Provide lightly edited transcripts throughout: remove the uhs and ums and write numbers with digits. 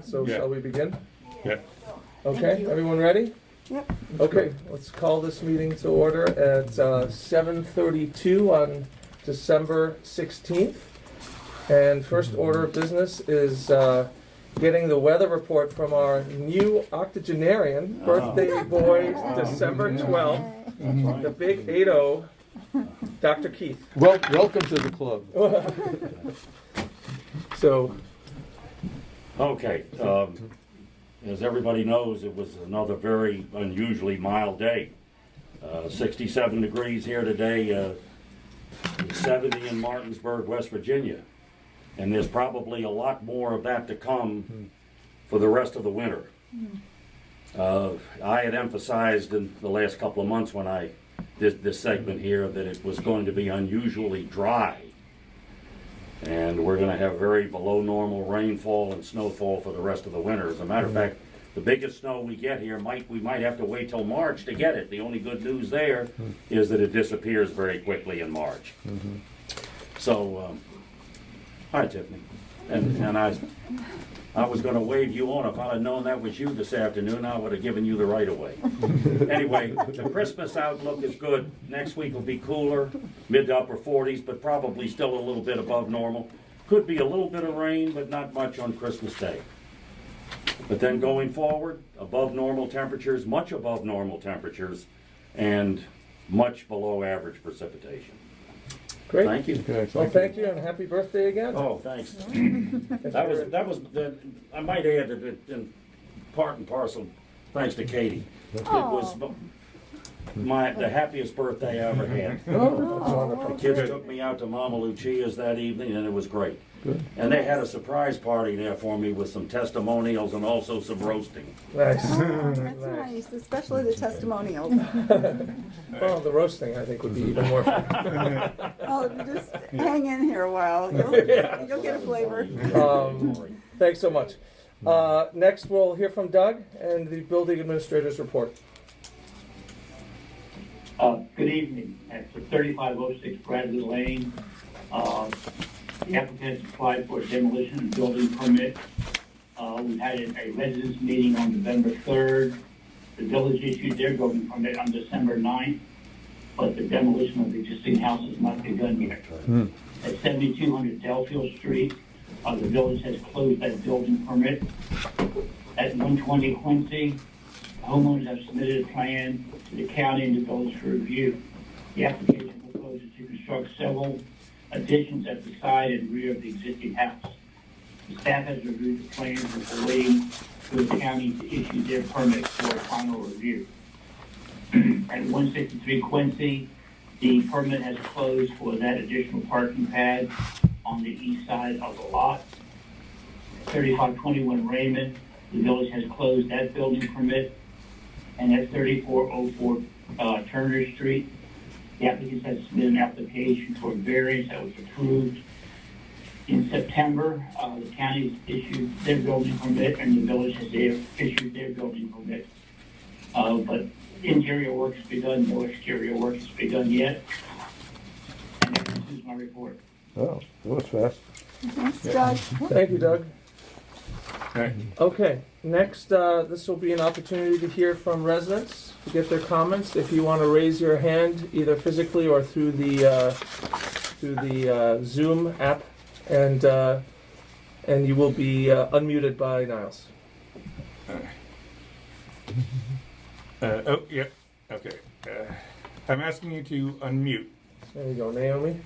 So Yeah. shall we begin? Yeah. Okay, everyone ready? Yep. Okay, let's call this meeting to order at 7:32 on December 16th. And first order of business is getting the weather report from our new octogenarian birthday boy, December 12th, the big 80, Dr. Keith. Welcome to the club. So, Okay, as everybody knows, it was another very unusually mild day. 67 degrees here today, 70 in Martinsburg, West Virginia. And there's probably a lot more of that to come for the rest of the winter. I had emphasized in the last couple of months when I did this segment here that it was going to be unusually dry. And we're going to have very below normal rainfall and snowfall for the rest of the winter. As a matter of fact, the biggest snow we get here, we might have to wait till March to get it. The only good news there is that it disappears very quickly in March. So, hi Tiffany. And I was going to wave you on. If I'd have known that was you this afternoon, I would have given you the right of way. Anyway, the Christmas outlook is good. Next week will be cooler, mid to upper 40s, but probably still a little bit above normal. Could be a little bit of rain, but not much on Christmas Day. But then going forward, above normal temperatures, much above normal temperatures, and much below average precipitation. great. Thank you. Okay, Well, thank you and happy birthday again. Oh, thanks. That was I might add that it, in part and parcel, thanks to Katie. It was the happiest birthday I ever had. The kids took me out to Mama Lucia's that evening, and it was great. Good. And they had a surprise party there for me with some testimonials and also some roasting. Nice. Oh, that's nice, especially the testimonials. Well, the roasting, I think, would be even more fun. Oh, just hang in here a while. You'll get a flavor. Thanks so much. Next, we'll hear from Doug and the building administrator's report. Good evening. At 3506 Bradley Lane, the applicant has applied for a demolition and building permit. We had a residence meeting on November 3rd. The village issued their building permit on December 9th, but the demolition of the existing house has not begun yet. At 7200 Delfield Street, the village has closed that building permit. At 120 Quincy, homeowners have submitted a plan to the county and the village for review. The application proposes to construct several additions at the side and rear of the existing house. The staff has reviewed the plans and is waiting for the county to issue their permit for a final review. At 163 Quincy, the permit has closed for that additional parking pad on the east side of the lot. 3521 Raymond, the village has closed that building permit. And at 3404 Turner Street, the applicant has submitted an application for variance that was approved in September. The county has issued their building permit and the village has issued their building permit. But interior work has begun, no exterior work has begun yet. And that concludes my report. Oh, that was fast. Thanks, Doug. Thank you, Doug. All right. Okay, next, this will be an opportunity to hear from residents, to get their comments. If you want to raise your hand, either physically or through the Zoom app, and you will be unmuted by Niles. Oh, yeah. Okay. I'm asking you to unmute. There you go, Naomi.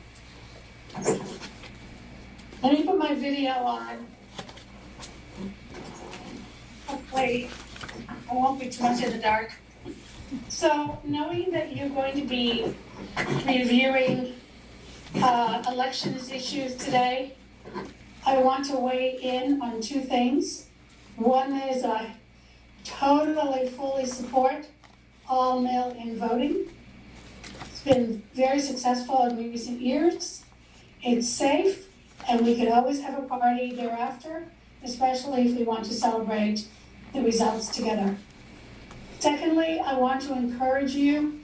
Let me put my video on. Hopefully, I won't be too much in the dark. So, knowing that you're going to be reviewing elections issues today, I want to weigh in on two things. One is I totally, fully support all mail-in voting. It's been very successful in recent years. It's safe, and we could always have a party thereafter, especially if we want to celebrate the results together. Secondly, I want to encourage you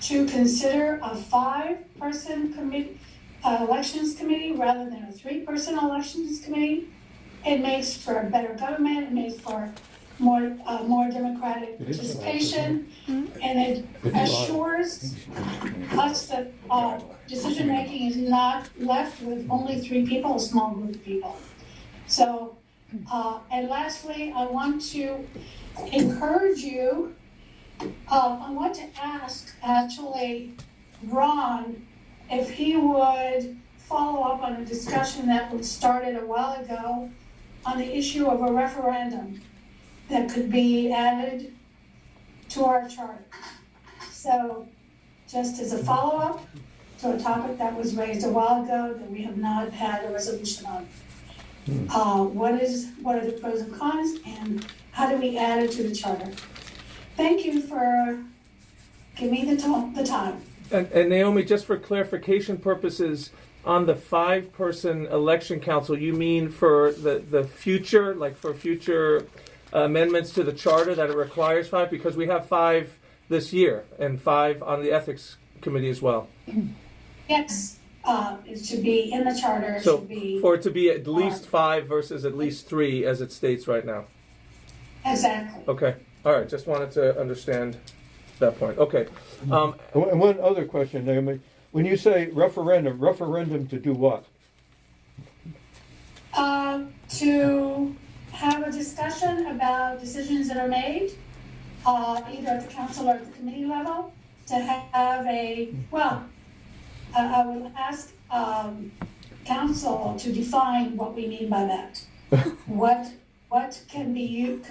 to consider a 5-person elections committee rather than a 3-person elections committee. It makes for a better government, it makes for more democratic participation, and it assures us that decision-making is not left with only 3 people, a small group of people. So, and lastly, I want to encourage you, I want to ask, actually, Ron, if he would follow up on a discussion that was started a while ago on the issue of a referendum that could be added to our charter. So, just as a follow-up to a topic that was raised a while ago that we have not had a resolution on. What are the pros and cons, and how do we add it to the charter? Thank you for giving me the time. And Naomi, just for clarification purposes, on the 5-person election council, you mean for the future, like for future amendments to the charter that it requires 5? Because we have 5 this year and 5 on the ethics committee as well. Yes, it should be in the charter. So should be, for it to be at least 5 versus at least 3 as it states right now. Exactly. Okay. All right. Just wanted to understand that point. Okay. And one other question, Naomi. When you say referendum to do what? To have a discussion about decisions that are made, either at the council or at the committee level, to have I will ask council to define what we mean by that. What can be used,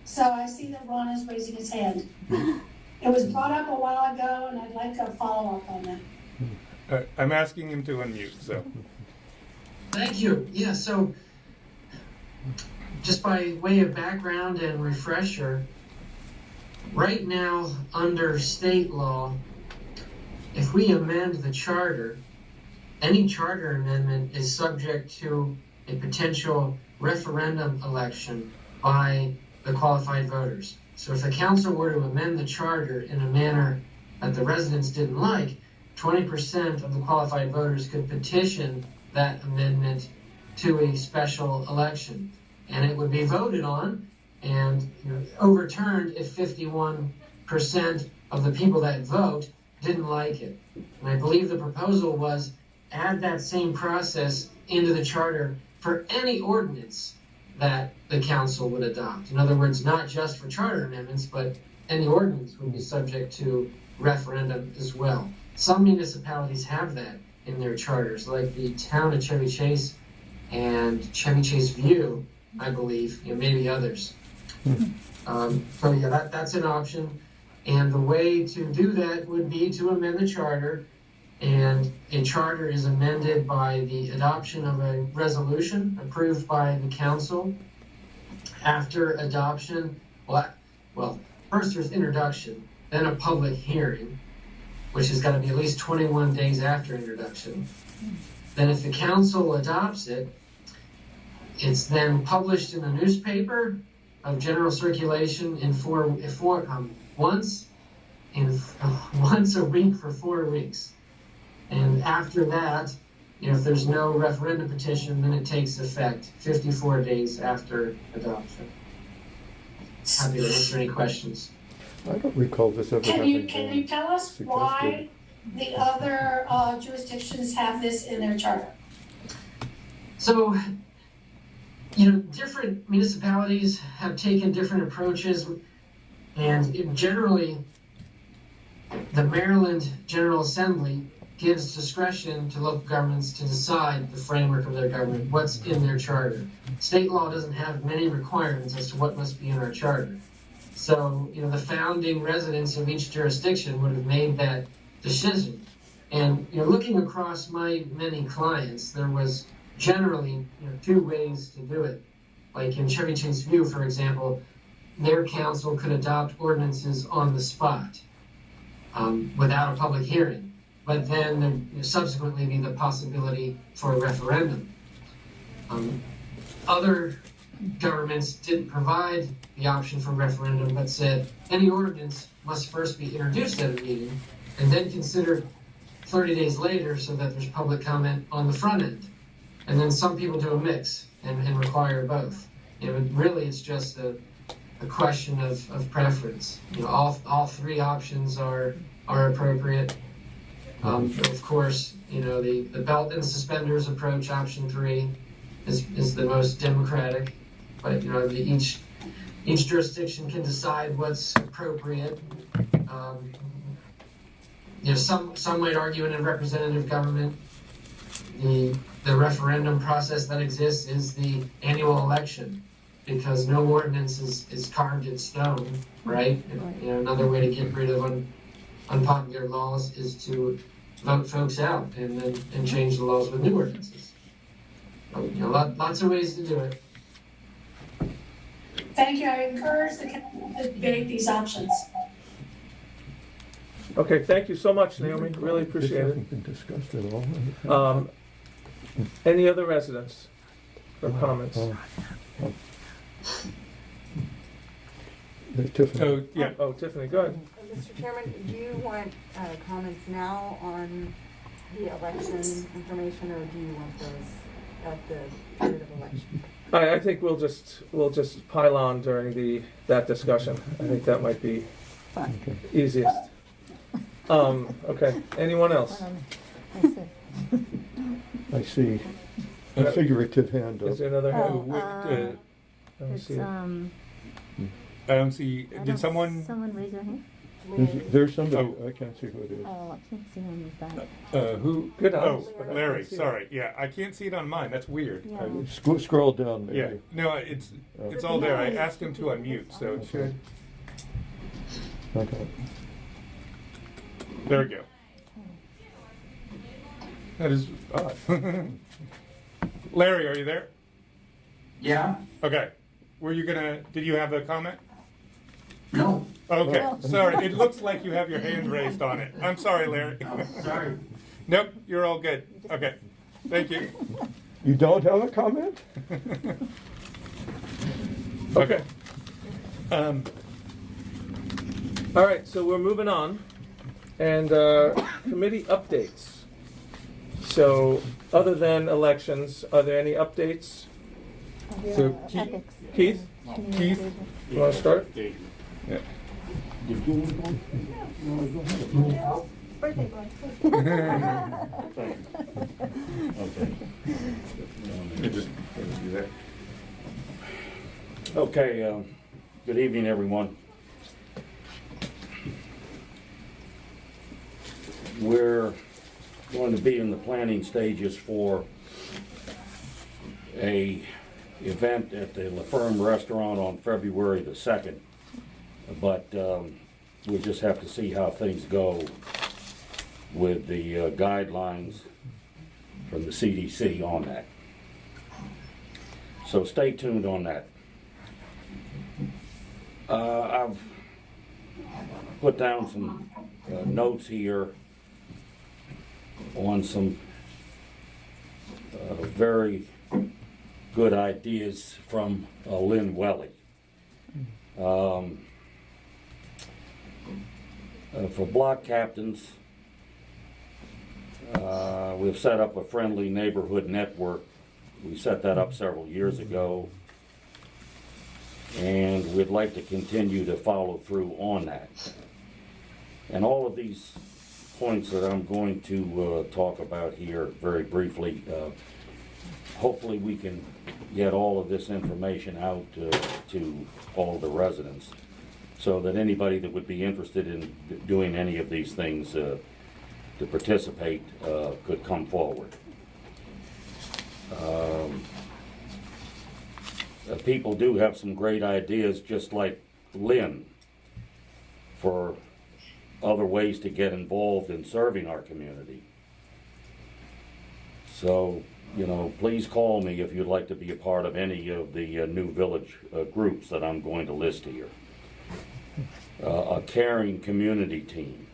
so I see that Ron is raising his hand. It was brought up a while ago, and I'd like a follow-up on that. I'm asking him to unmute, so. Thank you. Yeah, so just by way of background and refresher, right now under state law, if we amend the charter, any charter amendment is subject to a potential referendum election by the qualified voters. So if the council were to amend the charter in a manner that the residents didn't like, 20% of the qualified voters could petition that amendment to a special election. And it would be voted on and overturned if 51% of the people that vote didn't like it. And I believe the proposal was add that same process into the charter for any ordinance that the council would adopt. In other words, not just for charter amendments, but any ordinance would be subject to referendum as well. Some municipalities have that in their charters, like the town of Chevy Chase and Chevy Chase View, I believe, maybe others. So yeah, that's an option. And the way to do that would be to amend the charter, and a charter is amended by the adoption of a resolution approved by the council. After adoption, well, first there's introduction, then a public hearing, which has got to be at least 21 days after introduction. Then if the council adopts it, it's then published in a newspaper of general circulation in once a week for 4 weeks. And after that, if there's no referendum petition, then it takes effect 54 days after adoption. Happy to answer any questions. I don't recall this ever Can having you been tell us suggested. why the other jurisdictions have this in their charter? So, different municipalities have taken different approaches, and generally, the Maryland General Assembly gives discretion to local governments to decide the framework of their government, what's in their charter. State law doesn't have many requirements as to what must be in our charter. So, the founding residents of each jurisdiction would have made that decision. And, looking across my many clients, there was generally 2 ways to do it. Like in Chevy Chase View, for example, their council could adopt ordinances on the spot without a public hearing. But then there subsequently be the possibility for a referendum. Other governments didn't provide the option for referendum, but said any ordinance must first be introduced at a meeting and then considered 30 days later so that there's public comment on the front end. And then some people do a mix. and require both. Really, it's just a question of preference. All three options are appropriate. Of course, the belt and suspenders approach, option 3, is the most democratic. But each jurisdiction can decide what's appropriate. Some might argue in a representative government, the referendum process that exists is the annual election, because no ordinance is carved in stone, right? Another way to get rid of unpopular laws is to vote folks out and change the laws with new ordinances. Lots of ways to do it. Thank you. I encourage the council to debate these options. Okay, thank you so much, Naomi. Really This appreciate it. hasn't been discussed at all. Any other residents or comments? Tiffany. So, yeah, Oh, Tiffany, go ahead. Mr. Chairman, do you want comments now on the election information, or do you want those at the period of election? I think we'll just pile on during that discussion. I think that might be Fine. easiest. Okay, anyone else? I see a figurative hand up. Is there another hand? Let me It's, see it. I don't see, I did don't- someone, Someone raise their hand? There's somebody, Oh. I can't see who it is. Oh, I can't see him with that. who? Good Oh, eyes, but I Larry, can't see it. sorry, yeah, I can't see it on mine, that's weird. Yeah. Scroll down maybe. Yeah, no, it's all there, I asked him to unmute, so it should, Okay. there we go. That is odd. Larry, are you there? Yeah? Okay, did you have a comment? No. Okay, No. sorry, it looks like you have your hand raised on it. I'm sorry, Larry. Oh, sorry. Nope, you're all good. Okay, thank you. You don't have a comment? Okay. All right, so we're moving on, and committee updates. So, other than elections, are there any updates? So, Ethics. Keith, Keith? you want to start? Yeah. Birthday boy. Do that. Okay, good evening, everyone. We're going to be in the planning stages for a event at the La Ferme Restaurant on February the 2nd. But we just have to see how things go with the guidelines from the CDC on that. So stay tuned on that. I've put down some notes here on some very good ideas from Lynn Welly. For block captains, we've set up a friendly neighborhood network. We set that up several years ago, and we'd like to continue to follow through on that. And all of these points that I'm going to talk about here very briefly, hopefully we can get all of this information out to all the residents, so that anybody that would be interested in doing any of these things to participate could come forward. People do have some great ideas, just like Lynn, for other ways to get involved in serving our community. So, please call me if you'd like to be a part of any of the new village groups that I'm going to list here. A caring community team,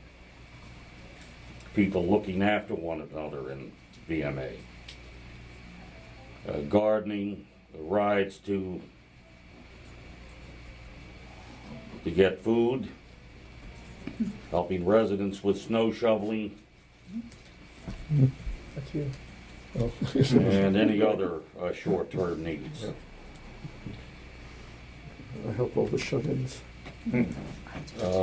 people looking after one another in VMA, gardening, rides to get food, helping residents with snow shoveling, That's you. Oh. and any other short-term needs. I help all the shut-ins.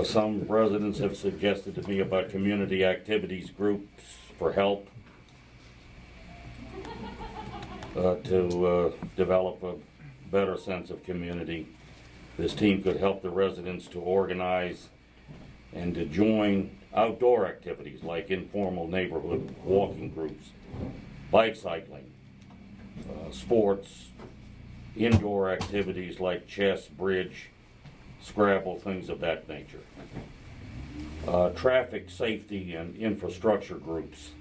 Some residents have suggested to me about community activities groups for help to develop a better sense of community. This team could help the residents to organize and to join outdoor activities like informal neighborhood walking groups, bike cycling, sports, indoor activities like chess, bridge, Scrabble, things of that nature. Traffic safety and infrastructure groups.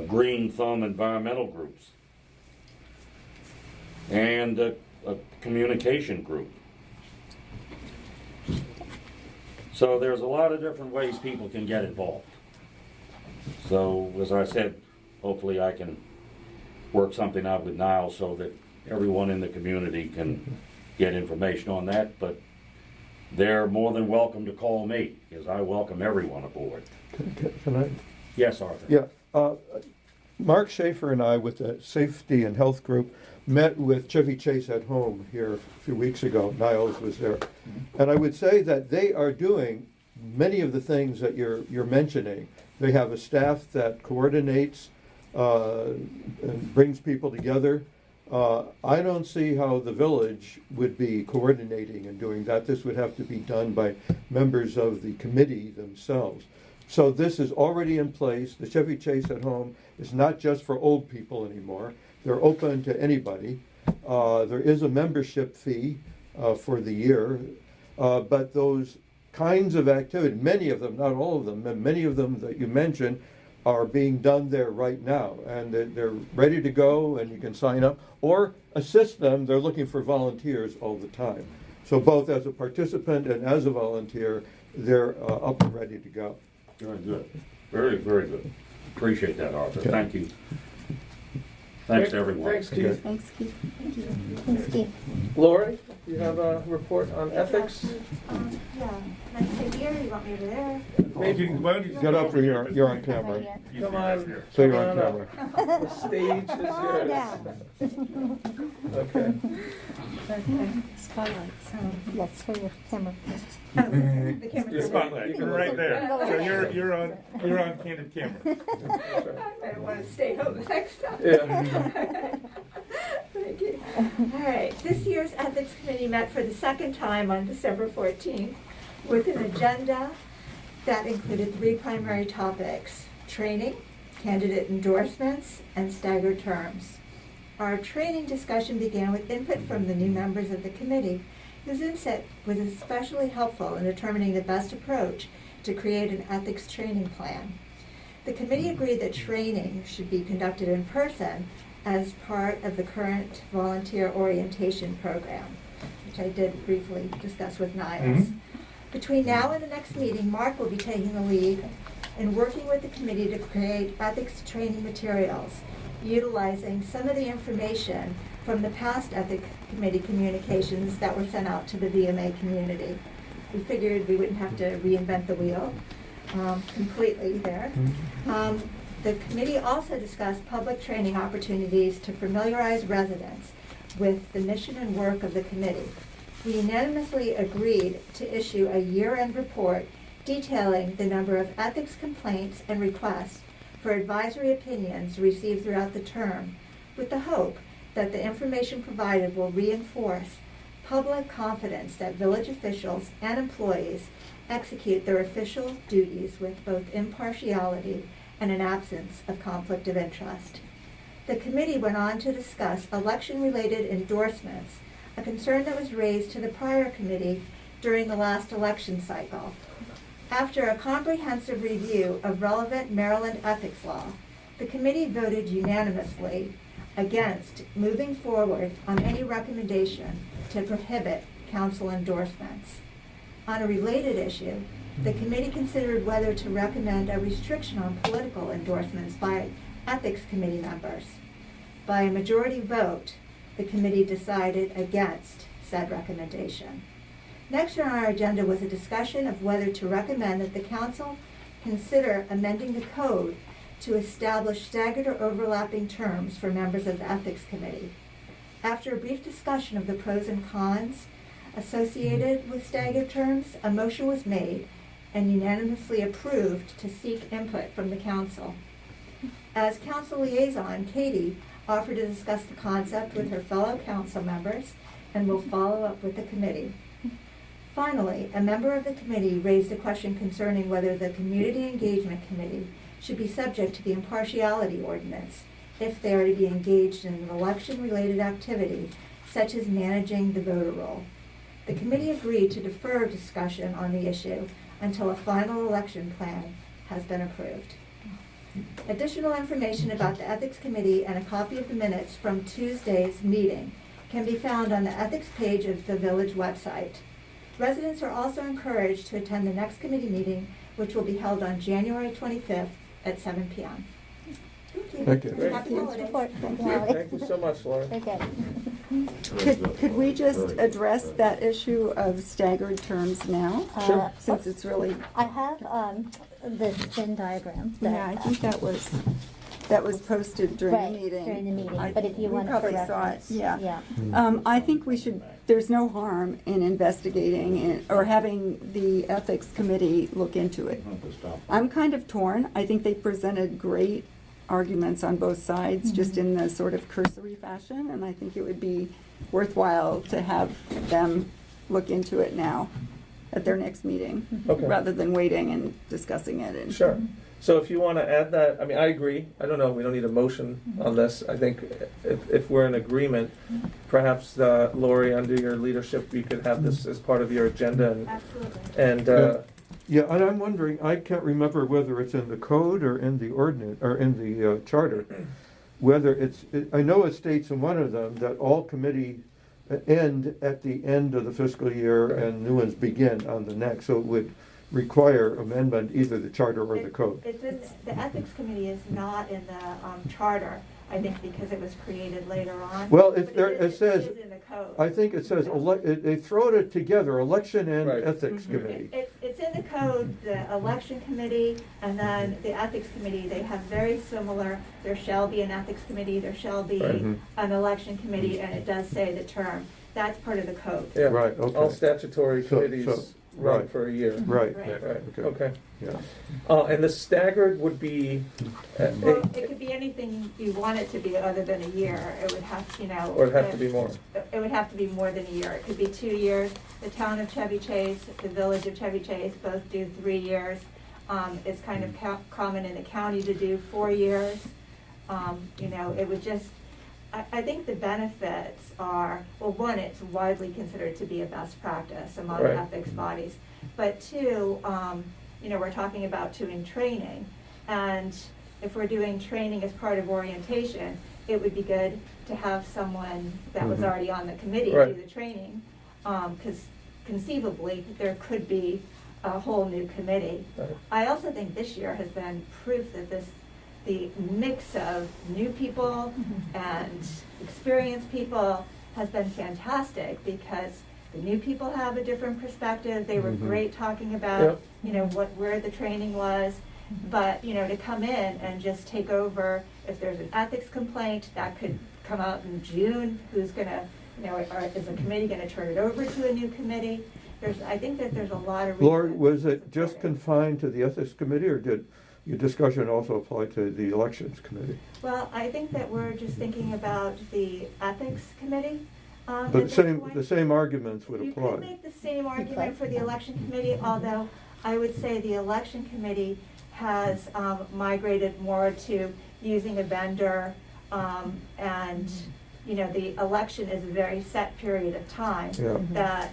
Green Thumb environmental groups. And a communication group. So there's a lot of different ways people can get involved. So as I said, hopefully I can work something out with Niall so that everyone in the community can get information on that, but they're more than welcome to call me, because I welcome everyone aboard. Can I? Yes, Arthur? Yeah. Mark Schaefer and I, with the Safety and Health Group, met with Chevy Chase at home here a few weeks ago. Niles was there. And I would say that they are doing many of the things that you're mentioning. They have a staff that coordinates and brings people together. I don't see how the village would be coordinating and doing that. This would have to be done by members of the committee themselves. So this is already in place. The Chevy Chase at Home is not just for old people anymore. They're open to anybody. There is a membership fee for the year, but those kinds of activities, many of them, not all of them, and many of them that you mentioned, are being done there right now, and they're ready to go, and you can sign up or assist them. They're looking for volunteers all the time. So both as a participant and as a volunteer, they're up and ready to go. Very good. Very, very good. Appreciate that, Arthur. Okay. Thank you. Thanks to everyone. Thanks, Keith. Thanks, Keith. Thanks, Keith. Lori, you have a report on ethics? Yeah, can I stay here, you want me over there? Maybe, Why don't you Get up for you're on camera. come on. So you're come on up. camera. The stage is yours. down. Okay. Okay. Spotlights. Yes, for your camera. The camera's Your over. spotlight, you're right there. So you're on candid camera. That's right. I don't want to stay home next time. Yeah. Thank you. All right, this year's Ethics Committee met for the second time on December 14th with an agenda that included 3 primary topics: training, candidate endorsements, and staggered terms. Our training discussion began with input from the new members of the committee, whose insight was especially helpful in determining the best approach to create an ethics training plan. The committee agreed that training should be conducted in person as part of the current volunteer orientation program, which I did briefly discuss with Niles. Between now and the next meeting, Mark will be taking the lead in working with the committee to create ethics training materials, utilizing some of the information from the past ethics committee communications that were sent out to the VMA community. We figured we wouldn't have to reinvent the wheel completely there. The committee also discussed public training opportunities to familiarize residents with the mission and work of the committee. We unanimously agreed to issue a year-end report detailing the number of ethics complaints and requests for advisory opinions received throughout the term, with the hope that the information provided will reinforce public confidence that village officials and employees execute their official duties with both impartiality and an absence of conflict of interest. The committee went on to discuss election-related endorsements, a concern that was raised to the prior committee during the last election cycle. After a comprehensive review of relevant Maryland ethics law, the committee voted unanimously against moving forward on any recommendation to prohibit council endorsements. On a related issue, the committee considered whether to recommend a restriction on political endorsements by ethics committee members. By a majority vote, the committee decided against said recommendation. Next on our agenda was a discussion of whether to recommend that the council consider amending the code to establish staggered or overlapping terms for members of the Ethics Committee. After a brief discussion of the pros and cons associated with staggered terms, a motion was made and unanimously approved to seek input from the council. As council liaison, Katie offered to discuss the concept with her fellow council members and will follow up with the committee. Finally, a member of the committee raised a question concerning whether the Community Engagement Committee should be subject to the impartiality ordinance if they are to be engaged in an election-related activity, such as managing the voter roll. The committee agreed to defer discussion on the issue until a final election plan has been approved. Additional information about the Ethics Committee and a copy of the minutes from Tuesday's meeting can be found on the Ethics page of the village website. Residents are also encouraged to attend the next committee meeting, which will be held on January 25th at 7 p.m. Thank you. Great. Happy holidays. Report. Thank you, Thank you so much, Laura. Very good. Could we just address that issue of staggered terms now? Sure. Since it's really, I have the Venn diagram. yeah, I think that was posted during Right, the meeting. during the meeting, I- but if you we want for probably saw it, reference. yeah. I think we should, there's no harm in investigating it or having the ethics committee look into it. I'm kind of torn. I think they presented great arguments on both sides, just in the sort of cursory fashion, and I think it would be worthwhile to have them look into it now at their next meeting, Okay. rather than waiting and discussing it. And Sure. So if you want to add that, I mean, I agree. I don't know, we don't need a motion on this. I think if we're in agreement, perhaps, Lori, under your leadership, you could have this as part of your agenda Absolutely. and Yeah, and I'm wondering, I can't remember whether it's in the code or in the ordinance, or in the charter, whether I know it states in one of them that all committee end at the end of the fiscal year and new ones begin on the next, so it would require amendment, either the charter or the code. The Ethics Committee is not in the charter, I think, because it was created later on. Well, But it says, It is in the code. I think it says, they throw it together, election and Right. ethics committee. It's in the code, the election committee, and then the ethics committee, they have very similar, there shall be an ethics committee, there shall be Right. an election committee, and it does say the term. That's part of the code. yeah. Right, okay. All statutory So- committees run right. for a year. Right, Right. Right, okay, okay. yeah. And the staggered would be, Well, it could be anything you want it to be other than a year. It would have, or it'd have to be more. It would have to be more than a year. It could be 2 years. The town of Chevy Chase, the village of Chevy Chase both do 3 years. It's kind of common in the county to do 4 years. It would just, I think the benefits are, well, one, it's widely considered to be a best practice among Right. ethics bodies. But two, we're talking about doing training. And if we're doing training as part of orientation, it would be good to have someone that was Mhm. already on the committee Right. do the training. Because conceivably, there could be a whole new committee. Right. I also think this year has been proof that the mix of new people and experienced people has been fantastic, because the new people have a different perspective. They were Mhm. great talking about, where the training was. But, to come in and just take over, if there's an ethics complaint, that could come out in June. Who's gonna, or is the committee gonna turn it over to a new committee? I think that there's a lot of. Lord, reasons was to it just support it. confined to the ethics committee, or did your discussion also apply to the elections committee? Well, I think that we're just thinking about the ethics committee. at But this point. the same arguments would You could apply. make the same argument for the election committee, although I would say the election committee has migrated more to using a vendor, and, the election is a very set period of time. Yeah. That,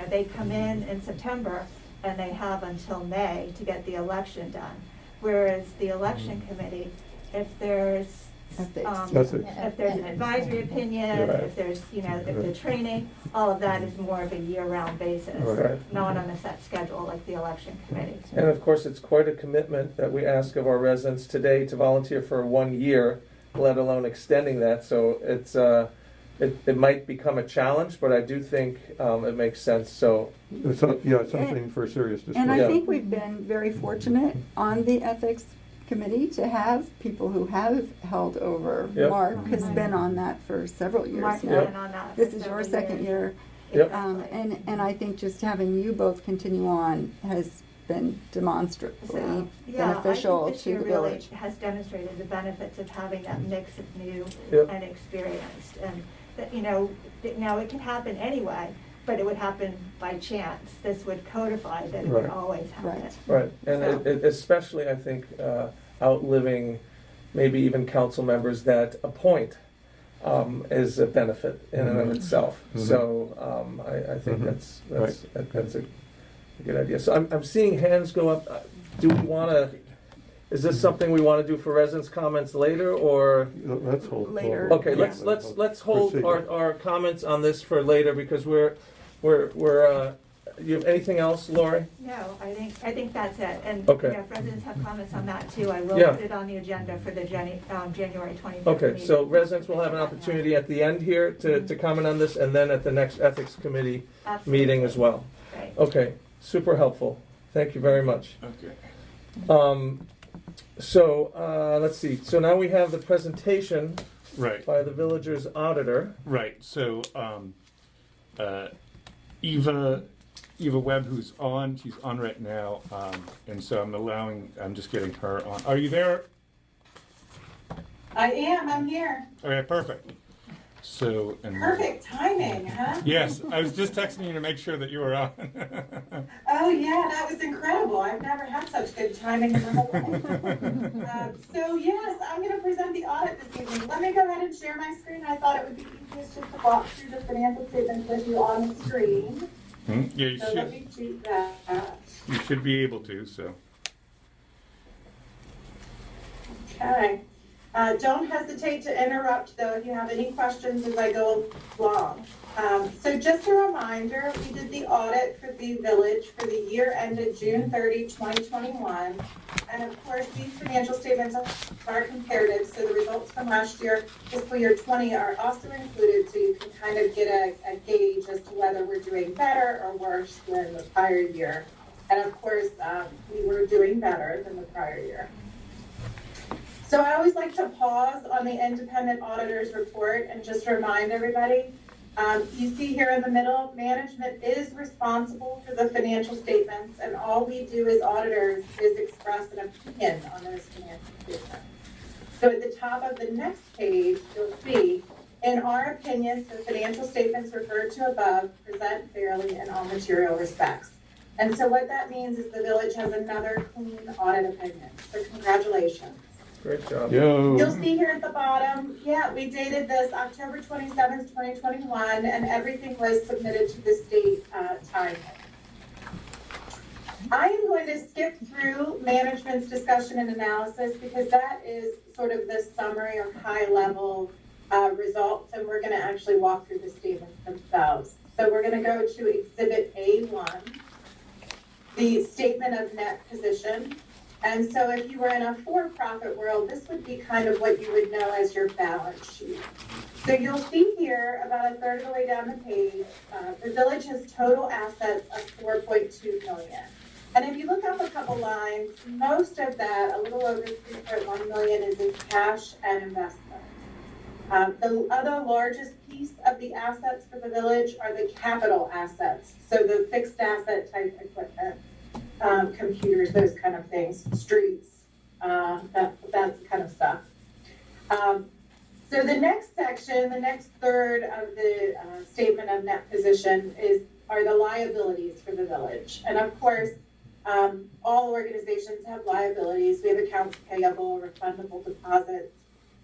they come in September and they have until May to get the election done. Whereas the election committee, if there's, Ethics. Ethics. if there's an advisory opinion, Yeah. if there's, if the training, all of that is more of a year-round basis, Right. not on a set schedule like the election committee. And of course, it's quite a commitment that we ask of our residents today to volunteer for 1 year, let alone extending that. So it's, it might become a challenge, but I do think it makes sense. So, It's something for serious discussion. And I Yeah. think we've been very fortunate on the ethics committee to have people who have held over. Yep. Mark has been on that for several years Mark's now. been on that for This is your several second years. year. Yep. And I think just having you both continue on has been demonstrably So, beneficial I think this to year the really village. has demonstrated the benefits of having that mix of new Yep. and experienced. And that, you know, now it can happen anyway, but it would happen by chance. This would codify that it would Right. always happen. Right. Right, and So- especially, I think, outliving maybe even council members that appoint is a benefit in and of itself. Mhm. So I think Mhm. that's a good idea. So I'm seeing hands go up. Do we want to, is this something we want to do for residents' comments later, or? Let's hold. Later. Okay, let's hold Proceed. our comments on this for later, because we're you have anything else, Lori? No, I think that's it. And, Okay. you know, if residents have comments on that too, I will Yeah. put it on the agenda for the January 25th Okay, meeting. so residents will have an opportunity at the end here to comment on this, and then at the next ethics committee Absolutely. meeting as well. Right. Okay, super helpful. Thank you very much. Okay. Let's see. So now we have the presentation Right. by the villager's auditor. Right. So Eva Webb, who's on, she's on right now, and so I'm just getting her on. Are you there? I am, I'm here. Okay, perfect. So Perfect timing, huh? Yes, I was just texting you to make sure that you were on. Oh, yeah, that was incredible. I've never had such good timing in my whole life. So yes, I'm going to present the audit this evening. Let me go ahead and share my screen. I thought it would be easiest just to walk through the financial statements with you on the screen. Yeah, you So let me do that. You should be able to. So. Okay. Don't hesitate to interrupt, though, if you have any questions as I go along. So just a reminder, we did the audit for the village for the year ended June 30, 2021. And of course, these financial statements are comparative, so the results from last year, fiscal year 20, are also included, so you can kind of get a gauge as to whether we're doing better or worse than the prior year. And of course, we were doing better than the prior year. So I always like to pause on the independent auditor's report and just remind everybody, you see here in the middle, management is responsible for the financial statements, and all we do as auditors is express an opinion on those financial statements. So at the top of the next page, you'll see, in our opinions, the financial statements referred to above present fairly in all material respects. And so what that means is the village has another clean audit opinion. So congratulations. Great job. You'll see here at the bottom, yeah, we dated this October 27th, 2021, and everything was submitted to the state timely. I am going to skip through management's discussion and analysis because that is sort of the summary or high-level results, and we're going to actually walk through the statements themselves. So we're going to go to Exhibit A1, the statement of net position. And so if you were in a for-profit world, this would be kind of what you would know as your balance sheet. So you'll see here, about a third of the way down the page, the village has total assets of $4.2 million. And if you look up a couple lines, most of that, a little over $3.1 million, is in cash and investments. The other largest piece of the assets for the village are the capital assets, so the fixed asset type equipment. Computers, those kind of things, streets, that kind of stuff. So the next section, the next third of the statement of net position are the liabilities for the village. And of course, all organizations have liabilities. We have accounts payable, refundable deposits,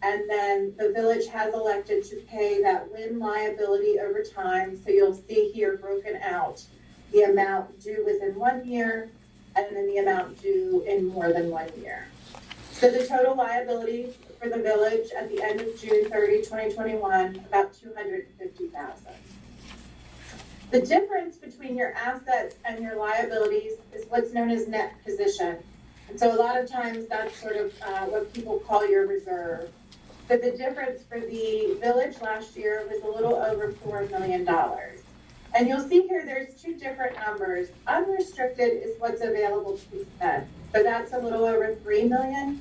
and then the village has elected to pay that WIN liability over time. So you'll see here broken out the amount due within 1 year, and then the amount due in more than 1 year. So the total liabilities for the village at the end of June 30, 2021, about $250,000. The difference between your assets and your liabilities is what's known as net position. And so a lot of times that's sort of what people call your reserve. But the difference for the village last year was a little over $4 million. And you'll see here there's two different numbers. Unrestricted is what's available to be spent. So that's a little over $3 million.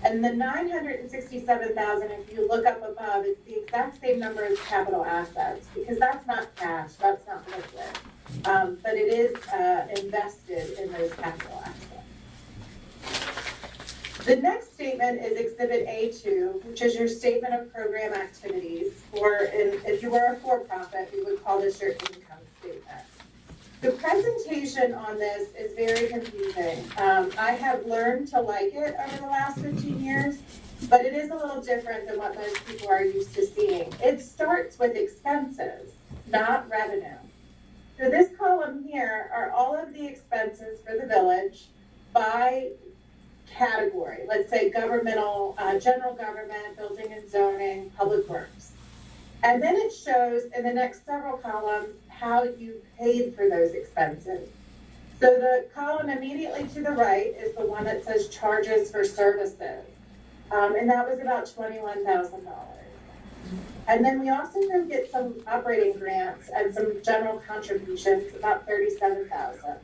And the 967,000, if you look up above, it's the exact same number as capital assets, because that's not cash, that's not liquid. But it is invested in those capital assets. The next statement is Exhibit A2, which is your statement of program activities, or if you were a for-profit, we would call this your income statement. The presentation on this is very confusing. I have learned to like it over the last 15 years, but it is a little different than what most people are used to seeing. It starts with expenses, not revenue. So this column here are all of the expenses for the village by category. Let's say governmental, general government, building and zoning, public works. And then it shows in the next several columns how you paid for those expenses. So the column immediately to the right is the one that says charges for services. And that was about $21,000. And then we also do get some operating grants and some general contributions, about $37,000.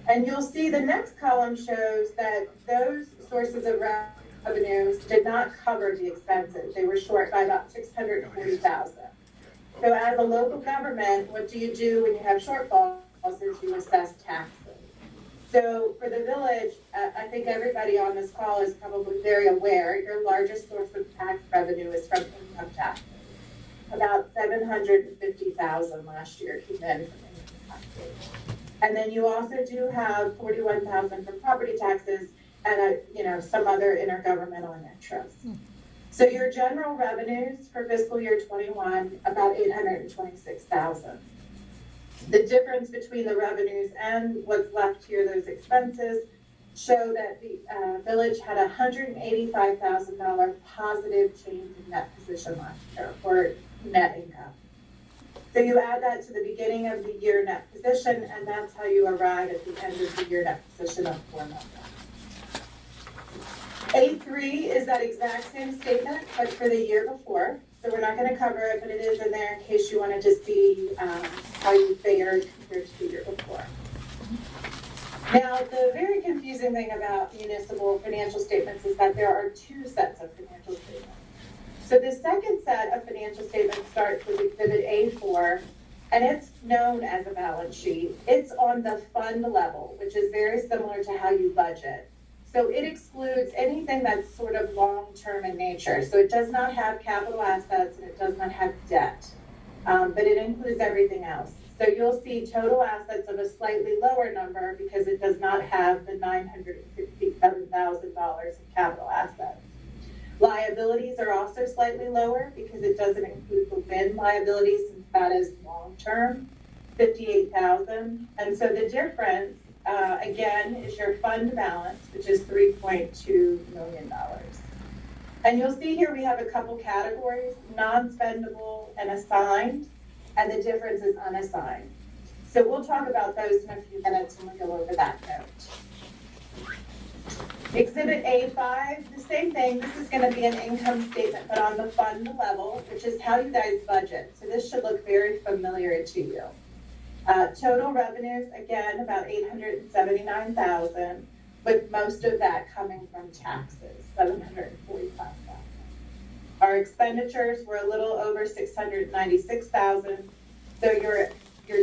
And you'll see the next column shows that those sources of revenues did not cover the expenses. They were short by about $640,000. So as a local government, what do you do when you have shortfalls? Is you assess taxes. So for the village, I think everybody on this call is probably very aware, your largest source of tax revenue is from income taxes. About $750,000 last year came in from income taxes. And then you also do have $41,000 from property taxes and some other intergovernmental interests. So your general revenues for fiscal year 21, about $826,000. The difference between the revenues and what's left here, those expenses, show that the village had a $185,000 positive change in net position last year, or net income. So you add that to the beginning of the year net position, and that's how you arrive at the end of the year net position of $4 million. A3 is that exact same statement, but for the year before. So we're not going to cover it, but it is in there in case you wanted to see how you fared compared to the year before. Now, the very confusing thing about municipal financial statements is that there are two sets of financial statements. So the second set of financial statements starts with Exhibit A4, and it's known as a balance sheet. It's on the fund level, which is very similar to how you budget. So it excludes anything that's sort of long-term in nature. So it does not have capital assets and it does not have debt, but it includes everything else. So you'll see total assets of a slightly lower number because it does not have the $967,000 in capital assets. Liabilities are also slightly lower because it doesn't include the wind liabilities since that is long-term, $58,000. And so the difference again, is your fund balance, which is $3.2 million. And you'll see here we have a couple categories, non-spendable and assigned, and the difference is unassigned. So we'll talk about those in a few minutes when we go over that note. Exhibit A5, the same thing. This is going to be an income statement, but on the fund level, which is how you guys budget. So this should look very familiar to you. Total revenues, again, about $879,000, with most of that coming from taxes, $745,000. Our expenditures were a little over $696,000. So your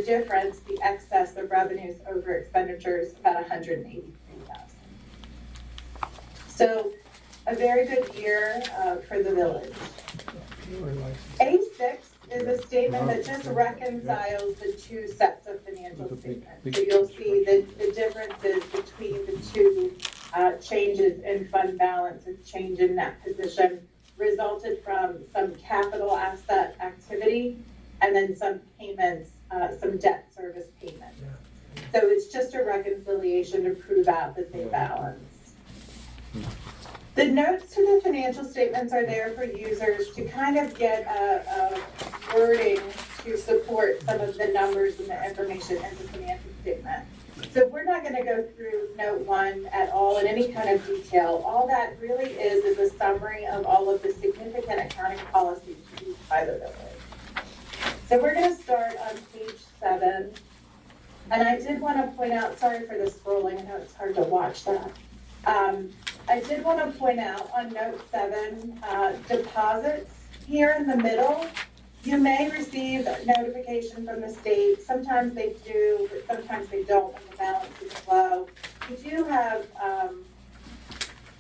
difference, the excess of revenues over expenditures, about $183,000. So a very good year for the village. A6 is a statement that just reconciles the two sets of financial statements. So you'll see the differences between the two changes in fund balance and change in net position resulted from some capital asset activity and then some payments, some debt service payments. So it's just a reconciliation to prove out that they balance. The notes to the financial statements are there for users to kind of get a wording to support some of the numbers and the information in the financial statement. So we're not going to go through note 1 at all in any kind of detail. All that really is a summary of all of the significant accounting policies used by the village. So we're going to start on page 7. And I did want to point out, sorry for the scrolling, I know it's hard to watch that. I did want to point out on note 7, deposits here in the middle, you may receive notification from the state. Sometimes they do, but sometimes they don't when the balance is low. We do have,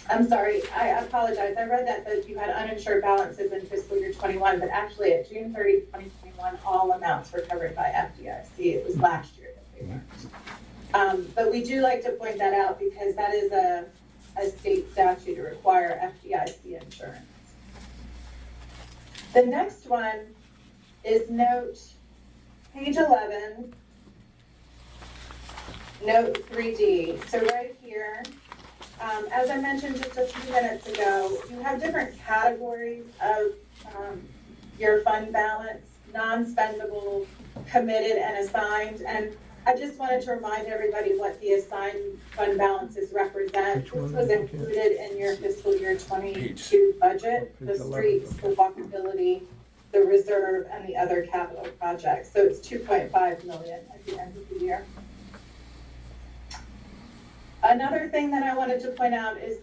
I'm sorry, I apologize. I read that you had uninsured balances in fiscal year 21, but actually at June 30, 2021, all amounts were covered by FDIC. It was last year that they weren't. But we do like to point that out because that is a state statute to require FDIC insurance. The next one is note page 11, note 3D. So right here, as I mentioned just a few minutes ago, you have different categories of your fund balance, non-spendable, committed, and assigned. And I just wanted to remind everybody what the assigned fund balances represent. This was included in your fiscal year 22 budget, the streets, the walkability, the reserve, and the other capital projects. So it's 2.5 million at the end of the year. Another thing that I wanted to point out is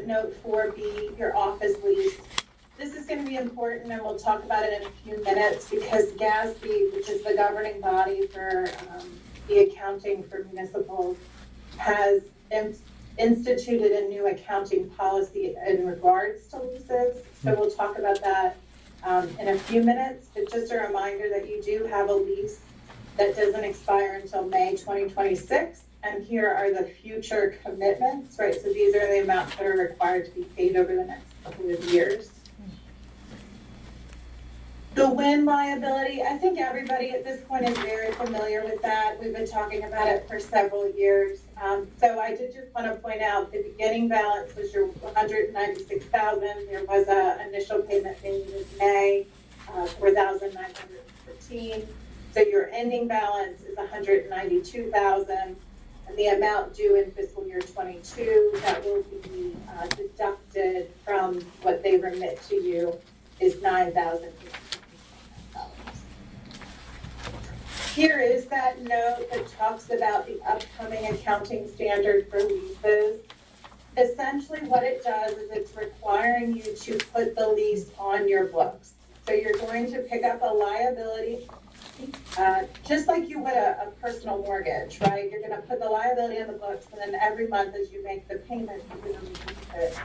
note 4B, your office lease. This is going to be important, and we'll talk about it in a few minutes because GASB, which is the governing body for the accounting for municipals, has instituted a new accounting policy in regards to leases. So we'll talk about that in a few minutes. But just a reminder that you do have a lease that doesn't expire until May 2026. And here are the future commitments, right? So these are the amounts that are required to be paid over the next couple of years. The wind liability, I think everybody at this point is very familiar with that. We've been talking about it for several years. So I did just want to point out the beginning balance was your $196,000. There was an initial payment made in May, $4,914. So your ending balance is $192,000. And the amount due in fiscal year 22 that will be deducted from what they remit to you is $9,000. Here is that note that talks about the upcoming accounting standard for leases. Essentially what it does is it's requiring you to put the lease on your books. So you're going to pick up a liability, just like you would a personal mortgage, right? You're going to put the liability on the books, and then every month as you make the payment, you're going to release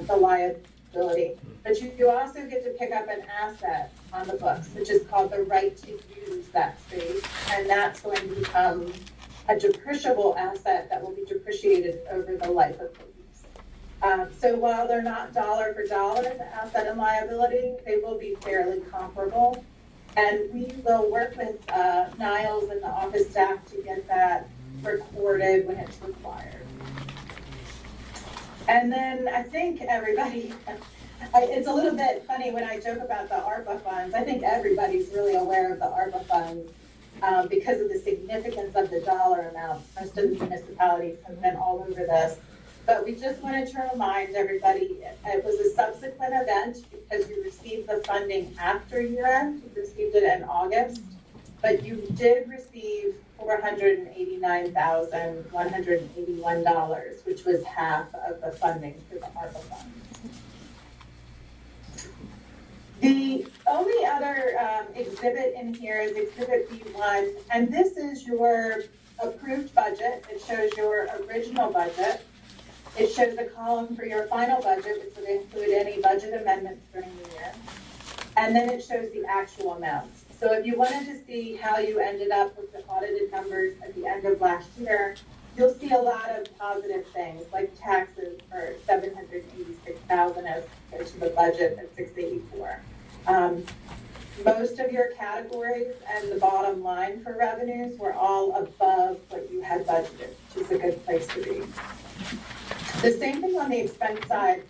the liability. But you also get to pick up an asset on the books, which is called the right to use that space, and that's going to become a depreciable asset that will be depreciated over the life of the lease. So while they're not dollar for dollar, the asset and liability, they will be fairly comparable. And we will work with Niles and the office staff to get that recorded when it's required. And then I think everybody, it's a little bit funny when I joke about the ARPA funds. I think everybody's really aware of the ARPA funds because of the significance of the dollar amounts. Most of the municipalities have been all over this. But we just wanted to remind everybody, it was a subsequent event because you received the funding after year end. You received it in August, but you did receive $489,181, which was half of the funding for the ARPA funds. The only other exhibit in here is Exhibit B1, and this is your approved budget. It shows your original budget. It shows a column for your final budget, which would include any budget amendments during the year. And then it shows the actual amounts. So if you wanted to see how you ended up with the audited numbers at the end of last year, you'll see a lot of positive things, like taxes for $786,000 as compared to the budget at $684. Most of your categories and the bottom line for revenues were all above what you had budgeted, which is a good place to be. The same thing on the expense side.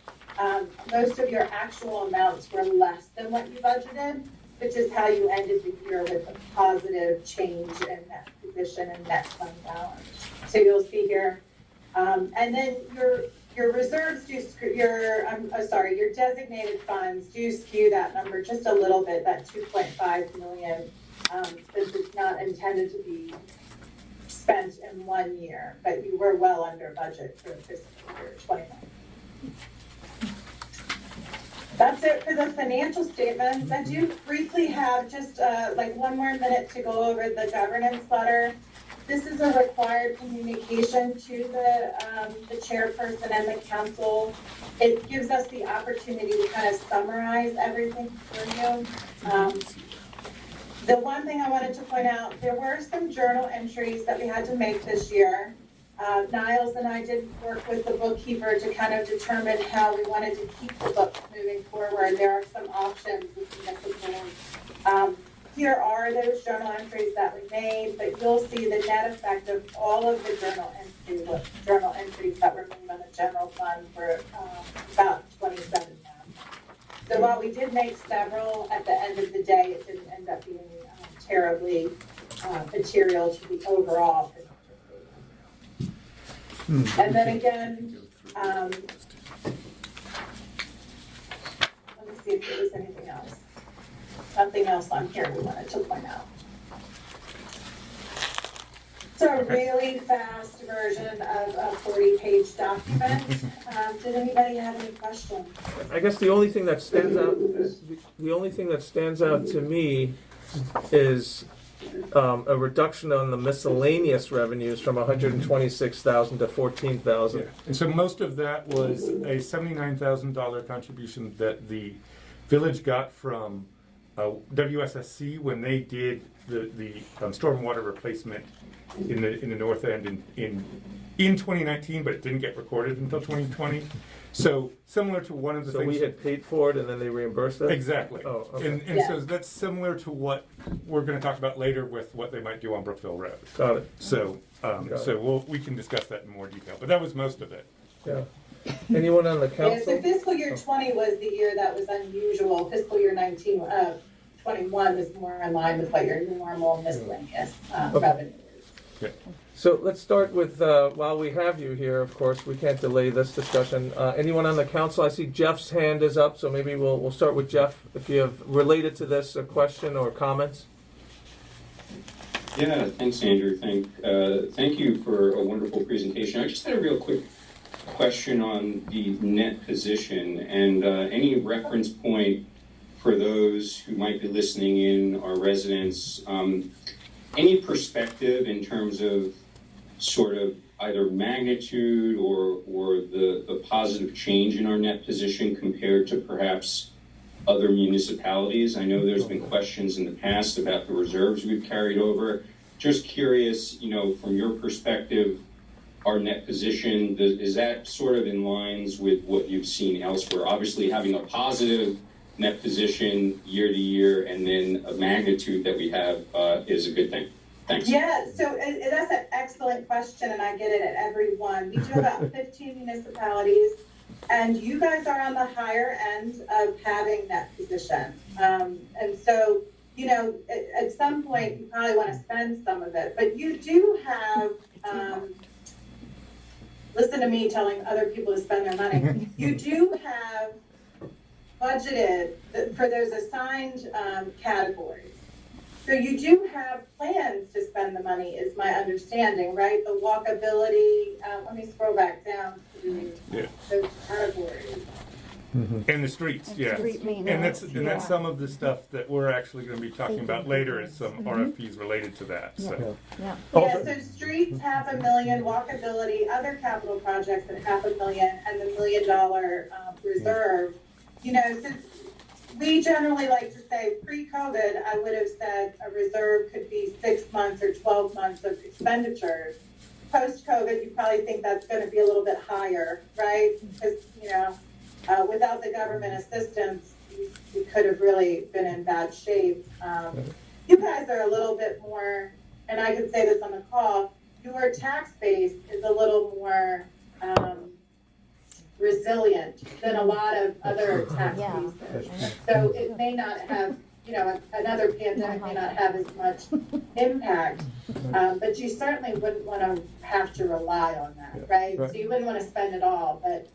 Most of your actual amounts were less than what you budgeted, which is how you ended the year with a positive change in net position and net fund balance. So you'll see here, and then your reserves do your designated funds do skew that number just a little bit, that 2.5 million, since it's not intended to be spent in 1 year, but you were well under budget for fiscal year 21. That's it for the financial statements. I do briefly have just like one more minute to go over the governance letter. This is a required communication to the chairperson and the council. It gives us the opportunity to kind of summarize everything for you. The one thing I wanted to point out, there were some journal entries that we had to make this year. Niles and I did work with the bookkeeper to kind of determine how we wanted to keep the books moving forward. There are some options with municipal. Here are those journal entries that we made, but you'll see the net effect of all of the journal entries that were made on the general fund for about 27 pounds. So while we did make several, at the end of the day, it didn't end up being terribly material to the overall financial statement. And then again, let me see if there was anything else. Something else on here we wanted to point out. It's a really fast version of a 40-page document. Did anybody have any questions? I guess the only thing that stands out to me is a reduction on the miscellaneous revenues from 126,000 to 14,000. Yeah. And so most of that was a $79,000 contribution that the village got from WSSC when they did the stormwater replacement in the north end in 2019, but it didn't get recorded until 2020. So similar to one of the So things. we had paid for it and then they reimbursed it? Exactly. Oh, okay. And so that's similar to what we're going to talk about later with what they might do on Brookville Road. Got it. So we can discuss that in more detail. But that was most of it. Yeah. Anyone on the Yeah, council? so fiscal year 20 was the year that was unusual. Fiscal year 21 was more in line with what your normal miscellaneous revenue is. Yeah. So let's start with, while we have you here, of course, we can't delay this discussion. Anyone on the council? I see Jeff's hand is up, so maybe we'll start with Jeff. If you have related to this a question or comments. Yeah, thanks, Andrew. Thank you for a wonderful presentation. I just had a real quick question on the net position and any reference point for those who might be listening in, our residents. Any perspective in terms of sort of either magnitude or the positive change in our net position compared to perhaps other municipalities? I know there's been questions in the past about the reserves we've carried over. Just curious, from your perspective, our net position, is that sort of in lines with what you've seen elsewhere? Obviously, having a positive net position year to year and then a magnitude that we have is a good thing. Thanks. Yeah, so that's an excellent question, and I get it at every one. We do about 15 municipalities, and you guys are on the higher end of having that position. And so, at some point, you probably want to spend some of it, but you do have, listen to me telling other people to spend their money. You do have budgeted for those assigned categories. So you do have plans to spend the money, is my understanding, right? The walkability, let me scroll back down to those categories. And the streets, And yeah. street And maintenance, that's some of the stuff that we're actually going to be talking about later is some RFPs related to that. So. Yeah. Yeah, so streets, $500,000, walkability, other capital projects at $500,000, and the $1 million reserve. Since we generally like to say pre-COVID, I would have said a reserve could be 6 months or 12 months of expenditures. Post-COVID, you probably think that's going to be a little bit higher, right? Because, without the government assistance, we could have really been in bad shape. You guys are a little bit more, and I can say this on the call, your tax base is a little more resilient than a lot of other tax bases. So it may not have, another pandemic may not have as much impact, but you certainly wouldn't want to have to rely on that, right? So you wouldn't want to spend it all, but,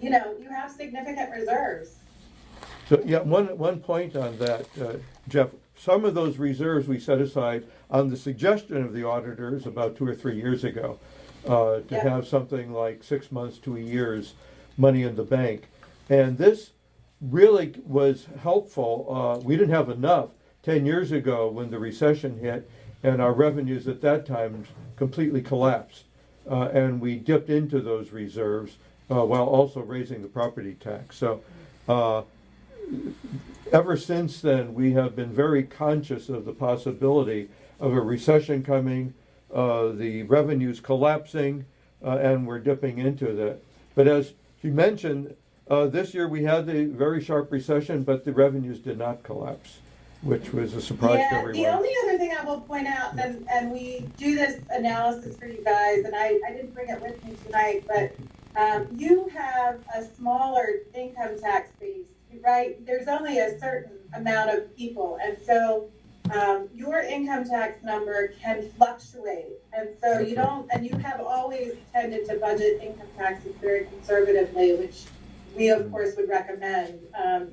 you have significant reserves. So, yeah, one point on that, Jeff, some of those reserves we set aside on the suggestion of the auditors about 2 or 3 years ago to have something like 6 months to a year's money in the bank. And this really was helpful. We didn't have enough 10 years ago when the recession hit, and our revenues at that time completely collapsed. And we dipped into those reserves while also raising the property tax. So ever since then, we have been very conscious of the possibility of a recession coming, the revenues collapsing, and we're dipping into that. But as you mentioned, this year we had the very sharp recession, but the revenues did not collapse, which was a surprise to Yeah, everyone. the only other thing I will point out, and we do this analysis for you guys, and I didn't bring it with me tonight, but you have a smaller income tax base, right? There's only a certain amount of people, and so your income tax number can fluctuate, and so you don't, and you have always tended to budget income taxes very conservatively, which we of course would recommend.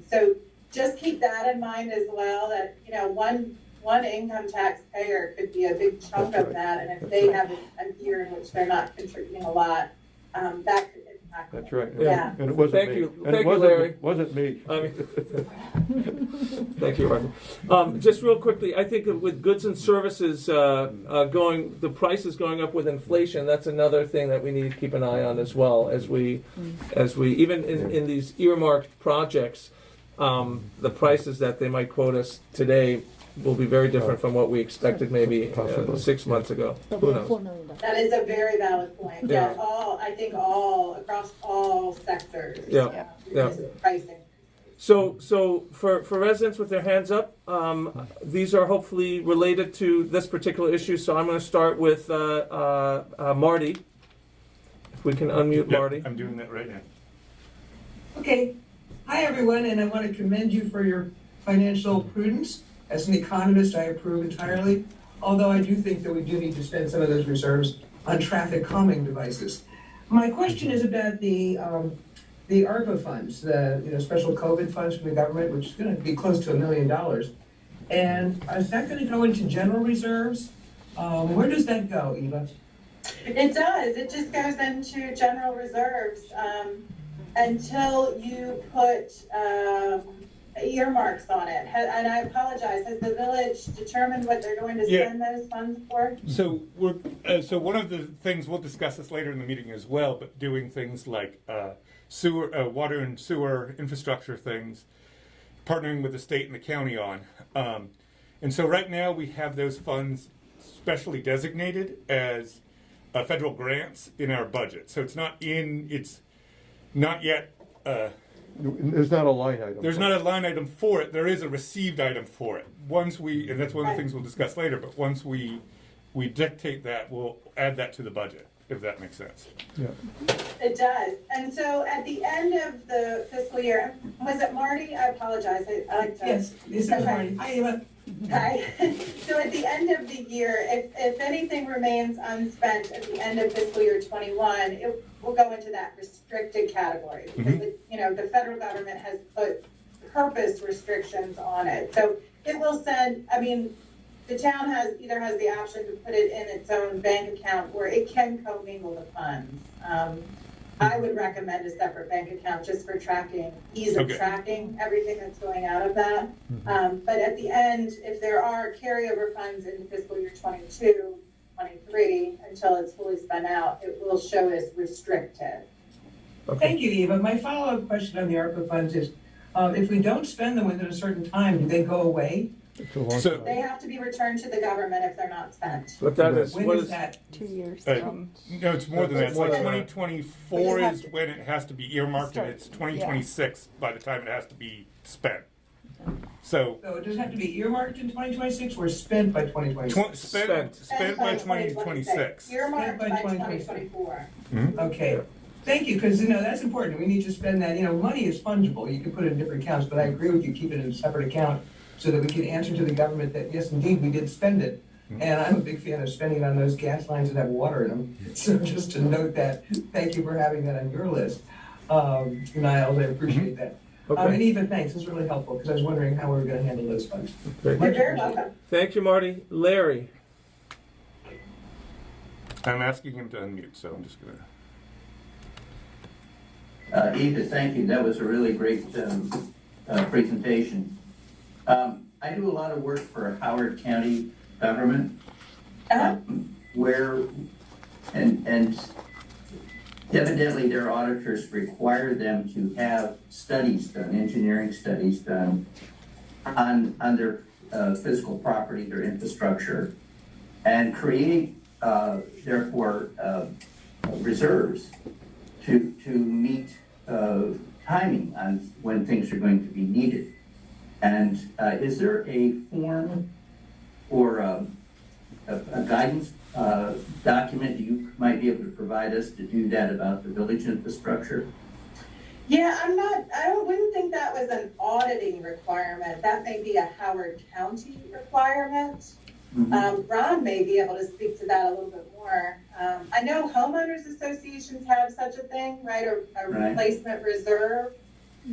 So just keep that in mind as well, that, you know, one income tax payer could be a big chunk That's of right. that, and if That's they right. have a year in which they're not contributing a lot, that could impact. That's right. Yeah. And it wasn't Thank me. you. And Thank it you, wasn't, Larry. wasn't me. I mean, thank you, Arthur. Just real quickly, I think with goods and services the price is going up with inflation. That's another thing that we need to keep an eye on as well, as we even in these earmarked projects, the prices that they might quote us today will be very different from what we expected maybe Possibly. 6 months ago. It'll Who be knows? $4 million. That is a very valid point. Yeah. Yeah, I think across all sectors. Yeah. Yeah. Pricing. So for residents with their hands up, these are hopefully related to this particular issue. So I'm going to start with Marty. If we can unmute Yep, Marty. I'm doing that right now. Okay. Hi, everyone, and I want to commend you for your financial prudence. As an economist, I approve entirely, although I do think that we do need to spend some of those reserves on traffic calming devices. My question is about the ARPA funds, the special COVID funds from the government, which is going to be close to $1 million. And is that going to go into general reserves? Where does that go, Eva? It does. It just goes into general reserves until you put earmarks on it. And I apologize. Has the village determined what they're going to spend those funds for? So we're so one of the things, we'll discuss this later in the meeting as well, but doing things like sewer, water and sewer infrastructure things, partnering with the state and the county on. And so right now we have those funds specially designated as federal grants in our budget. So it's not yet. There's not a line item. There's not a line item for it. There is a received item for it. And that's one of the things we'll discuss later. But once we dictate that, we'll add that to the budget, if that makes sense. Yeah. It does. And so at the end of the fiscal year, was it Marty? I apologize. I like to. Yes, this is Marty. Hi, Eva. Hi. So at the end of the year, if anything remains unspent at the end of fiscal year 21, it will go into that restricted category. Because the federal government has put purpose restrictions on it. So it will send, the town either has the option to put it in its own bank account, or it can commingle the funds. I would recommend a separate bank account just for ease of tracking everything that's going out of that. But at the end, if there are carryover funds in fiscal year 22, 23, until it's fully spent out, it will show as restricted. Thank you, Eva. My follow-up question on the ARPA funds is, if we don't spend them within a certain time, do they go away? It's a long So- time. They have to be returned to the government if they're not spent. But that is When what is is that? 2 years No, it's more than that. It's More like than that. 2024 We just is have when it has to be earmarked, and Start. it's 2026 by the time it has to be spent. So So it does have to be earmarked in 2026 or spent by 2026? spent by 2026. Earmarked by Spent by 2024. Okay. Thank you, because that's important. We need to spend that. Money is fungible. You can put it in different accounts, but I agree with you, keep it in a separate account so that we can answer to the government that, yes, indeed, we did spend it. And I'm a big fan of spending on those gas lines that have water in them. So just to note that, thank you for having that on your list. Niles, I appreciate that. Okay. And Eva, thanks. It's really helpful because I was wondering how we were going to handle those funds. Great. You're very welcome. Thank you, Marty. Larry. I'm asking him to unmute, so I'm just gonna. Eva, thank you. That was a really great presentation. I do a lot of work for Howard County government, where, and evidently their auditors require them to have studies done, engineering studies done on their physical property, their infrastructure, and create, therefore, reserves to meet timing on when things are going to be needed. And is there a form or a guidance document you might be able to provide us to do that about the village infrastructure? Yeah, I wouldn't think that was an auditing requirement. That may be a Howard County requirement. Ron may be able to speak to that a little bit more. I know homeowners associations have such a thing, right? A replacement reserve.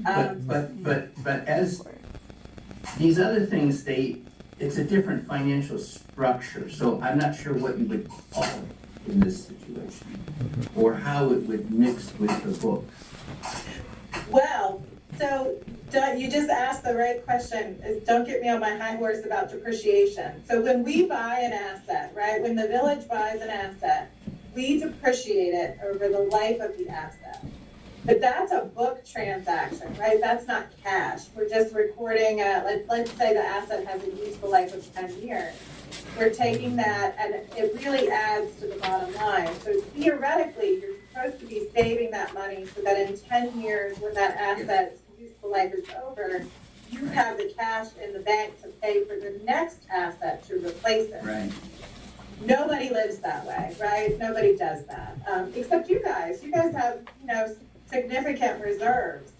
But as these other things, it's a different financial structure. So I'm not sure what you would call it in this situation, or how it would mix with the books. Well, so you just asked the right question. Don't get me on my high horse about depreciation. So when we buy an asset, right, when the village buys an asset, we depreciate it over the life of the asset. But that's a book transaction, right? That's not cash. We're just recording, let's say the asset has a useful life of 10 years. We're taking that, and it really adds to the bottom line. So theoretically, you're supposed to be saving that money so that in 10 years, when that asset's useful life is over, you have the cash in the bank to pay for the next asset to replace it. Right. Nobody lives that way, right? Nobody does that, except you guys. You guys have, significant reserves,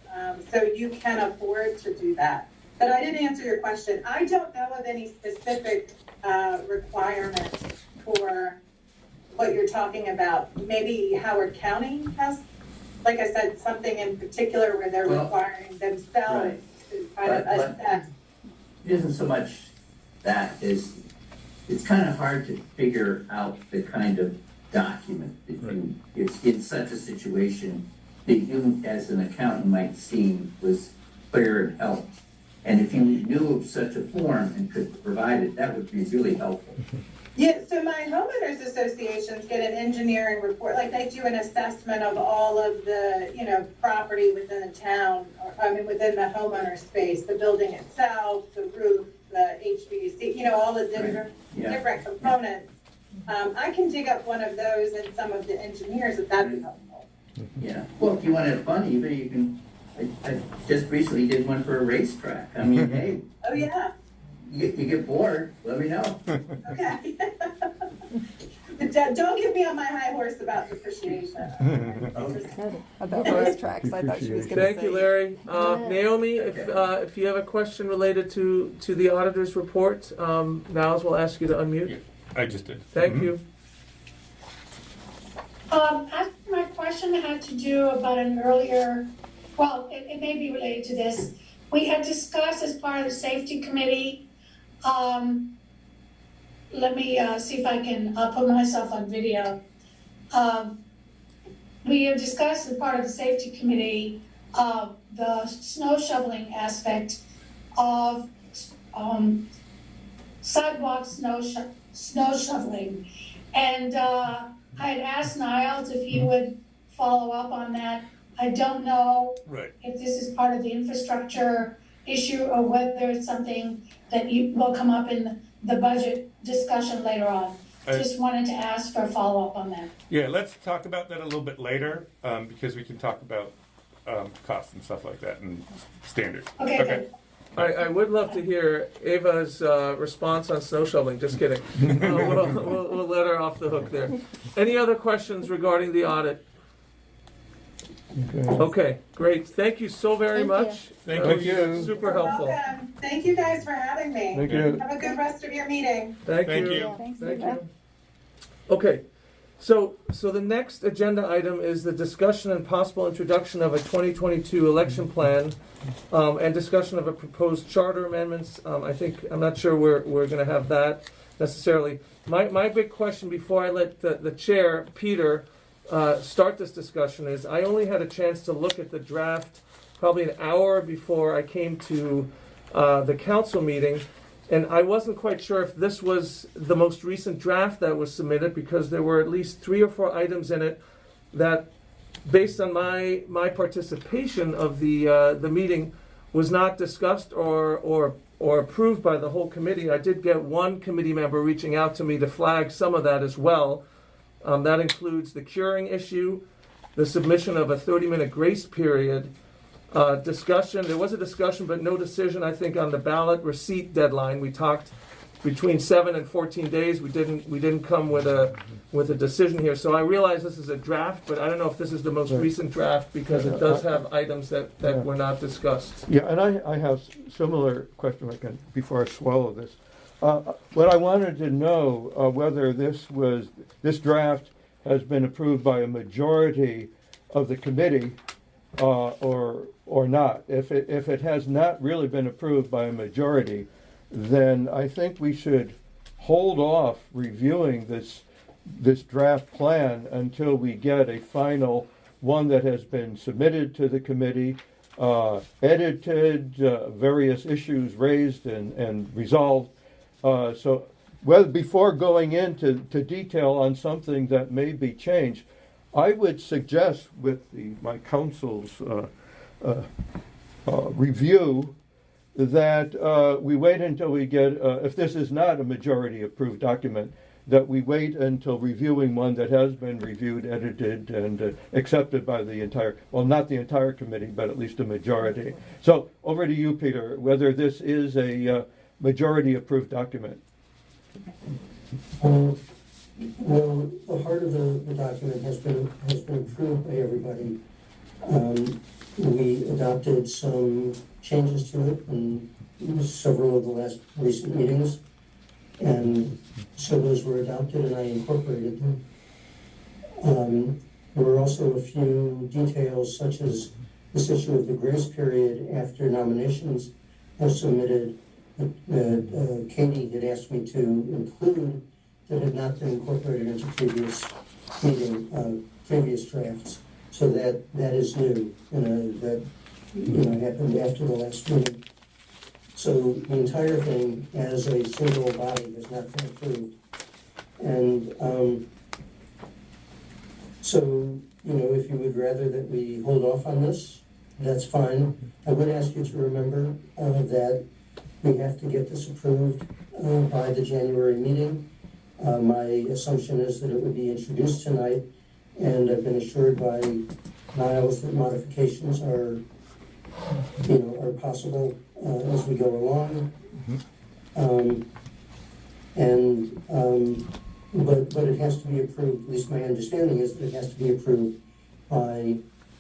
so you can afford to do that. But I didn't answer your question. I don't know of any specific requirements for what you're talking about. Maybe Howard County has, like I said, something in particular where they're requiring themselves to kind of assess. It isn't so much that it's kind of hard to figure out the kind of document that it's in such a situation that you as an accountant might seem was clear and helpful. And if you knew of such a form and could provide it, that would be really helpful. Yeah, so my homeowners associations get an engineering report, like they do an assessment of all of the, property within the town, within the homeowner space, the building itself, the roof, the HVAC, all the different components. I can dig up one of those and some of the engineers if that'd be helpful. Yeah, well, if you want to have fun, either you can, I just recently did one for a racetrack. I mean, hey. Oh, yeah. You get bored, let me know. Okay. But don't get me on my high horse about depreciation. About those tracks, I thought she was going to say. Thank you, Larry. Naomi, if you have a question related to the auditor's report, Niles will ask you to unmute. I just did. Thank you. Actually, my question had to do about an earlier, well, it may be related to this. We had discussed as part of the safety committee, let me see if I can put myself on video. We have discussed as part of the safety committee the snow shoveling aspect of sidewalk snow shoveling. And I had asked Niles if he would follow up on that. I don't know if this is part of the infrastructure issue or whether it's something that will come up in the budget discussion later on. Just wanted to ask for a follow-up on that. Yeah, let's talk about that a little bit later, because we can talk about costs and stuff like that and standards. Okay. I would love to hear Ava's response on snow shoveling. Just kidding. We'll let her off the hook there. Any other questions regarding the audit? Okay, great. Thank you so very much. Thank you. Super helpful. Welcome. Thank you guys for having me. Thank you. Have a good rest of your meeting. Thank Thank you. you. Thanks, Thank Eva. you. Okay, so the next agenda item is the discussion and possible introduction of a 2022 election plan, and discussion of a proposed charter amendments. I'm not sure we're going to have that necessarily. My big question before I let the chair, Peter, start this discussion is I only had a chance to look at the draft probably an hour before I came to the council meeting, and I wasn't quite sure if this was the most recent draft that was submitted because there were at least 3 or 4 items in it that, based on my participation of the meeting, was not discussed or approved by the whole committee. I did get one committee member reaching out to me to flag some of that as well. That includes the curing issue, the submission of a 30-minute grace period, discussion. There was a discussion, but no decision, I think, on the ballot receipt deadline. We talked between 7 and 14 days. We didn't come with a decision here. So I realize this is a draft, but I don't know if this is the most recent draft because it does have items that were not discussed. Yeah, and I have similar question before I swallow this. What I wanted to know whether this draft has been approved by a majority of the committee or not. If it has not really been approved by a majority, then I think we should hold off reviewing this draft plan until we get a final one that has been submitted to the committee, edited, various issues raised and resolved. So before going into detail on something that may be changed, I would suggest with my council's review that we wait until we get, if this is not a majority approved document, that we wait until reviewing one that has been reviewed, edited, and accepted by the entire, well, not the entire committee, but at least a majority. So over to you, Peter, whether this is a majority approved document. Well, the heart of the document has been approved by everybody. We adopted some changes to it in several of the last recent meetings, and so those were adopted and I incorporated them. There were also a few details such as this issue of the grace period after nominations are submitted that Katie had asked me to include that had not been incorporated into previous drafts. So that is new, that happened after the last meeting. So the entire thing, as a single body, has not been approved. And so, if you would rather that we hold off on this, that's fine. I would ask you to remember that we have to get this approved by the January meeting. My assumption is that it would be introduced tonight, and I've been assured by Niles that modifications are possible as we go along. But it has to be approved. At least my understanding is that it has to be approved by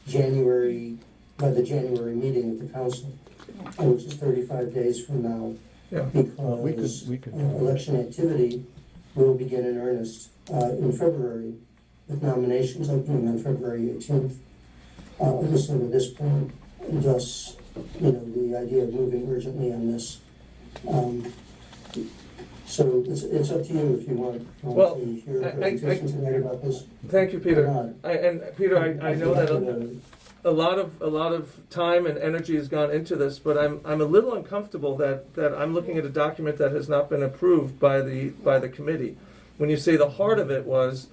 the January meeting of the council, which is 35 days from now. Yeah. Because election activity will begin in earnest in February, with nominations opening on February 18th. Obviously, with this point, thus, the idea of moving urgently on this. So it's up to you if you want to hear a presentation tonight about this. Thank you, Peter. And Peter, I know that a lot of time and energy has gone into this, but I'm a little uncomfortable that I'm looking at a document that has not been approved by the committee. When you say the heart of it was,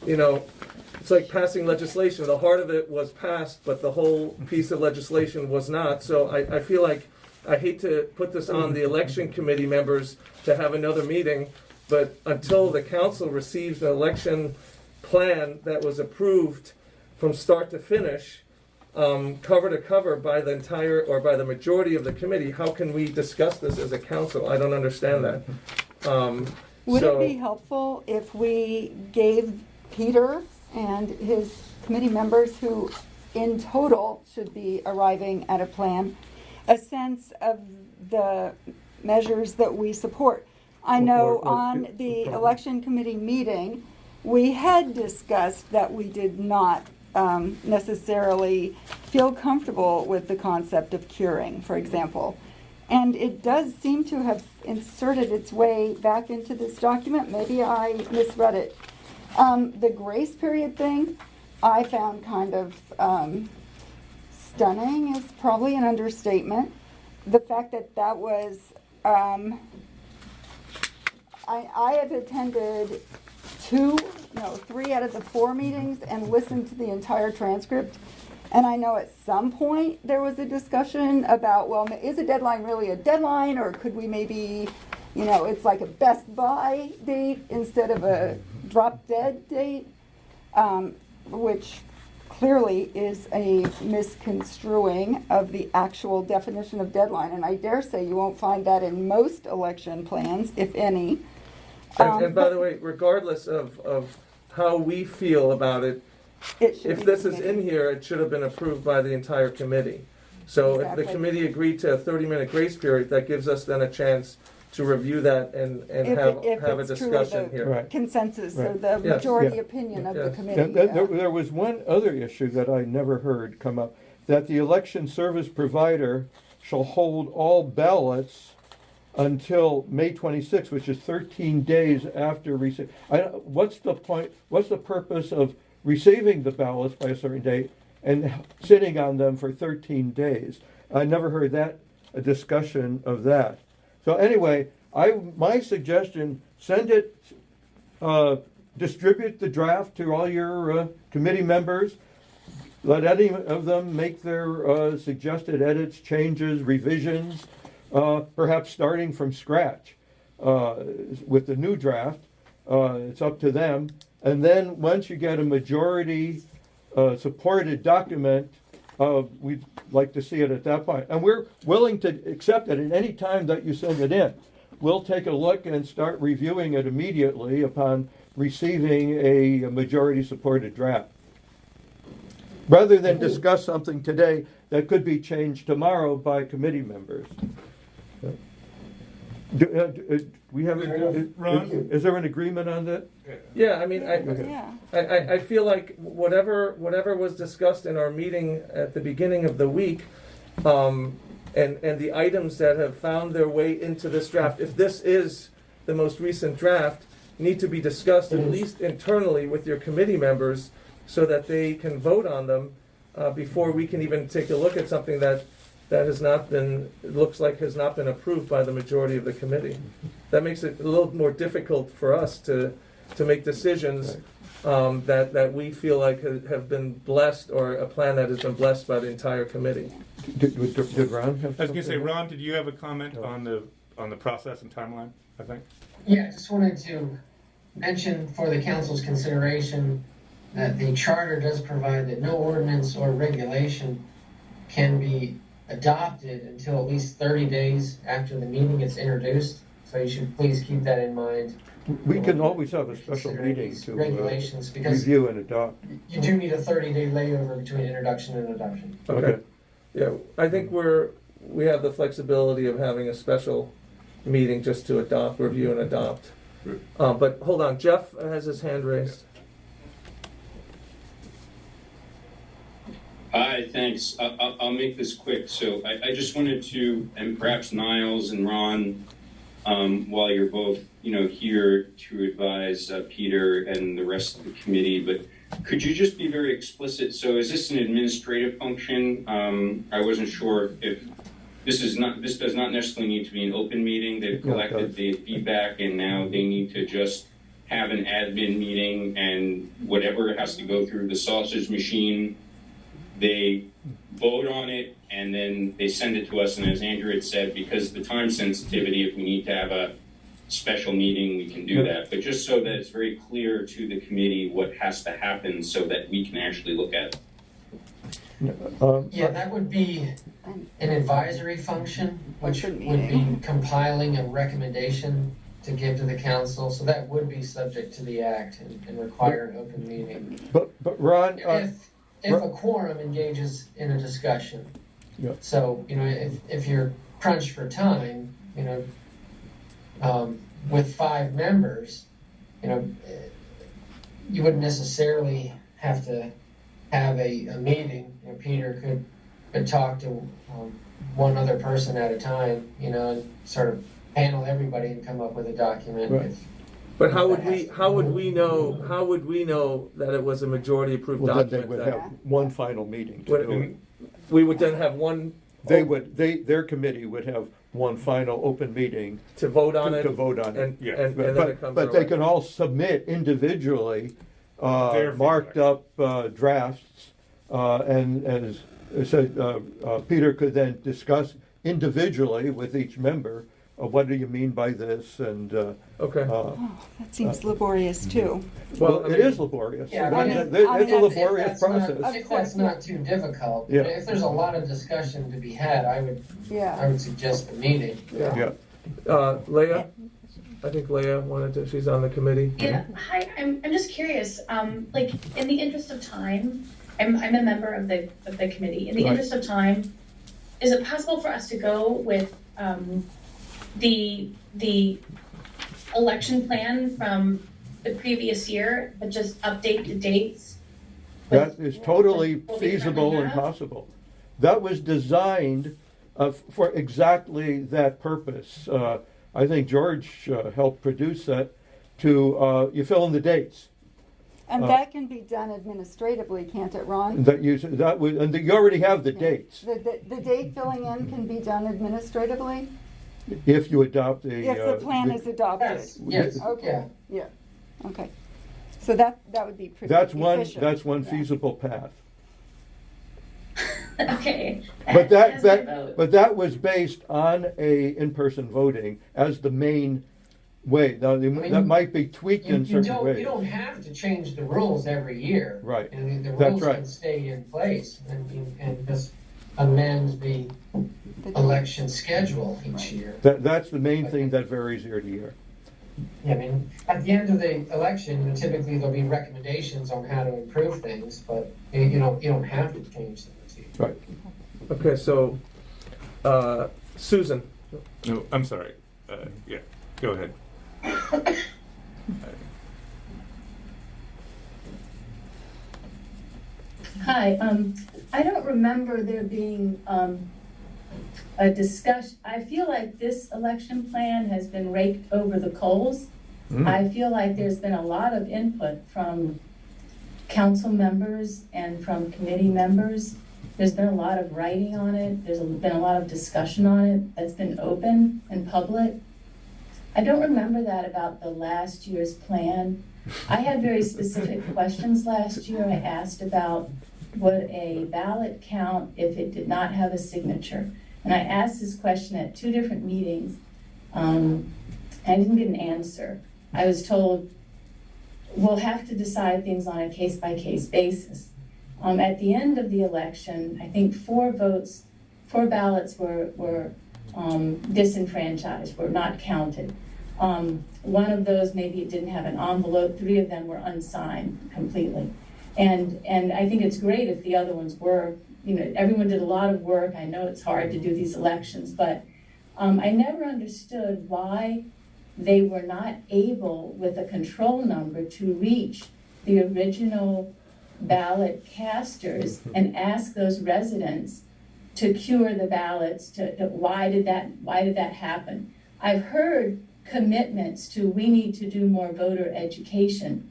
it's like passing legislation. The heart of it was passed, but the whole piece of legislation was not. So I feel like I hate to put this on the election committee members to have another meeting, but until the council receives an election plan that was approved from start to finish, cover to cover by the entire or by the majority of the committee, how can we discuss this as a council? I don't understand that. Would it be helpful if we gave Peter and his committee members, who in total should be arriving at a plan, a sense of the measures that we support? I know on the election committee meeting, we had discussed that we did not necessarily feel comfortable with the concept of curing, for example. And it does seem to have inserted its way back into this document. Maybe I misread it. The grace period thing, I found kind of stunning is probably an understatement. The fact that that was, I have attended 3 out of the 4 meetings and listened to the entire transcript. And I know at some point there was a discussion about, well, is a deadline really a deadline, or could we maybe, it's like a best buy date instead of a drop dead date, which clearly is a misconstruing of the actual definition of deadline. And I dare say you won't find that in most election plans, if any. And by the way, regardless of how we feel about it, if this is in here, it should have been approved by the entire committee. So if the committee agreed to a 30-minute grace period, that gives us then a chance to review that and have a discussion here. Right. Consensus, Right. or the Yes. majority Yeah. opinion of Yes. the committee. There was one other issue that I never heard come up, that the election service provider shall hold all ballots until May 26th, which is 13 days after receipt. What's the point, what's the purpose of receiving the ballots by a certain date and sitting on them for 13 days? I never heard a discussion of that. So anyway, my suggestion, send it, distribute the draft to all your committee members. Let any of them make their suggested edits, changes, revisions, perhaps starting from scratch with the new draft. It's up to them. And then once you get a majority supported document, we'd like to see it at that point. And we're willing to accept it at any time that you send it in. We'll take a look and start reviewing it immediately upon receiving a majority supported draft. Rather than discuss something today that could be changed tomorrow by committee members. We have Ron? is there an agreement on that? Yeah, I mean, Yeah. I feel like whatever was discussed in our meeting at the beginning of the week, and the items that have found their way into this draft, if this is the most recent draft, need to be discussed at least internally with your committee members so that they can vote on them before we can even take a look at something that has not been, looks like has not been approved by the majority of the committee. That makes it a little more difficult for us to make decisions that we feel like have been blessed, or a plan that has been blessed by the entire committee. Did Ron have I was going to say, something? Ron, did you have a comment on the process and timeline, I think? Yeah, I just wanted to mention for the council's consideration that the charter does provide that no ordinance or regulation can be adopted until at least 30 days after the meeting is introduced. So you should please keep that in mind. We can always have a special meeting to regulations, because review and adopt. you do need a 30-day layover between introduction and adoption. Okay. Yeah, I think we have the flexibility of having a special meeting just to review and adopt. But hold on, Jeff has his hand raised. Hi, thanks. I'll make this quick. So I just wanted to, and perhaps Niles and Ron, while you're both, here to advise Peter and the rest of the committee, but could you just be very explicit? So is this an administrative function? I wasn't sure if this does not necessarily need to be an open meeting. They've collected the feedback and now they need to just have an admin meeting, and whatever has to go through the sausage machine, they vote on it, and then they send it to us. And as Andrew had said, because of the time sensitivity, if we need to have a special meeting, we can do that. But just so that it's very clear to the committee what has to happen so that we can actually look at it. Yeah, that would be an advisory function, which would be compiling a recommendation to give to the council. So that would be subject to the act and require an open meeting. But Ron, If a quorum engages in a discussion. Yeah. So, if you're crunched for time, with 5 members, you wouldn't necessarily have to have a meeting. Peter could talk to one other person at a time, and sort of panel everybody and come up with a document. Right. But how would we know that it was a majority approved Well, then they document? would then? have one final meeting to What- do it. We would then have one. Their committee would have one final open meeting to vote on it. to vote on it. And, Yeah. and then it comes. But they can all submit individually, Their marked up drafts, and as I said, Peter could then discuss individually with each member, what do you mean by this, and, Okay. That seems laborious too. well, it is laborious. Yeah, I mean, It's a if laborious process. If that's not too difficult, Yeah. if there's a lot of discussion to be had, I Yeah. would suggest a meeting. Yeah. Yeah. Leah, I think Leah wanted to. She's on the committee. Yeah, hi, I'm just curious, like, in the interest of time, I'm a member of the committee. In the Right. interest of time, is it possible for us to go with, the election plan from the previous year, but just update the dates? That is totally what we feasible currently and have? possible. That was designed for exactly that purpose. I think George helped produce that to, you fill in the dates. And that can be done administratively, can't it, Ron? And you already have the dates. The date filling in can be done administratively If you adopt the. if the plan is adopted? Yes, Okay, yeah, okay. So that would be pretty That's efficient. one Yeah. feasible path. Okay. But As my vote. that was based on a in-person voting as the main way. Now, that might be tweaked in certain ways. You don't have to change the rules every year. Right. And the That's rules right. can stay in place and just amend the election schedule each year. That's the main thing that varies year to year. Yeah, I mean, at the end of the election, typically there'll be recommendations on how to improve things, but you don't have to change things. Right. Okay, so Susan. No, I'm sorry. Yeah, go ahead. Hi, I don't remember there being a discussion. I feel like this election plan has been raked over the coals. I feel like there's been a lot of input from council members and from committee members. There's been a lot of writing on it. There's been a lot of discussion on it that's been open and public. I don't remember that about the last year's plan. I had very specific questions last year. I asked about would a ballot count if it did not have a signature? And I asked this question at 2 different meetings. I didn't get an answer. I was told we'll have to decide things on a case-by-case basis. At the end of the election, I think 4 ballots were disenfranchised, were not counted. One of those, maybe it didn't have an envelope. 3 of them were unsigned completely. And I think it's great if the other ones were, everyone did a lot of work. I know it's hard to do these elections, but I never understood why they were not able, with a control number, to reach the original ballot casters and ask those residents to cure the ballots. Why did that happen? I've heard commitments to we need to do more voter education.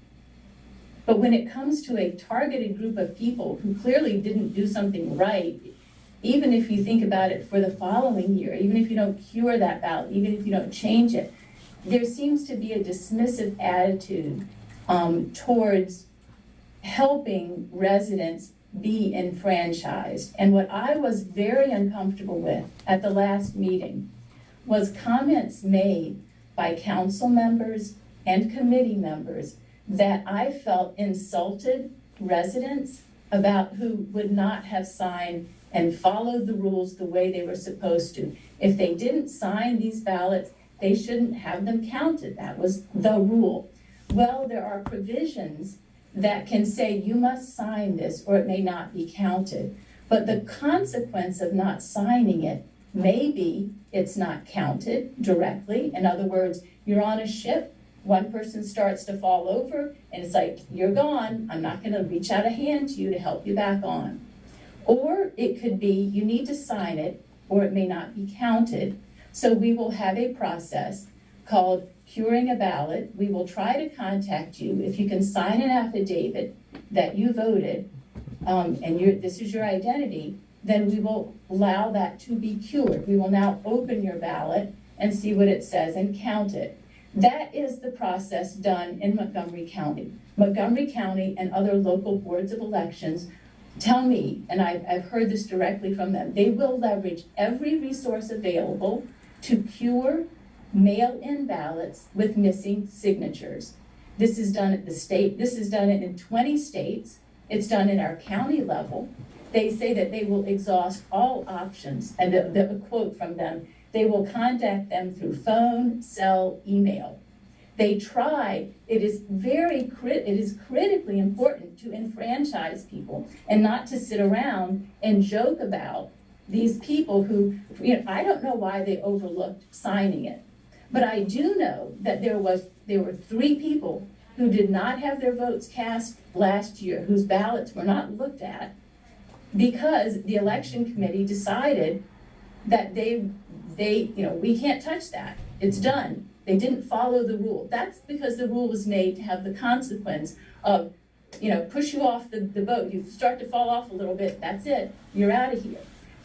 But when it comes to a targeted group of people who clearly didn't do something right, even if you think about it for the following year, even if you don't cure that ballot, even if you don't change it, there seems to be a dismissive attitude towards helping residents be enfranchised. And what I was very uncomfortable with at the last meeting was comments made by council members and committee members that I felt insulted residents about who would not have signed and followed the rules the way they were supposed to. If they didn't sign these ballots, they shouldn't have them counted. That was the rule. Well, there are provisions that can say you must sign this or it may not be counted. But the consequence of not signing it, maybe it's not counted directly. In other words, you're on a ship, one person starts to fall over, and it's like, you're gone. I'm not going to reach out a hand to you to help you back on. Or it could be you need to sign it or it may not be counted. So we will have a process called curing a ballot, we will try to contact you. If you can sign an affidavit that you voted, and this is your identity, then we will allow that to be cured. We will now open your ballot and see what it says and count it. That is the process done in Montgomery County. Montgomery County and other local boards of elections tell me, and I've heard this directly from them, they will leverage every resource available to cure mail-in ballots with missing signatures. This is done at the state, this is done in 20 states, it's done in our county level. They say that they will exhaust all options, and the quote from them, they will contact them through phone, cell, email. They try, it is critically important to enfranchise people and not to sit around and joke about these people who, I don't know why they overlooked signing it, but I do know that there were 3 people who did not have their votes cast last year, whose ballots were not looked at, because the election committee decided that we can't touch that. It's done. They didn't follow the rule. That's because the rule was made to have the consequence of, push you off the boat. You start to fall off a little bit, that's it. You're out of here.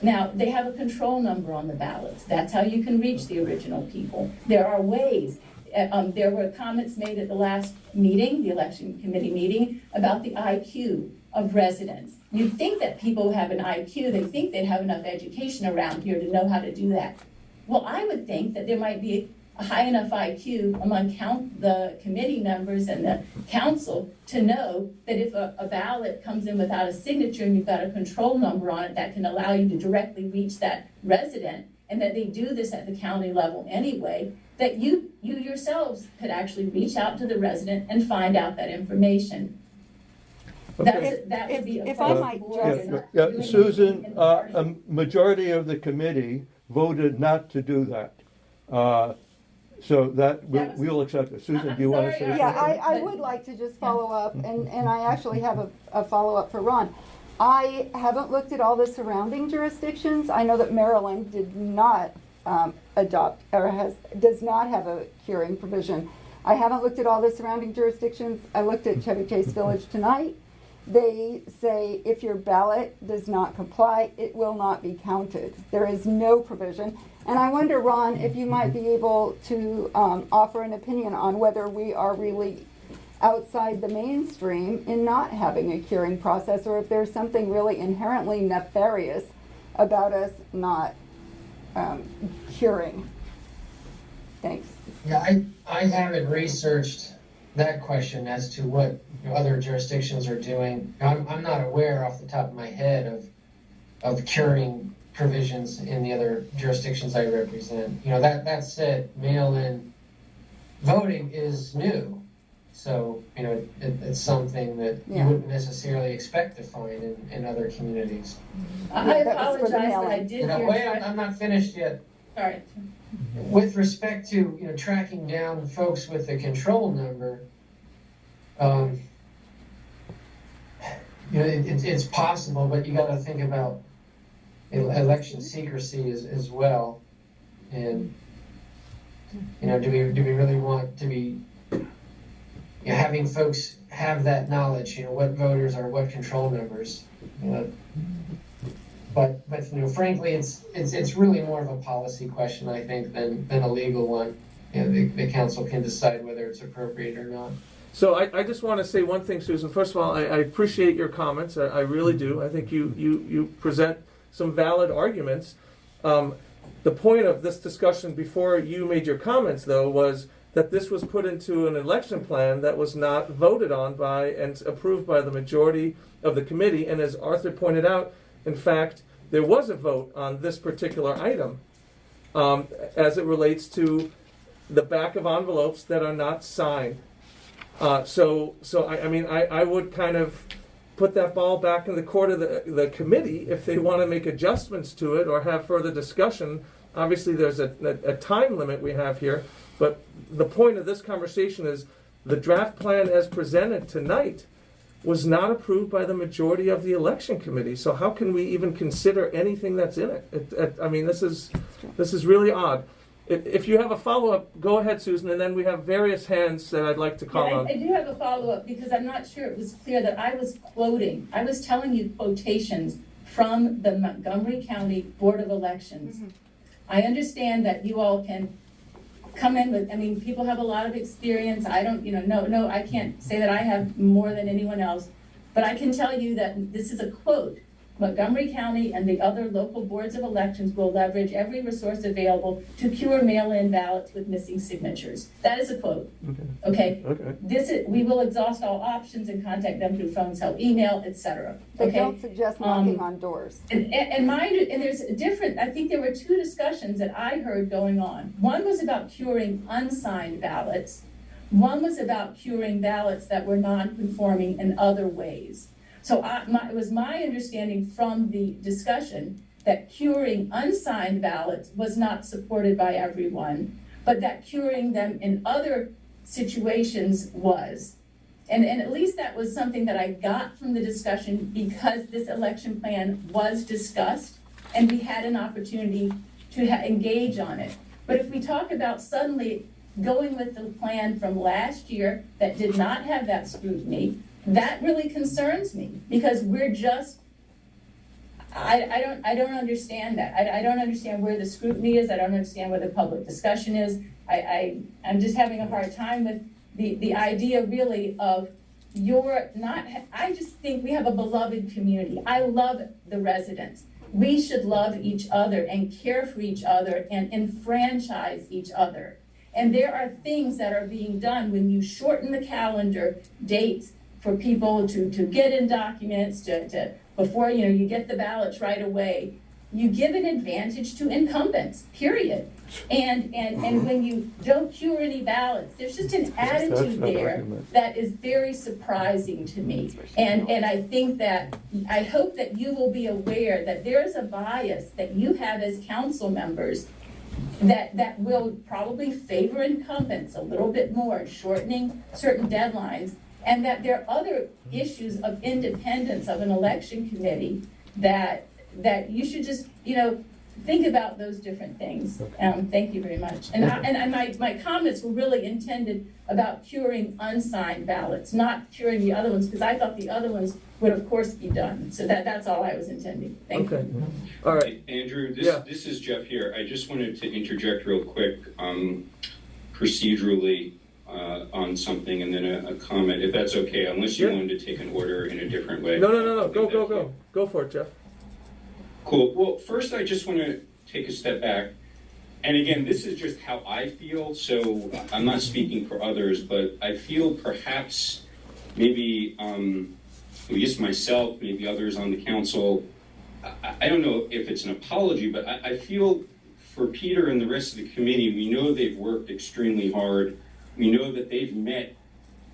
Now, they have a control number on the ballots. That's how you can reach the original people. There are ways. There were comments made at the last meeting, the election committee meeting, about the IQ of residents. You'd think that people have an IQ, they think they'd have enough education around here to know how to do that. Well, I would think that there might be a high enough IQ among the committee members and the council to know that if a ballot comes in without a signature and you've got a control number on it that can allow you to directly reach that resident, and that they do this at the county level anyway, that you yourselves could actually reach out to the resident and find out that information. Okay. That would be If I might just. Susan, a majority of the committee voted not to do that. So that, we'll accept it. Susan, do you want to say something? Yeah, I would like to just follow up, and I actually have a follow-up for Ron. I haven't looked at all the surrounding jurisdictions. I know that Maryland did not adopt, or does not have a curing provision. I haven't looked at all the surrounding jurisdictions. I looked at Chevy Chase Village tonight. They say if your ballot does not comply, it will not be counted. There is no provision. And I wonder, Ron, if you might be able to offer an opinion on whether we are really outside the mainstream in not having a curing process, or if there's something really inherently nefarious about us not curing. Thanks. Yeah, I haven't researched that question as to what other jurisdictions are doing. I'm not aware off the top of my head of curing provisions in the other jurisdictions I represent. That said, mail-in voting is new. So, it's something that you wouldn't necessarily expect to find in other communities. I apologize, but I did hear. Wait, I'm not finished yet. Sorry. With respect to tracking down folks with the control number, it's possible, but you got to think about election secrecy as well. And do we really want to be having folks have that knowledge? What voters are what control numbers? But frankly, it's really more of a policy question, I think, than a legal one. The council can decide whether it's appropriate or not. So I just want to say one thing, Susan. First of all, I appreciate your comments. I really do. I think you present some valid arguments. The point of this discussion before you made your comments, though, was that this was put into an election plan that was not voted on by and approved by the majority of the committee. And as Arthur pointed out, in fact, there was a vote on this particular item as it relates to the back of envelopes that are not signed. So I would kind of put that ball back in the court of the committee if they want to make adjustments to it or have further discussion. Obviously, there's a time limit we have here, but the point of this conversation is the draft plan as presented tonight was not approved by the majority of the election committee. So how can we even consider anything that's in it? This is really odd. if you have a follow-up, go ahead, Susan, and then we have various hands that I'd like to call Yeah, on. I do have a follow-up because I'm not sure it was clear that I was quoting. I was telling you quotations from the Montgomery County Board of Elections. I understand that you all can come in with, I mean, people have a lot of experience. I don't, no, I can't say that I have more than anyone else. But I can tell you that this is a quote. Montgomery County and the other local boards of elections will leverage every resource available to cure mail-in ballots with missing signatures. That is a quote. Okay. We will exhaust all options and contact them through phone, cell, email, etc. They Okay. don't suggest knocking on doors. And there's a different, I think there were two discussions that I heard going on. One was about curing unsigned ballots. One was about curing ballots that were non-conforming in other ways. So it was my understanding from the discussion that curing unsigned ballots was not supported by everyone, but that curing them in other situations was. And at least that was something that I got from the discussion because this election plan was discussed and we had an opportunity to engage on it. But if we talk about suddenly going with the plan from last year that did not have that scrutiny, that really concerns me because we're just, I don't understand that. I don't understand where the scrutiny is. I don't understand where the public discussion is. I'm just having a hard time with the idea really of I just think we have a beloved community. I love the residents. We should love each other and care for each other and enfranchise each other. And there are things that are being done when you shorten the calendar dates for people to get in documents, to before you get the ballots right away. You give an advantage to incumbents, period. And when you don't cure any ballots, there's just an attitude there that is very surprising to me. And I think that, I hope that you will be aware that there is a bias that you have as council members that will probably favor incumbents a little bit more, shortening certain deadlines, and that there are other issues of independence of an election committee that you should just, think about those different things. Thank you very much. And my comments were really intended about curing unsigned ballots, not curing the other ones, because I thought the other ones would of course be done. So that's all I was intending. Thank you. All right. Andrew, this is Jeff here. I just wanted to interject real quick, procedurally, on something and then a comment, if that's okay, unless you wanted to take an order in a different way. No. Go for it, Jeff. Cool. Well, first I just want to take a step back. And again, this is just how I feel, so I'm not speaking for others, but I feel perhaps maybe, at least myself, maybe others on the council, I don't know if it's an apology, but I feel for Peter and the rest of the committee, we know they've worked extremely hard. We know that they've met,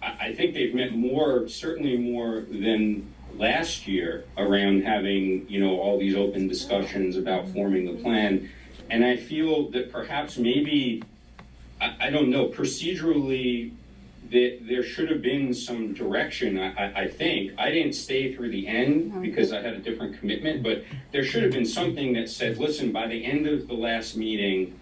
I think they've met more, certainly more than last year around having, all these open discussions about forming the plan. And I feel that perhaps maybe, I don't know, procedurally, that there should have been some direction, I think. I didn't stay through the end because I had a different commitment, but there should have been something that said, listen, by the end of the last meeting,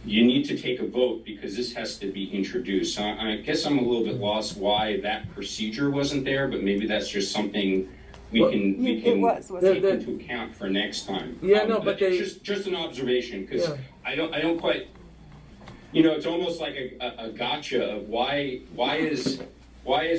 you need to take a vote because this has to be introduced. So I guess I'm a little bit lost why that procedure wasn't there, but maybe that's just something we can take into account for next time. But just an observation because I don't quite. It's almost like a gotcha of why is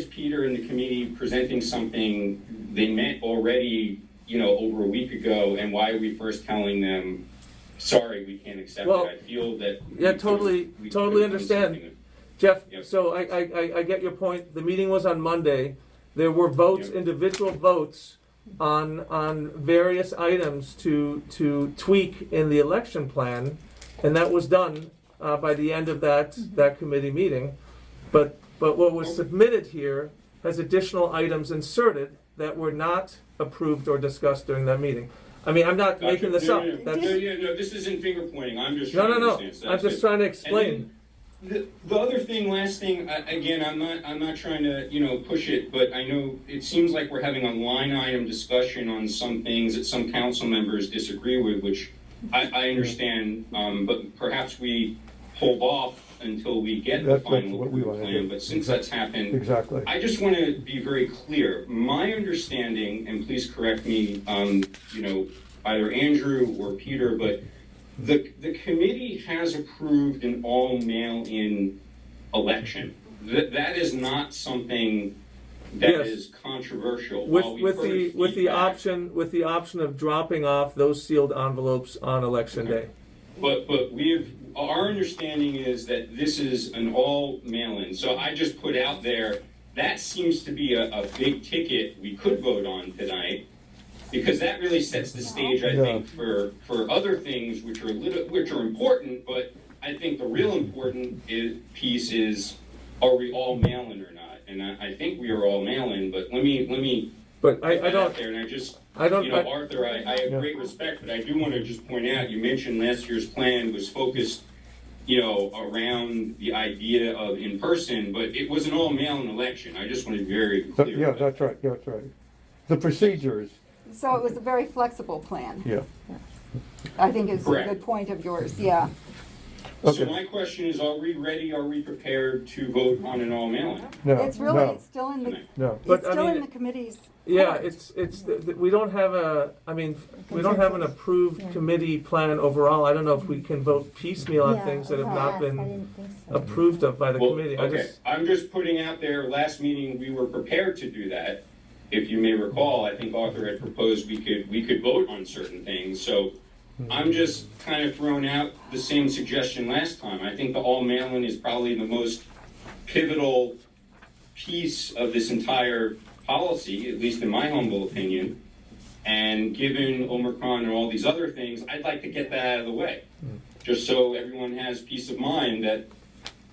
Peter and the committee presenting something they meant already over a week ago, and why are we first telling them? Sorry, we can't accept it. I feel that. Totally understand, Jeff. Yep. So I get your point. The meeting was on Monday. There were votes, individual votes, on various items to tweak in the election plan, and that was done by the end of that committee meeting. But what was submitted here has additional items inserted that were not approved or discussed during that meeting. I mean, I'm not making this up. No, this isn't finger pointing. I'm just trying to understand. I'm just trying to explain. The other thing, last thing, again, I'm not trying to push it, but I know it seems like we're having a line item discussion on some things that some council members disagree with, which I understand, but perhaps we hold off until we get the That's final what we approved wanna plan. do. But since that's happened, Exactly. I just want to be very clear. My understanding, and please correct me, either Andrew or Peter, but the committee has approved an all mail-in election. That is not something that Yes. is controversial. With, While we've with heard the with the option of dropping off those sealed envelopes on election day. But our understanding is that this is an all mail-in. So I just put out there, that seems to be a big ticket we could vote on tonight, because that really sets the stage, I think, for other things which are important. But I think the real important piece is, are we all mail-in or not? And I think we are all mail-in. But let me. But I don't. Out there, and I don't. Arthur, I have great respect, but I do want to just point out, you mentioned last year's plan was focused, around the idea of in-person, but it was an all-mail-in election. I just want to be very clear. Yeah, that's right, that's right. The procedures, So it was a very flexible plan. yeah. I think is a Correct. good point of yours, yeah. So Okay. my question is, are we ready, are we prepared to vote on an all-mail-in? No, It's really no, still in the, no. But, it's I still mean, in the committee's Yeah, court. we don't have we don't have an approved Yeah. committee plan overall. I don't know if we can vote piecemeal on Yeah, things that have no, not I been didn't think so. approved of by the Well, committee. okay, I'm just putting out there, last meeting, we were prepared to do that. If you may recall, I think Arthur had proposed we could vote on certain things, so I'm just kind of throwing out the same suggestion last time. I think the all mail-in is probably the most pivotal piece of this entire policy, at least in my humble opinion. And given Omicron and all these other things, I'd like to get that out of the way, just so everyone has peace of mind that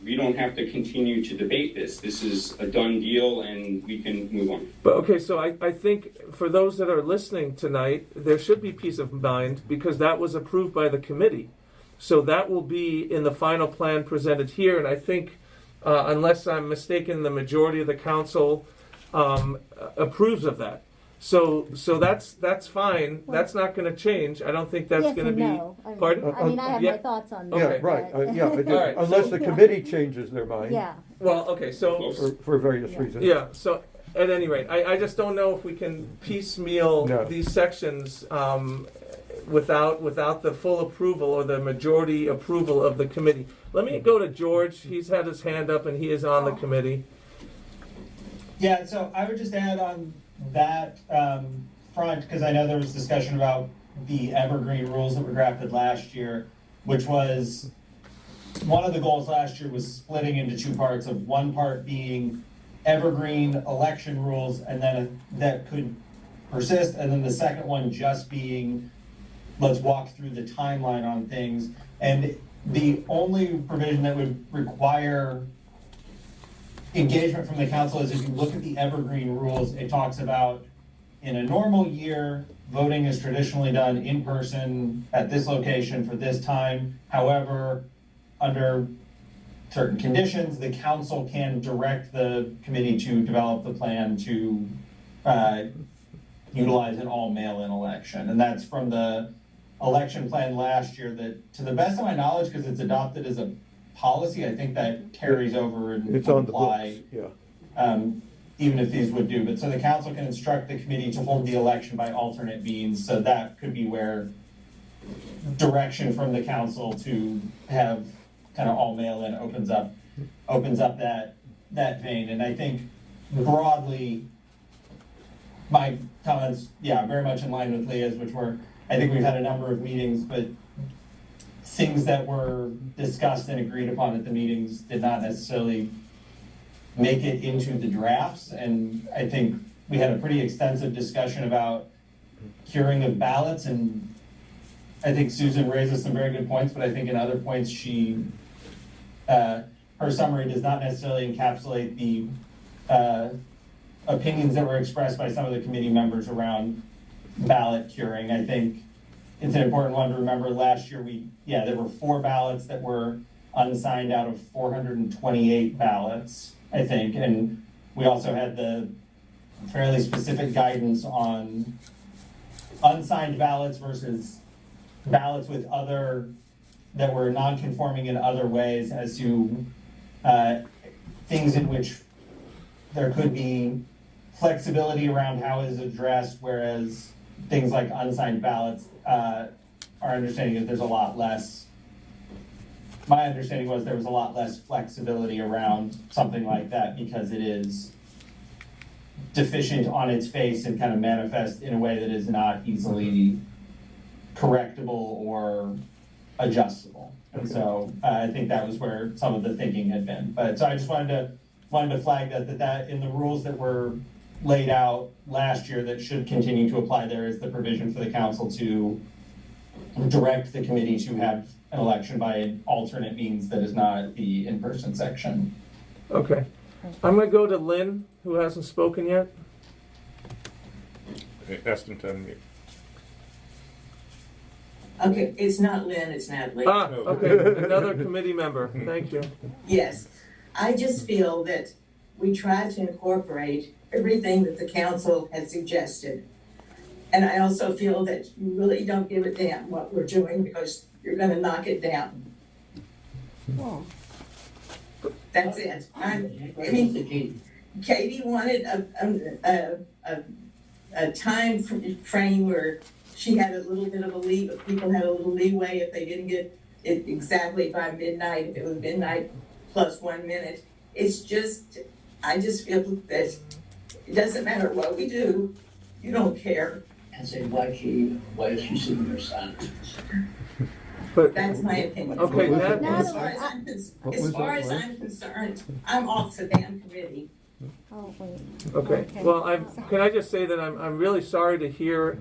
we don't have to continue to debate this. This is a done deal, and we can move on. But okay, so I think for those that are listening tonight, there should be peace of mind because that was approved by the committee. So that will be in the final plan presented here, and I think, unless I'm mistaken, the majority of the council approves of that. So that's fine. That's not going to change. I don't think that's Yes going to and be. no. Pardon? I mean, I have Yeah. my thoughts on that. Yeah, Okay. right, but- yeah, I do. All right, Unless so- the committee changes their mind. Yeah. Well, okay, so For various reasons. yeah. So at any rate, I just don't know if we can piecemeal No. these sections without the full approval or the majority approval of the committee. Let me go to George. He's had his hand up and he is on the committee. Yeah, so I would just add on that front, because I know there was discussion about the evergreen rules that were drafted last year, which was, one of the goals last year was splitting into two parts, of one part being evergreen election rules, and then that could persist, and then the second one just being, let's walk through the timeline on things. And the only provision that would require engagement from the council is if you look at the evergreen rules, it talks about, in a normal year, voting is traditionally done in person at this location for this time. However, under certain conditions, the council can direct the committee to develop the plan to utilize an all mail-in election. And that's from the election plan last year that, to the best of my knowledge, because it's adopted as a policy, I think that carries over and It's on the apply, books, yeah. even if these would do. But so the council can instruct the committee to hold the election by alternate means. So that could be where direction from the council to have kind of all mail-in opens up that vein. And I think broadly, my comments, very much in line with Leah's, which were, I think we've had a number of meetings, but things that were discussed and agreed upon at the meetings did not necessarily make it into the drafts. And I think we had a pretty extensive discussion about curing of ballots, and I think Susan raises some very good points, but I think in other points she, her summary does not necessarily encapsulate the opinions that were expressed by some of the committee members around ballot curing. I think it's an important one to remember. Last year there were 4 ballots that were unsigned out of 428 ballots, I think. And we also had the fairly specific guidance on unsigned ballots versus ballots with other, that were non-conforming in other ways as to things in which there could be flexibility around how it is addressed, whereas things like unsigned ballots, our understanding is there's a lot less, my understanding was there was a lot less flexibility around something like that because it is deficient on its face and kind of manifest in a way that is not easily correctable or adjustable. And so I think that was where some of the thinking had been. But so I just wanted to flag that in the rules that were laid out last year that should continue to apply, there is the provision for the council to direct the committee to have an election by an alternate means that is not the in-person section. Okay. I'm going to go to Lynn, who hasn't spoken yet. Asked him to unmute. Okay, it's not Lynn, it's Natalie. Ah, okay. Another committee member. Thank you. Yes, I just feel that we try to incorporate everything that the council has suggested. And I also feel that you really don't give a damn what we're doing because you're gonna knock it down. That's it. I mean, Katie wanted a time frame where she had a little bit of a people had a little leeway if they didn't get it exactly by midnight, if it was midnight plus 1 minute. It's just, I just feel that it doesn't matter what we do, you don't care. And say, why is she sitting there silent? But that's my opinion. Okay, as far as I'm concerned, I'm off the damn committee. Oh, wait. Okay. Well, can I just say that I'm really sorry to hear,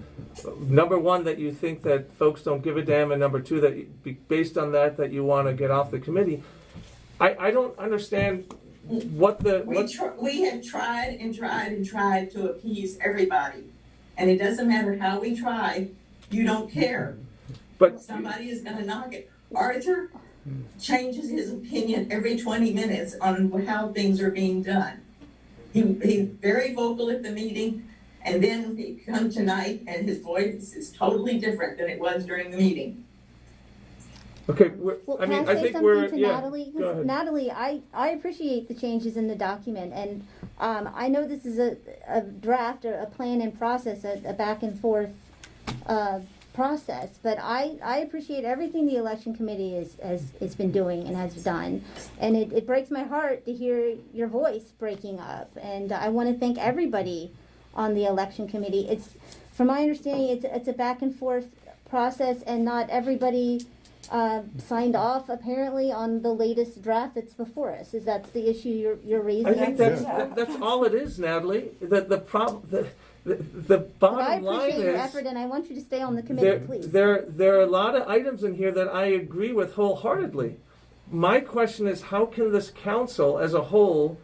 number one, that you think that folks don't give a damn, and number two, that based on that you want to get off the committee. I don't understand what the... We have tried and tried and tried to appease everybody. And it doesn't matter how we try, you don't care. But somebody is going to knock it. Arthur changes his opinion every 20 minutes on how things are being done. He's very vocal at the meeting, and then he comes tonight and his voice is totally different than it was during the meeting. Okay, Well, I mean, can I think say we're... something to Yeah, Natalie? go ahead. Natalie, I appreciate the changes in the document, and I know this is a draft, a plan in process, a back and forth process, but I appreciate everything the election committee has been doing and has done, and it breaks my heart to hear your voice breaking up, and I want to thank everybody on the election committee. It's, from my understanding, it's a back and forth process, and not everybody signed off apparently on the latest draft that's before us. Is that the issue you're raising? I think that's all it is, Natalie. The problem... The bottom line is... I appreciate your effort, and I want you to stay on the committee, please. There are a lot of items in here that I agree with wholeheartedly. My question is, how can this council as a whole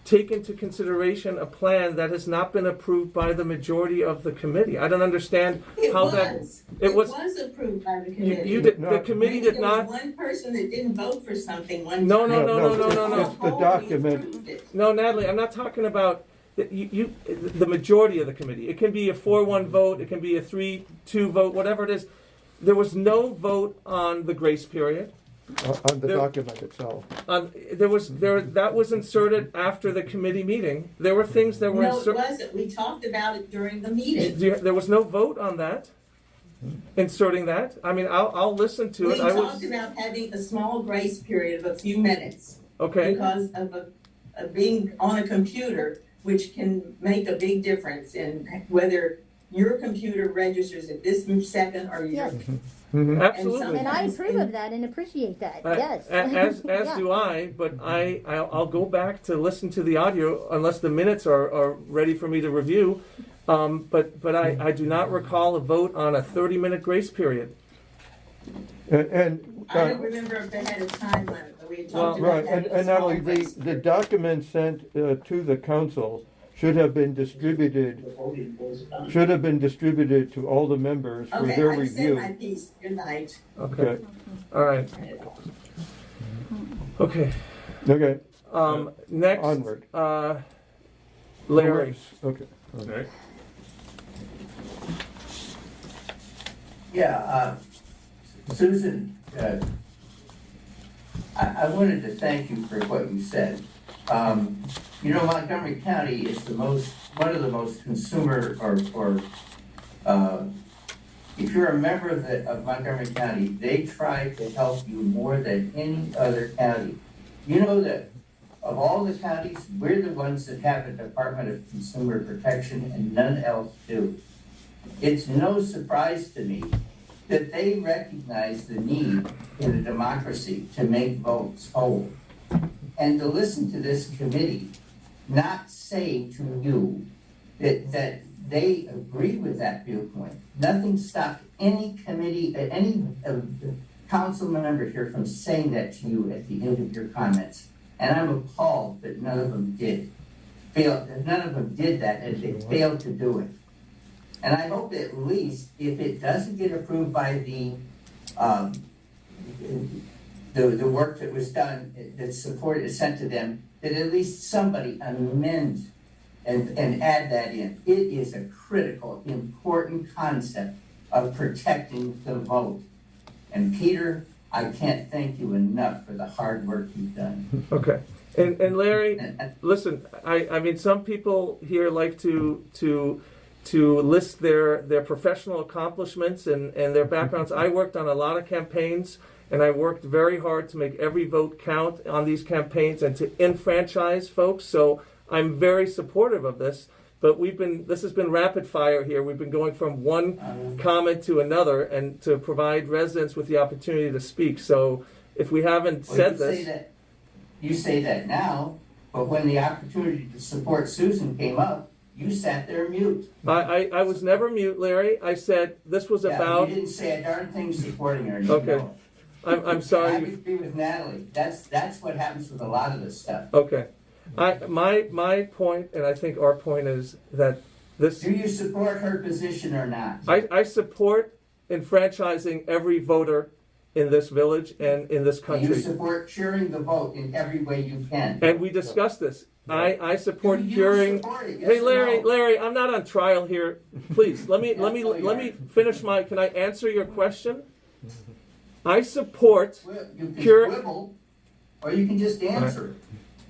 take into consideration a plan that has not been approved by the majority of the committee? I don't understand how that... It was approved by the committee. The committee did not... There was one person that didn't vote for something one No. It's the document. No, Natalie, I'm not talking about... the majority of the committee. It can be a 4-1 vote, it can be a 3-2 vote, whatever it is. There was no vote on the grace period. On the document itself. That was inserted after the committee meeting. There were things that were inserted. No, it wasn't. We talked about it during the meeting. There was no vote on that. Inserting that. I mean, I'll listen to it. We talked about having a small grace period of a few minutes. Okay. Because of being on a computer, which can make a big difference in whether your computer registers at this second or yours. Absolutely. And I approve of that and appreciate that. Yes. As do I, but I'll go back to listen to the audio unless the minutes are ready for me to review. But I do not recall a vote on a 30-minute grace period. And I don't remember if they had a time limit. We talked about right, and not only the document sent to the council should have been distributed to all the members for their review. Okay, I've said my piece. Good night. Okay. All right. Okay. Okay. Next. Onward. Larry. Okay. All right. Yeah, Susan, I wanted to thank you for what you said. You know, Montgomery County is one of the most consumer if you're a member of Montgomery County, they try to help you more than any other county. You know that of all the counties, we're the ones that have a Department of Consumer Protection and none else do. It's no surprise to me that they recognize the need in a democracy to make votes whole. And to listen to this committee not say to you that they agree with that viewpoint. Nothing stopped any committee, any council member here from saying that to you at the end of your comments. And I'm appalled that none of them did. None of them did that, and they failed to do it. And I hope at least if it doesn't get approved by the work that was done, that support is sent to them, that at least somebody amend and add that in. It is a critical, important concept of protecting the vote. And Peter, I can't thank you enough for the hard work you've done. Okay. And Larry, listen, I mean, some people here like to list their professional accomplishments and their backgrounds. I worked on a lot of campaigns, and I worked very hard to make every vote count on these campaigns and to enfranchise folks. So I'm very supportive of this. But this has been rapid fire here. We've been going from one comment to another, and to provide residents with the opportunity to speak. So if we haven't said this, you say that now, but when the opportunity to support Susan came up, you sat there mute. I was never mute, Larry. I said this was about. You didn't say a darn thing supporting her. Okay. I'm sorry. I agree with Natalie. That's what happens with a lot of this stuff. Okay. My point, and I think our point, is that this. Do you support her position or not? I support enfranchising every voter in this village and in this country. And you support curing the vote in every way you can. And we discussed this. I support Do you curing. support it, yes Hey, or no? Larry, I'm not on trial here. Please let me finish my. Can I answer your question? I support You can curing. quibble, or you can just answer it.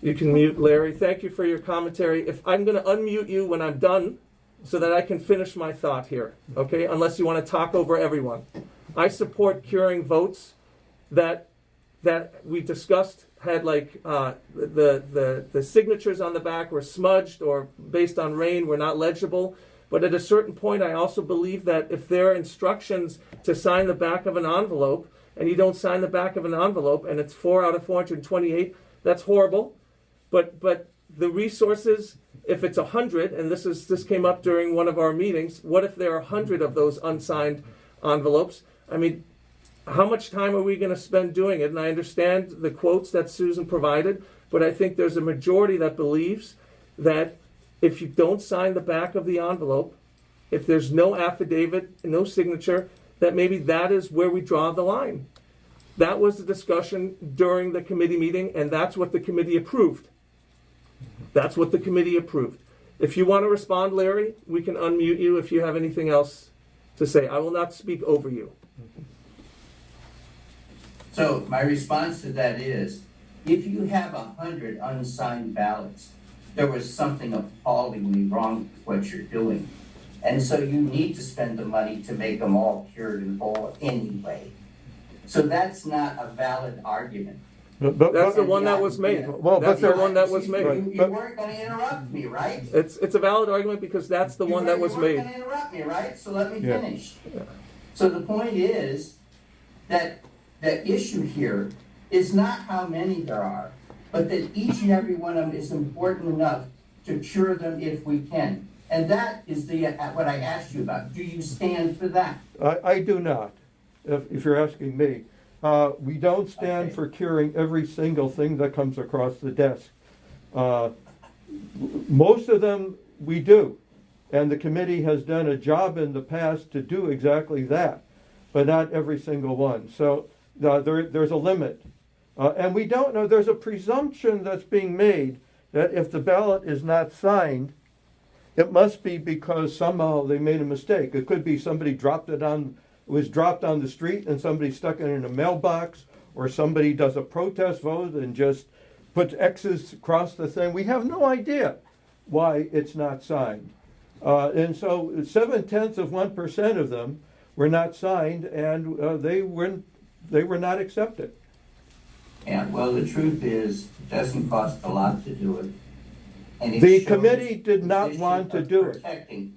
You can mute Larry. Thank you for your commentary. If I'm going to unmute you when I'm done, so that I can finish my thought here, okay? Unless you want to talk over everyone. I support curing votes that we discussed had like the signatures on the back were smudged or based on rain were not legible. But at a certain point, I also believe that if there are instructions to sign the back of an envelope and you don't sign the back of an envelope and it's 4 out of 428, that's horrible. But the resources, if it's 100, and this came up during one of our meetings, what if there are 100 of those unsigned envelopes? I mean, how much time are we going to spend doing it? And I understand the quotes that Susan provided, but I think there's a majority that believes that if you don't sign the back of the envelope, if there's no affidavit, no signature, that maybe that is where we draw the line. That was the discussion during the committee meeting, and that's what the committee approved. That's what the committee approved. If you want to respond, Larry, we can unmute you if you have anything else to say. I will not speak over you. So my response to that is, if you have 100 unsigned ballots, there was something appallingly wrong with what you're doing. And so you need to spend the money to make them all cured and whole anyway. So that's not a valid argument. That's the one that was made. That's the one that was made. You weren't going to interrupt me, right? It's a valid argument because that's the one that was made. You weren't going to interrupt me, right? So let me Yeah. finish. So the point is that the issue here is not how many there are, but that each and every one of them is important enough to cure them if we can. And that is what I asked you about. Do you stand for that? I do not, if you're asking me. We don't stand for curing every single thing that comes across the desk. Most of them we do, and the committee has done a job in the past to do exactly that, but not every single one. So there's a limit. And we don't know, there's a presumption that's being made that if the ballot is not signed, it must be because somehow they made a mistake. It could be somebody dropped it on was dropped on the street and somebody stuck it in a mailbox, or somebody does a protest vote and just puts X's across the thing. We have no idea why it's not signed. And so 0.7% of them were not signed, and they were not accepted. And well, the truth is, it doesn't cost a lot to do it. And it The shows committee did the not position want to of do it. protecting.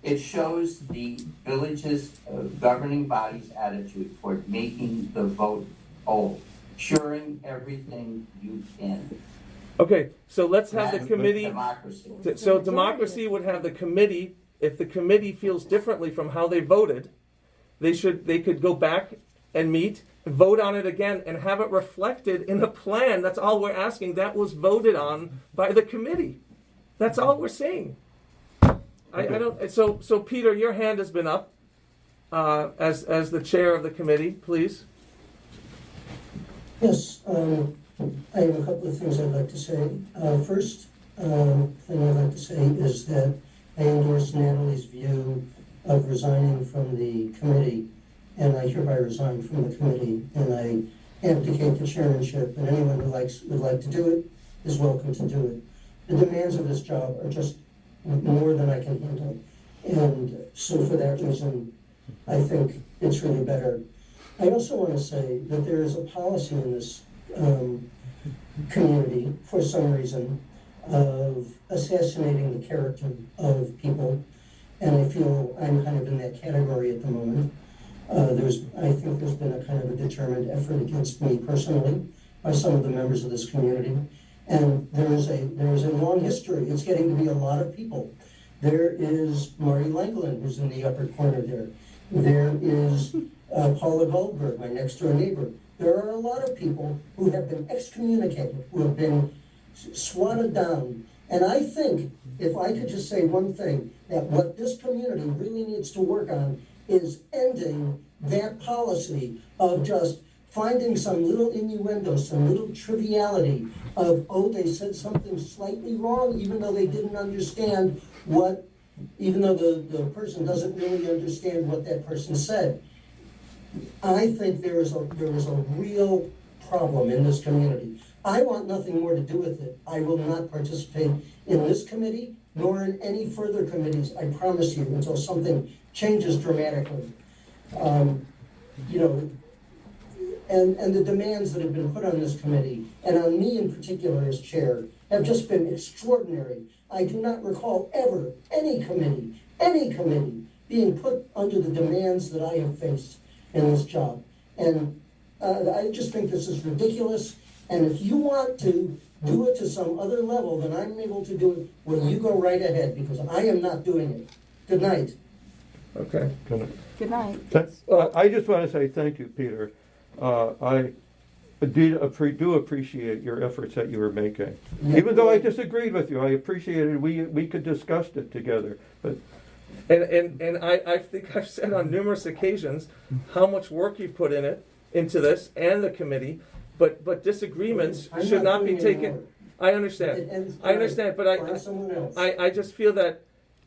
It shows the village's governing body's attitude toward making the vote whole, ensuring everything you can. Okay, so let's have the That's committee. democracy. So democracy would have the committee, if the committee feels differently from how they voted, they could go back and meet, vote on it again, and have it reflected in a plan. That's all we're asking. That was voted on by the committee. That's all we're saying. I don't. So Peter, your hand has been up as the chair of the committee. Please. Yes, I have a couple of things I'd like to say. First thing I'd like to say is that I endorse Natalie's view of resigning from the committee, and I hereby resign from the committee, and I abdicate the chairmanship, and anyone who would like to do it is welcome to do it. The demands of this job are just more than I can handle, and so for that reason, I think it's really better. I also want to say that there is a policy in this community, for some reason, of assassinating the character of people, and I feel I'm kind of in that category at the moment. I think there's been a kind of a determined effort against me personally by some of the members of this community, and there is a long history. It's getting to be a lot of people. There is Marty Langland, who's in the upper corner there. There is Paula Goldberg, my next door neighbor. There are a lot of people who have been excommunicated, who have been swatted down. And I think, if I could just say one thing, that what this community really needs to work on is ending that policy of just finding some little innuendo, some little triviality of, oh, they said something slightly wrong, even though they didn't understand even though the person doesn't really understand what that person said. I think there is a real problem in this community. I want nothing more to do with it. I will not participate in this committee nor in any further committees, I promise you, until something changes dramatically. And the demands that have been put on this committee, and on me in particular as chair, have just been extraordinary. I do not recall ever any committee being put under the demands that I have faced in this job. And I just think this is ridiculous. And if you want to do it to some other level than I'm able to do it, well, you go right ahead, because I am not doing it. Good night. Okay. Good night. I just want to say thank you, Peter. I do appreciate your efforts that you were making. Even though I disagreed with you, I appreciated we could discuss it together. But And I think I've said on numerous occasions how much work you've put into this and the committee, but disagreements should not be taken. I understand. I understand, but I just feel that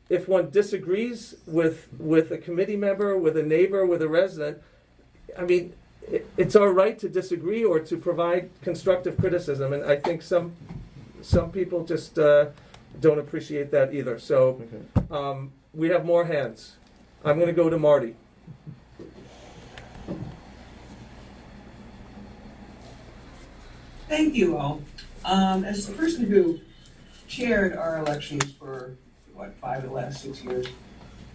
if one disagrees with a committee member, with a neighbor, with a resident, I mean, it's our right to disagree or to provide constructive criticism, and I think some people just don't appreciate that either. So we have more hands. I'm going to go to Marty. Thank you all. As the person who chaired our elections for, 5 of the last 6 years,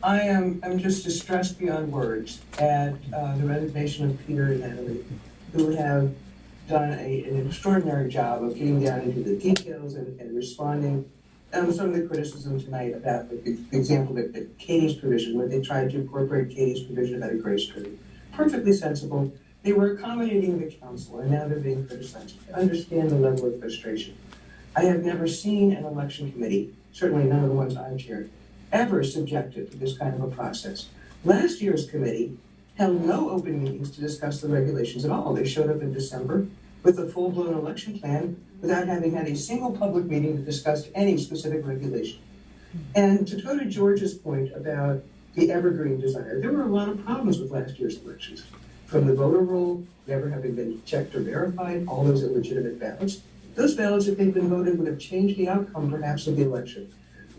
I'm just distressed beyond words at the resignation of Peter and Natalie, who have done an extraordinary job of getting down into the details and responding. Some of the criticism tonight about, the example that Katie's provision, where they tried to incorporate Katie's provision about a grace period. Perfectly sensible. They were accommodating the council, and now they're being criticized. I understand the level of frustration. I have never seen an election committee, certainly none of the ones I've chaired, ever subjected to this kind of a process. Last year's committee held no open meetings to discuss the regulations at all. They showed up in December with a full-blown election plan without having had a single public meeting to discuss any specific regulation. And to go to George's point about the evergreen desire. There were a lot of problems with last year's elections, from the voter roll never having been checked or verified, all those illegitimate ballots. Those ballots, if they'd been voted, would have changed the outcome perhaps of the election.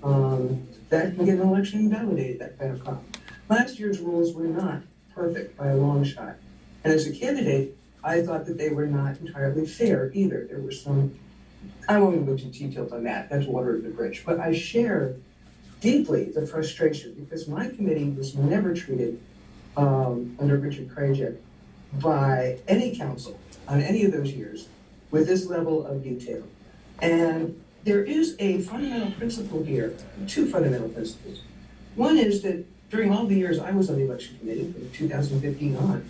That can get an election invalidated, that kind of problem. Last year's rules were not perfect by a long shot. And as a candidate, I thought that they were not entirely fair either. There were some, I won't go into details on that, that's water under the bridge, but I share deeply the frustration because my committee was never treated under Richard Krajek by any council on any of those years with this level of detail. And there is a fundamental principle here, two fundamental principles. One is that during all the years I was on the election committee from 2015 on,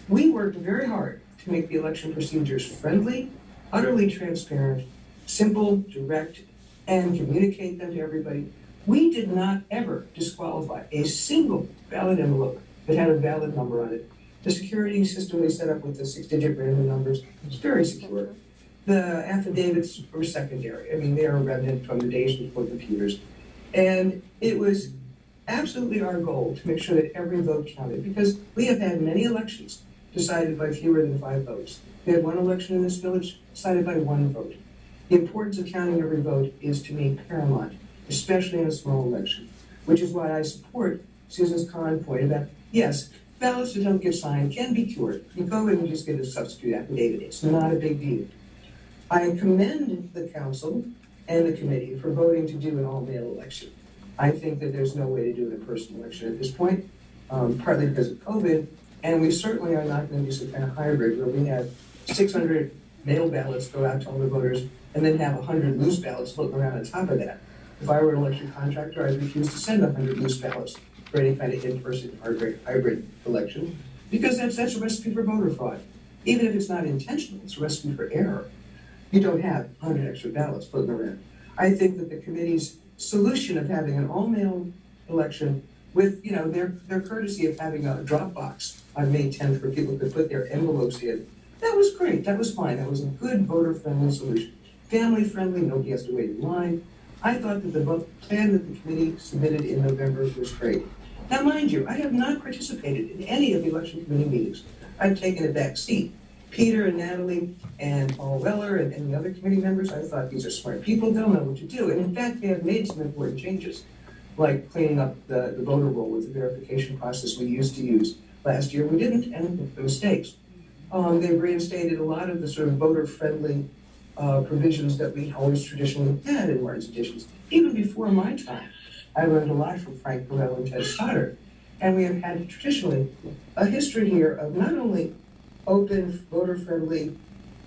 we worked very hard to make the election procedures friendly, utterly transparent, simple, direct, and communicate them to everybody. We did not ever disqualify a single ballot envelope that had a valid number on it. The security system we set up with the 6-digit random numbers is very secure. The affidavits were secondary. I mean, they are a remnant from the days before computers. And it was absolutely our goal to make sure that every vote counted, because we have had many elections decided by fewer than 5 votes. We had one election in this village decided by 1 vote. The importance of counting every vote is to me paramount, especially in a small election, which is why I support Susan's Kahn point that, yes, ballots that don't get signed can be cured. You go in and just get a substitute affidavit. It's not a big deal. I commend the council and the committee for voting to do an all-mail election. I think that there's no way to do an in-person election at this point, partly because of COVID, and we certainly are not going to do some kind of hybrid where we have 600 mail ballots go out to all the voters and then have 100 loose ballots floating around on top of that. If I were an election contractor, I'd refuse to send 100 loose ballots for any kind of in-person hybrid election, because that's a recipe for voter fraud. Even if it's not intentional, it's a recipe for error. You don't have 100 extra ballots floating around. I think that the committee's solution of having an all-mail election with, their courtesy of having a drop box on May 10th where people could put their envelopes in, that was great, that was fine, that was a good voter-friendly solution. Family-friendly, nobody has to wait in line. I thought that the plan that the committee submitted in November was great. Now, mind you, I have not participated in any of the election committee meetings. I've taken a back seat. Peter and Natalie and Paul Weller and the other committee members, I thought these are smart people, they'll know what to do. And in fact, they have made some important changes, like cleaning up the voter roll with the verification process we used to use. Last year we didn't, and the mistakes. They've reinstated a lot of the sort of voter-friendly provisions that we always traditionally had in Martin's editions. Even before my time, I learned a lot from Frank Burrell and Ted Stoddard. And we have had traditionally a history here of not only open, voter-friendly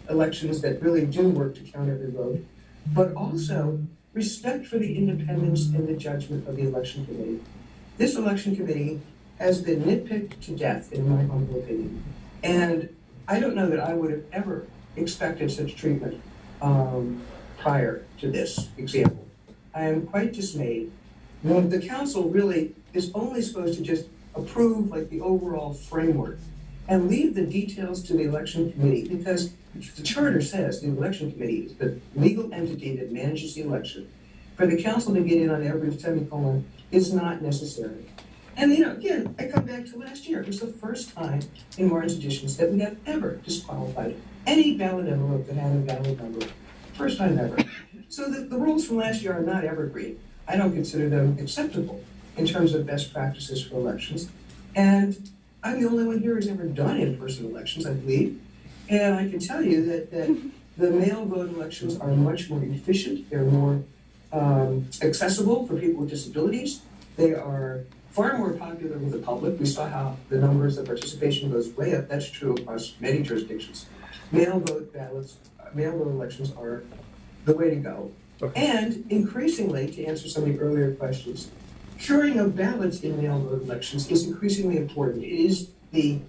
elections that really do work to count every vote, but also respect for the independence and the judgment of the election committee. This election committee has been nitpicked to death, in my humble opinion. And I don't know that I would have ever expected such treatment prior to this example. I am quite dismayed. The council really is only supposed to just approve like the overall framework and leave the details to the election committee, because the charter says the election committee is the legal entity that manages the election. For the council to get in on every semicolon is not necessary. And again, I come back to last year. It was the first time in Martin's editions that we have ever disqualified any ballot envelope that had a valid number. First time ever. So the rules from last year are not evergreen. I don't consider them acceptable in terms of best practices for elections. And I'm the only one here who's ever done in-person elections, I believe. And I can tell you that the mail vote elections are much more efficient. They're more accessible for people with disabilities. They are far more popular with the public. We saw how the numbers of participation goes way up. That's true across many jurisdictions. Mail vote elections are the way to go. Okay. And increasingly, to answer some of the earlier questions, curing of ballots in mail vote elections is increasingly important. It is the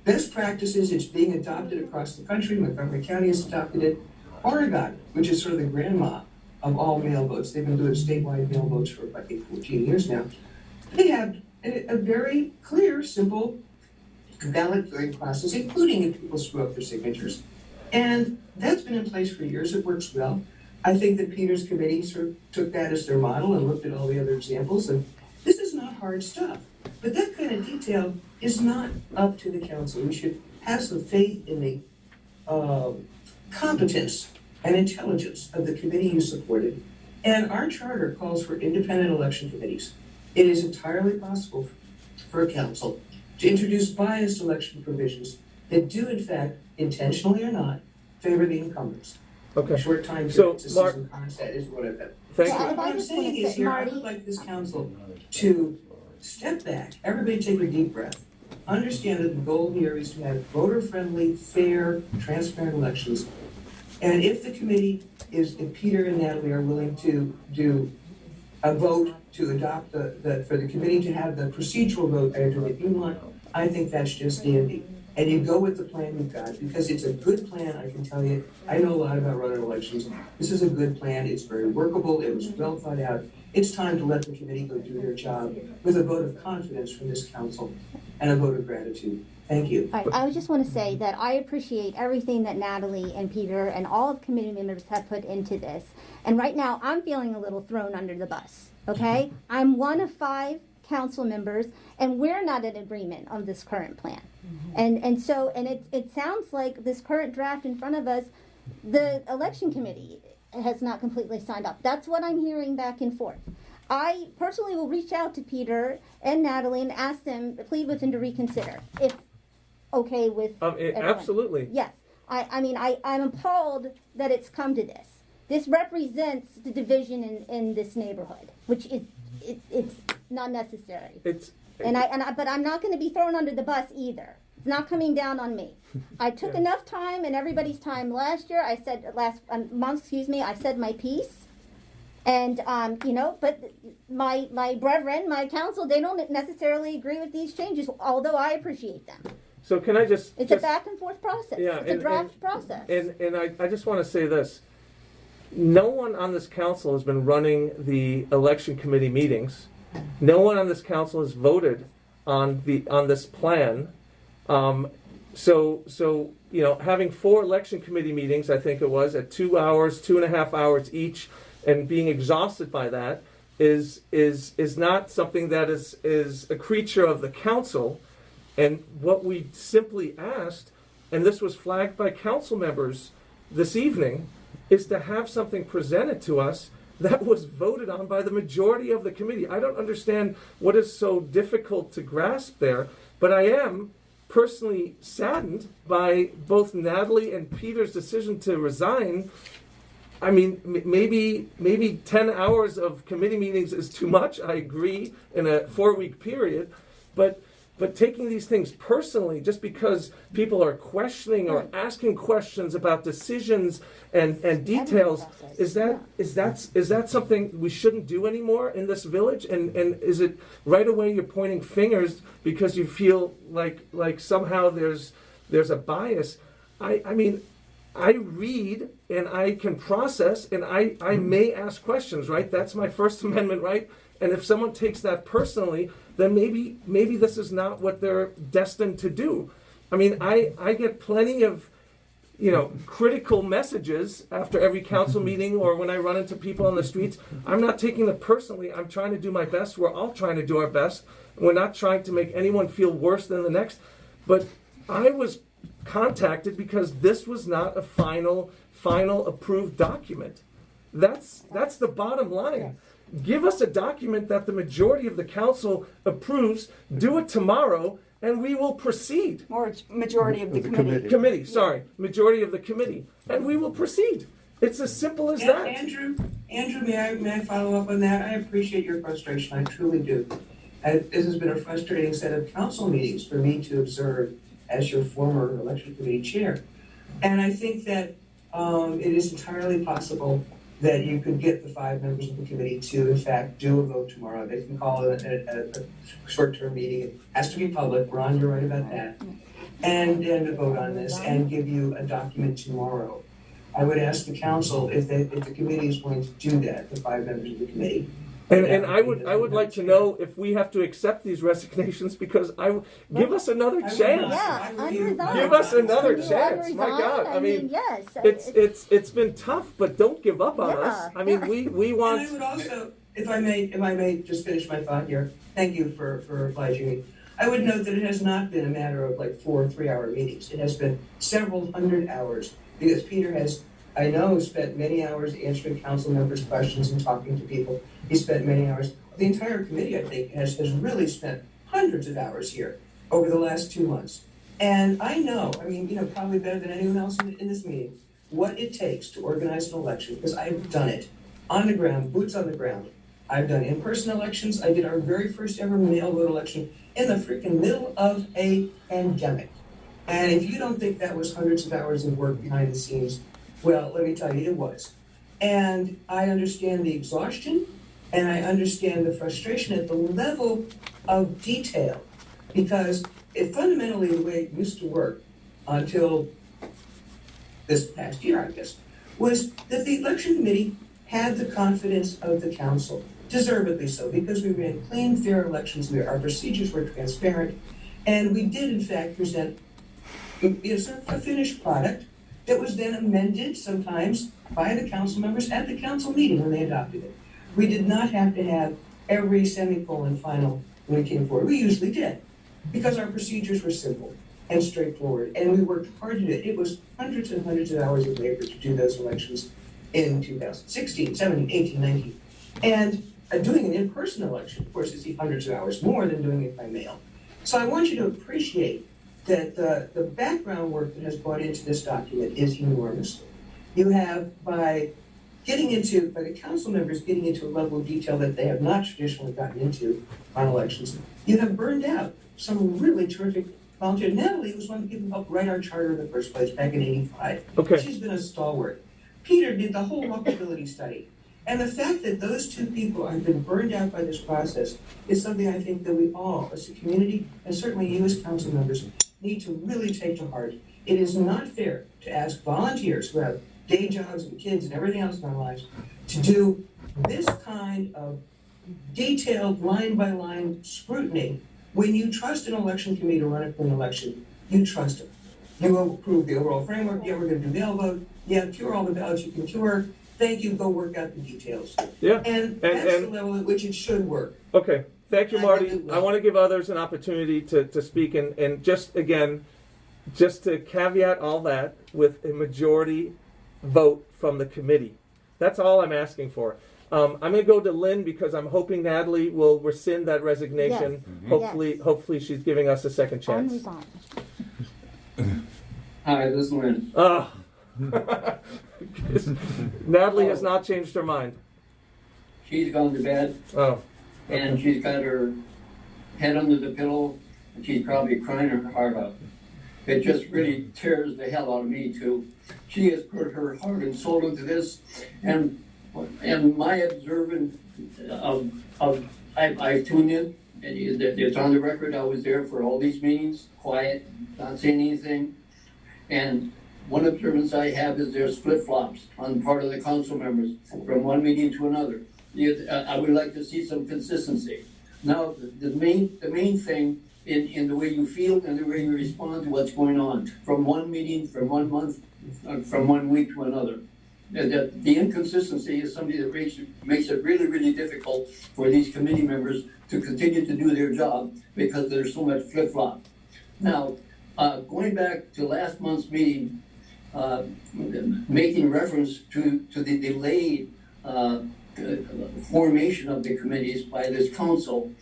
best practices. It's being adopted across the country. Montgomery County has adopted it. Oregon, which is sort of the grandma of all mail votes, they've been doing statewide mail votes for, I think, 14 years now. They have a very clear, simple ballot curing process, including if people screw up their signatures. And that's been in place for years. It works well. I think that Peter's committee sort of took that as their model and looked at all the other examples. And this is not hard stuff. But that kind of detail is not up to the council. We should have some faith in the competence and intelligence of the committee you supported. And our charter calls for independent election committees. It is entirely possible for a council to introduce biased election provisions that do, in fact, intentionally or not, favor the incumbents. Okay. Short time So, differences Mark- in concept is what I've had. Thank So you. what I'm saying is here, I would like this council to step back, everybody take a deep breath. Understand that the goal here is to have voter-friendly, fair, transparent elections. And if the committee if Peter and Natalie are willing to do a vote to adopt for the committee to have the procedural vote that you want, I think that's just dandy. And you go with the plan you've got, because it's a good plan, I can tell you. I know a lot about running elections. This is a good plan, it's very workable, it was well thought out. It's time to let the committee go do their job with a vote of confidence from this council and a vote of gratitude. Thank you. All right, I just want to say that I appreciate everything that Natalie and Peter and all of committee members have put into this. And right now, I'm feeling a little thrown under the bus, okay? I'm one of 5 council members, and we're not in agreement on this current plan. And so it sounds like this current draft in front of us, the election committee has not completely signed up. That's what I'm hearing back and forth. I personally will reach out to Peter and Natalie and ask them, plead with them to reconsider, if okay with everyone. Absolutely. Yes. I'm appalled that it's come to this. This represents the division in this neighborhood, which is it's not necessary. But I'm not going to be thrown under the bus either. It's not coming down on me. I took enough time and everybody's time last year. I said last month, I said my piece. And but my brethren, my council, they don't necessarily agree with these changes, although I appreciate them. So can I just... It's a back and forth process. Yeah, it's a draft process. And I just want to say this. No one on this council has been running the election committee meetings. No one on this council has voted on this plan. So having 4 election committee meetings, I think it was, at 2 hours, 2.5 hours each, and being exhausted by that is not something that is a creature of the council. And what we simply asked, and this was flagged by council members this evening, is to have something presented to us that was voted on by the majority of the committee. I don't understand what is so difficult to grasp there, but I am personally saddened by both Natalie and Peter's decision to resign. I mean, maybe 10 hours of committee meetings is too much, I agree, in a 4-week period, but taking these things personally just because people are questioning or asking questions about decisions and details, is that something we shouldn't do anymore in this village? And is it right away you're pointing fingers because you feel like somehow there's a bias? I mean, I read and I can process and I may ask questions, right? That's my First Amendment right. And if someone takes that personally, then maybe this is not what they're destined to do. I mean, I get plenty of, critical messages after every council meeting or when I run into people on the streets. I'm not taking it personally. I'm trying to do my best. We're all trying to do our best. We're not trying to make anyone feel worse than the next. But I was contacted because this was not a final approved document. That's the bottom line. Give us a document that the majority of the council approves, do it tomorrow, and we will proceed. Or majority of the committee. Majority of the committee. And we will proceed. It's as simple as that. Andrew, may I follow up on that? I appreciate your frustration, I truly do. This has been a frustrating set of council meetings for me to observe as your former election committee chair. And I think that it is entirely possible that you could get the 5 members of the committee to, in fact, do a vote tomorrow. They can call it a short-term meeting. It has to be public. Ron, you're right about that. And to vote on this and give you a document tomorrow. I would ask the council if the committee is going to do that, the 5 members of the committee. And I would like to know if we have to accept these resignations because give us another chance. Yeah, give us another chance. My God, I mean, yes, it's been tough, but don't give up on us. I mean, we want. And I would also if I may just finish my thought here, thank you for obliging me. I would note that it has not been a matter of like 4 3-hour meetings. It has been several hundred hours because Peter has, I know, spent many hours answering council members' questions and talking to people. He spent many hours. The entire committee, I think, has really spent hundreds of hours here over the last 2 months. And I know, I mean, probably better than anyone else in this meeting, what it takes to organize an election, because I've done it on the ground, boots on the ground. I've done in-person elections. I did our very first ever mail vote election in the freaking middle of a pandemic. And if you don't think that was hundreds of hours of work behind the scenes, well, let me tell you, it was. And I understand the exhaustion, and I understand the frustration at the level of detail, because fundamentally the way it used to work until this past year, I guess, was that the election committee had the confidence of the council, deservedly so, because we ran clean, fair elections, our procedures were transparent, and we did in fact present a finished product that was then amended sometimes by the council members at the council meeting when they adopted it. We did not have to have every semicolon final when it came forward. We usually did, because our procedures were simple and straightforward, and we worked hard to do it. It was hundreds and hundreds of hours of labor to do those elections in 2016, 17, 18, 19. And doing an in-person election, of course, is hundreds of hours more than doing it by mail. So I want you to appreciate that the background work that has gone into this document is enormous. You have, by the council members getting into a level of detail that they have not traditionally gotten into on elections, you have burned out some really terrific volunteers. Natalie was one of the people who helped write our charter in the first place back in '85. Okay. She's been a stalwart. Peter did the whole walkability study. And the fact that those two people have been burned out by this process is something I think that we all, as a community, and certainly you as council members, need to really take to heart. It is not fair to ask volunteers who have day jobs and kids and everything else in their lives to do this kind of detailed line-by-line scrutiny when you trust an election committee to run a clean election. You trust them. You approve the overall framework. Yeah, we're going to do mail vote. Yeah, cure all the ballots you can cure. Thank you. Go work out the details. Yeah. And that's the level at which it should work. Okay. Thank you, Marty. I want to give others an opportunity to speak, and just again, just to caveat all that with a majority vote from the committee. That's all I'm asking for. I'm going to go to Lynn because I'm hoping Natalie will rescind that resignation. Yes. Mm-hmm. Hopefully she's giving us a second chance. Unresolved. Hi, this is Lynn. Natalie has not changed her mind. She's gone to bed. Oh. Okay. And she's got her head under the pillow, and she's probably crying her heart out. It just really tears the hell out of me too. She has put her heart and soul into this, and my observant I've tuned in, and it's on the record. I was there for all these meetings, quiet, not saying anything. And one observance I have is there's flip-flops on the part of the council members from one meeting to another. I would like to see some consistency. Now, the main thing in the way you feel and the way you respond to what's going on from one meeting, from 1 month, from 1 week to another. The inconsistency is something that makes it really, really difficult for these committee members to continue to do their job because there's so much flip-flop. Now, going back to last month's meeting, making reference to the delayed formation of the committees by this council,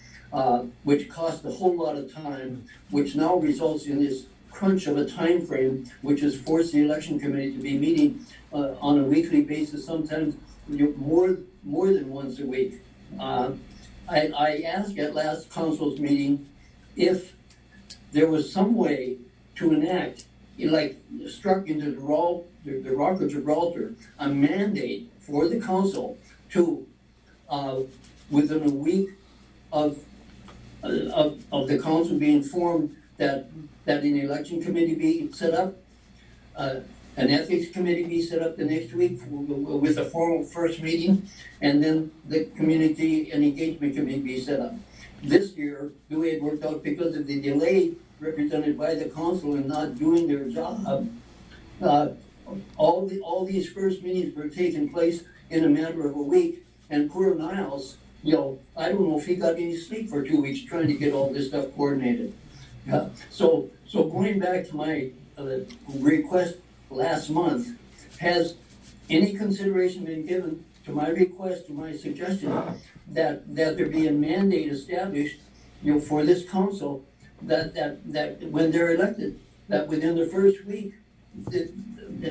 which cost a whole lot of time, which now results in this crunch of a time frame, which has forced the election committee to be meeting on a weekly basis, sometimes more than once a week. I asked at last council's meeting if there was some way to enact, like struck into the Rock of Gibraltar, a mandate for the council to, within a week of the council being formed, that an election committee be set up, an ethics committee be set up the next week with a formal first meeting, and then the community and engagement committee be set up. This year, the way it worked out, because of the delay represented by the council in not doing their job, all these first meetings were taking place in a matter of a week, And poor Niles, I don't know if he got any sleep for 2 weeks trying to get all this stuff coordinated. So going back to my request last month, has any consideration been given to my request, to my suggestion, that there be a mandate established, for this council, that when they're elected, that within the first week,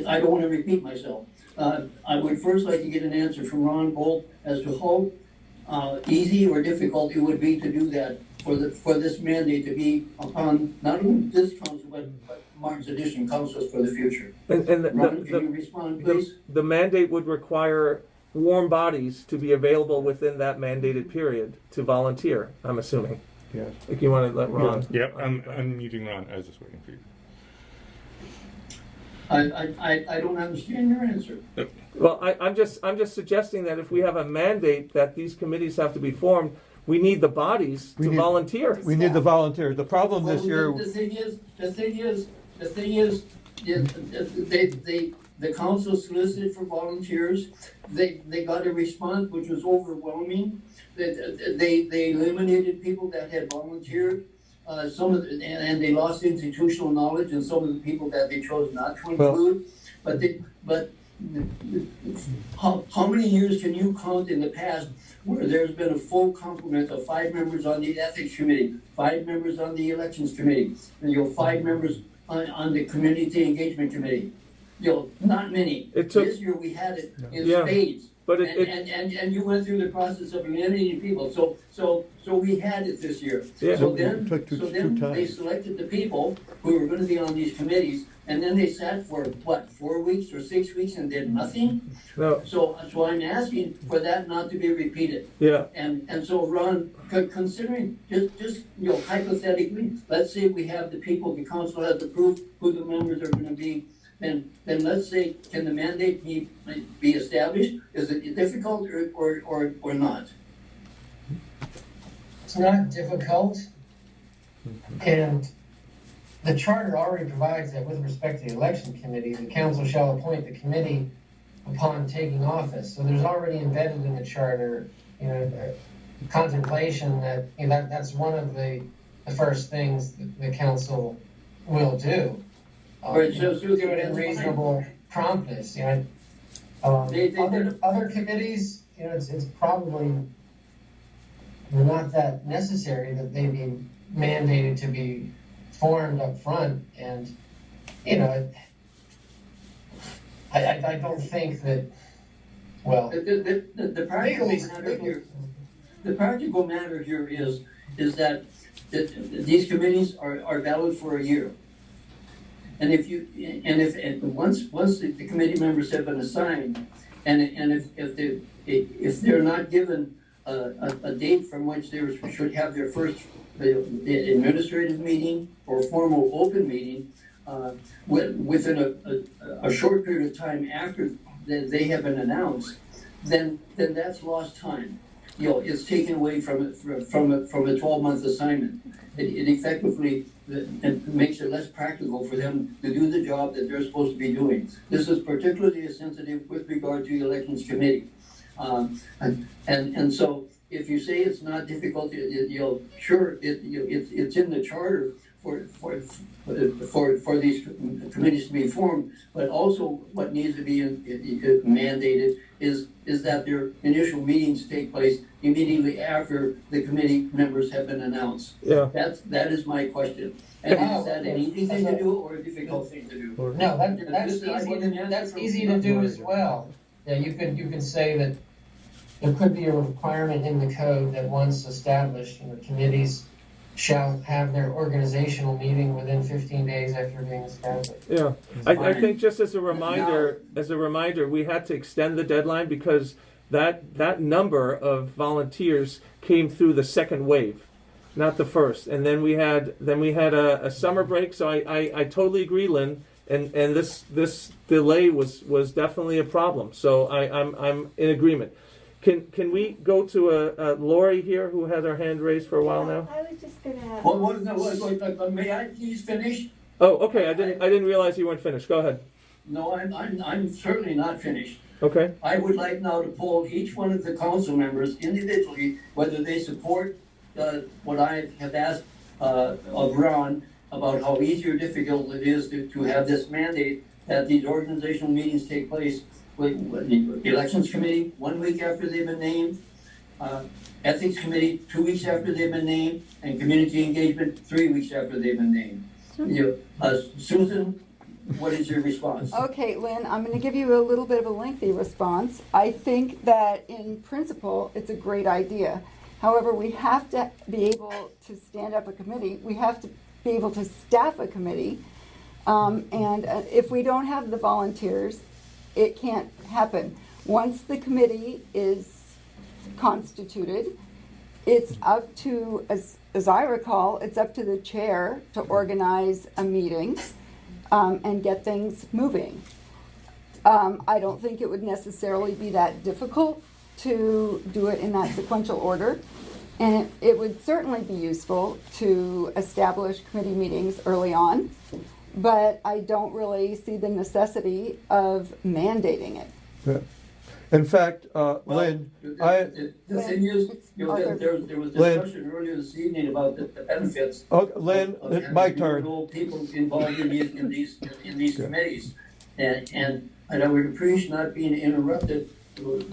I don't want to repeat myself. I would first like to get an answer from Ron Bolt as to how easy or difficult it would be to do that for this mandate to be upon not only this council but Martin's addition councils for the future. And Ron, can you respond, please? the mandate would require warm bodies to be available within that mandated period to volunteer, I'm assuming. Yes. If you want to let Ron. Yep, I'm unmuting Ron. I was just waiting for you. I don't understand your answer. Well, I'm just suggesting that if we have a mandate that these committees have to be formed, we need the bodies to volunteer. We need the volunteers. The problem this year. The thing is, the council solicited for volunteers. They got a response which was overwhelming. They eliminated people that had volunteered. And they lost institutional knowledge, and some of the people that they chose not to include. But how many years can you count in the past where there's been a full complement of 5 members on the ethics committee, 5 members on the elections committee, and 5 members on the community engagement committee? Not many. This year we had it in spades. But and you went through the process of eliminating people. So we had it this year. Yeah. So then Two times. they selected the people who were going to be on these committees, and then they sat for 4 weeks or 6 weeks and did nothing. No. So I'm asking for that not to be repeated. Yeah. And so Ron, considering just hypothetically, let's say we have the people, the council has approved who the members are going to be. Then let's say, can the mandate be established? Is it difficult or not? It's not difficult. And the charter already provides that with respect to the election committee, the council shall appoint the committee upon taking office. So there's already embedded in the charter, contemplation that, that's one of the first things that the council will do. Right, so do it in reasonable promptness. Other committees, it's probably not that necessary that they be mandated to be formed up front. And I don't think that. Well, the practical matter here is that these committees are valid for a year. And if once the committee members have been assigned, and if they're not given a date from which they should have their first the administrative meeting or formal open meeting, within a short period of time after they have been announced, then that's lost time. It's taken away from a 12-month assignment. It effectively makes it less practical for them to do the job that they're supposed to be doing. This is particularly sensitive with regard to the elections committee. And so if you say it's not difficult, sure, it's in the charter for these committees to be formed, but also what needs to be mandated is that their initial meetings take place immediately after the committee members have been announced. Yeah. That is my question. And is that an easy thing to do or a difficult thing to do? No, that's easy to do as well. Yeah, you could say that there could be a requirement in the code that once established, committees shall have their organizational meeting within 15 days after being established. Yeah, I think just as a reminder, we had to extend the deadline because that number of volunteers came through the second wave, not the first. And then we had a summer break. So I totally agree, Lynn. And this delay was definitely a problem. So I'm in agreement. Can we go to Lori here, who has her hand raised for a while now? I was just going to. May I please finish? Oh, okay. I didn't realize you weren't finished. Go ahead. no, I'm certainly not finished. Okay. I would like now to poll each one of the council members individually, whether they support what I have asked of Ron about how easy or difficult it is to have this mandate that these organizational meetings take place with the elections committee 1 week after they've been named, ethics committee 2 weeks after they've been named, and community engagement 3 weeks after they've been named. Susan, what is your response? Okay, Lynn, I'm going to give you a little bit of a lengthy response. I think that in principle, it's a great idea. However, we have to be able to stand up a committee. We have to be able to staff a committee. And if we don't have the volunteers, it can't happen. Once the committee is constituted, it's up to, as I recall, it's up to the chair to organize a meeting and get things moving. I don't think it would necessarily be that difficult to do it in that sequential order. And it would certainly be useful to establish committee meetings early on, but I don't really see the necessity of mandating it. Yeah. In fact, Lynn, The thing is, there was discussion earlier this evening about the benefits. Lynn, of it's my having turn. old people involved in these committees, and I would appreciate not being interrupted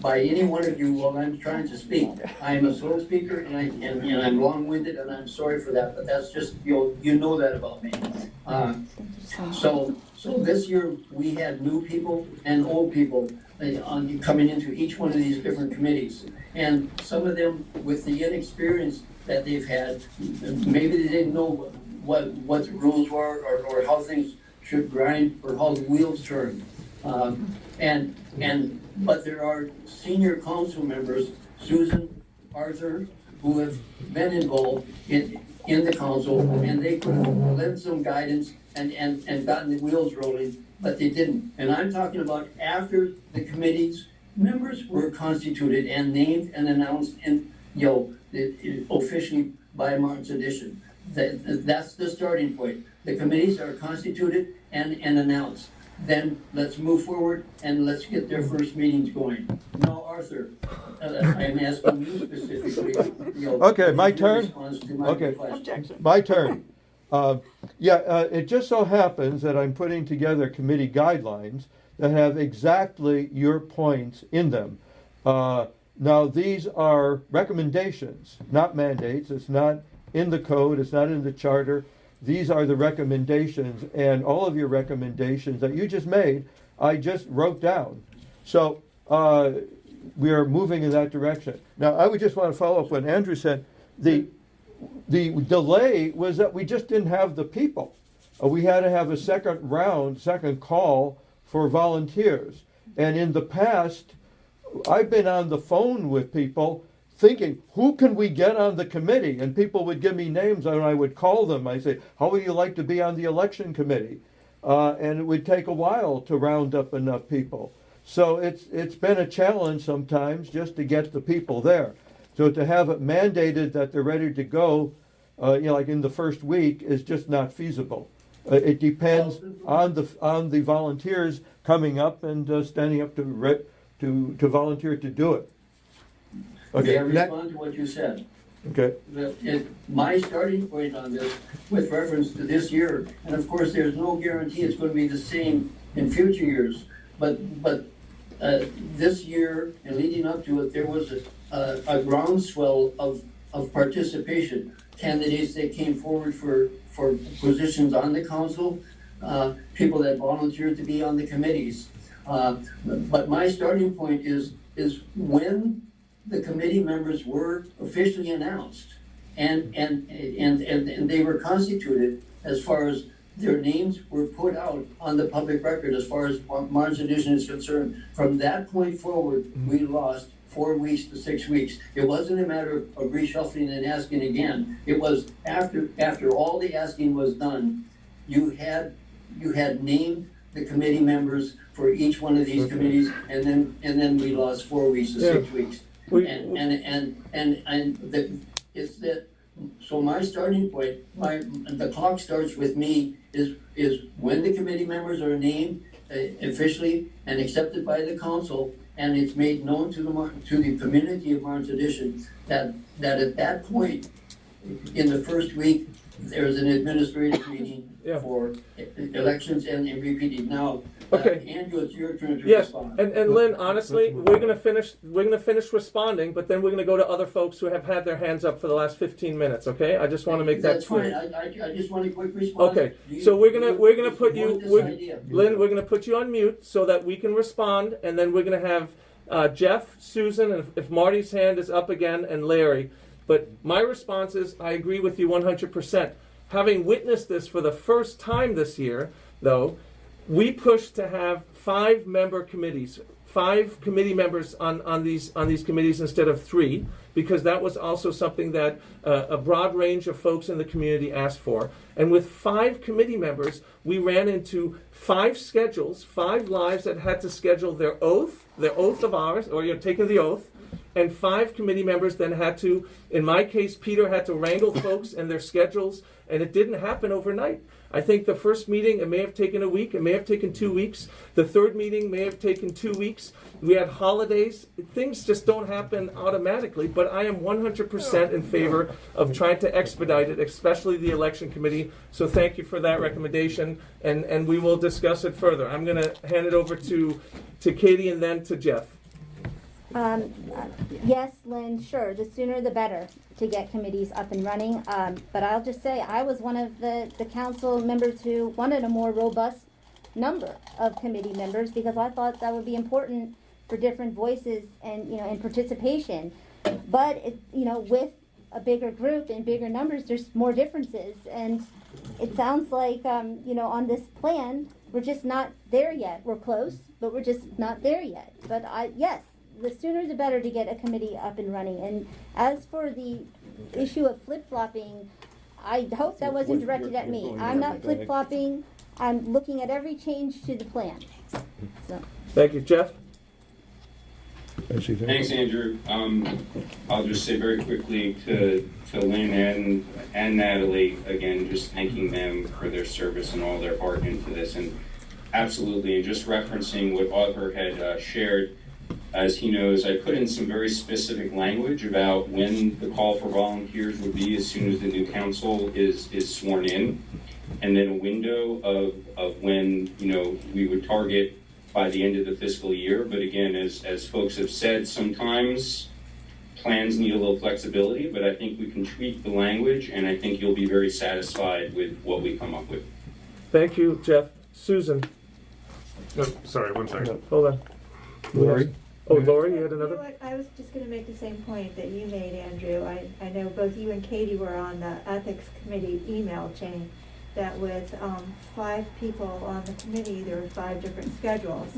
by any one of you while I'm trying to speak. I'm a slow speaker and I'm long-winded, and I'm sorry for that, but that's just, you know that about me. So this year we had new people and old people coming into each one of these different committees, and some of them with the inexperience that they've had, maybe they didn't know what the rules were or how things should grind or how the wheels turn. But there are senior council members, Susan, Arthur, who have been involved in the council, and they could have lent some guidance and gotten the wheels rolling, but they didn't. And I'm talking about after the committee's members were constituted and named and announced officially by Martin's edition. That's the starting point. The committees are constituted and announced. Then let's move forward and let's get their first meetings going. Now, Arthur, I'm asking you specifically. Okay, my turn? Response to my Okay, request. my turn. It just so happens that I'm putting together committee guidelines that have exactly your points in them. Now, these are recommendations, not mandates. It's not in the code. It's not in the charter. These are the recommendations, and all of your recommendations that you just made, I just wrote down. So we are moving in that direction. Now, I would just want to follow up what Andrew said. The delay was that we just didn't have the people. We had to have a second call for volunteers. And in the past, I've been on the phone with people thinking, who can we get on the committee? And people would give me names, and I would call them. I say, how would you like to be on the election committee? And it would take a while to round up enough people. So it's been a challenge sometimes just to get the people there. So to have it mandated that they're ready to go, like in the first week, is just not feasible. It depends on the volunteers coming up and standing up to volunteer to do it. May I respond to what you said? Okay. My starting point on this, with reference to this year, and of course there's no guarantee it's going to be the same in future years, but this year and leading up to it, there was a groundswell of participation. Candidates that came forward for positions on the council, people that volunteered to be on the committees. But my starting point is when the committee members were officially announced and they were constituted, as far as their names were put out on the public record, as far as Martin's edition is concerned. From that point forward, we lost 4 weeks to 6 weeks. It wasn't a matter of reshuffling and asking again. It was after all the asking was done, you had named the committee members for each one of these committees, and then we lost 4 weeks to 6 weeks. So my starting point, the clock starts with me is when the committee members are named officially and accepted by the council, and it's made known to the community of Martin's Addition that at that point, in the first week, there's an administrative meeting for elections and repeating. Now, Andrew, it's your turn to respond. And Lynn, honestly, we're gonna finish responding, but then we're gonna go to other folks who have had their hands up for the last 15 minutes. Okay, I just want to make that clear. That's fine. I just want a quick response. Okay, so we're gonna put you, Lynn, we're gonna put you on mute so that we can respond, and then we're gonna have Jeff, Susan, and if Marty's hand is up again, and Larry. But my response is, I agree with you 100%. Having witnessed this for the first time this year, though, we pushed to have 5-member committees, 5 committee members on these committees instead of 3, because that was also something that a broad range of folks in the community asked for. And with 5 committee members, we ran into 5 schedules, 5 lives that had to schedule their oath of ours, or taking the oath, and 5 committee members then had to, in my case, Peter had to wrangle folks and their schedules, and it didn't happen overnight. I think the first meeting, it may have taken a week, it may have taken 2 weeks. The third meeting may have taken 2 weeks. We had holidays. Things just don't happen automatically, but I am 100% in favor of trying to expedite it, especially the election committee. So thank you for that recommendation, and we will discuss it further. I'm going to hand it over to Katie and then to Jeff. Yes, Lynn, sure, the sooner the better to get committees up and running. But I'll just say, I was one of the council members who wanted a more robust number of committee members, because I thought that would be important for different voices and, and participation. But, with a bigger group and bigger numbers, there's more differences. And it sounds like, on this plan, we're just not there yet. We're close, but we're just not there yet. But yes, the sooner the better to get a committee up and running. And as for the issue of flip-flopping, I hope that wasn't directed at me. I'm not flip-flopping. I'm looking at every change to the plan. So. Thank you. Jeff? Thanks, Andrew. I'll just say very quickly to Lynn and Natalie, again, just thanking them for their service and all their heart into this. And absolutely, and just referencing what Auditor had shared, as he knows, I put in some very specific language about when the call for volunteers would be as soon as the new council is sworn in, and then a window of when we would target by the end of the fiscal year. But again, as folks have said, sometimes plans need a little flexibility, but I think we can tweak the language, and I think you'll be very satisfied with what we come up with. Thank you, Jeff. Susan? No, sorry, one second. Hold on. Lori? Oh, Lori, you had You know another? what? I was just going to make the same point that you made, Andrew. I know both you and Katie were on the Ethics Committee email chain, that with 5 people on the committee, there were 5 different schedules.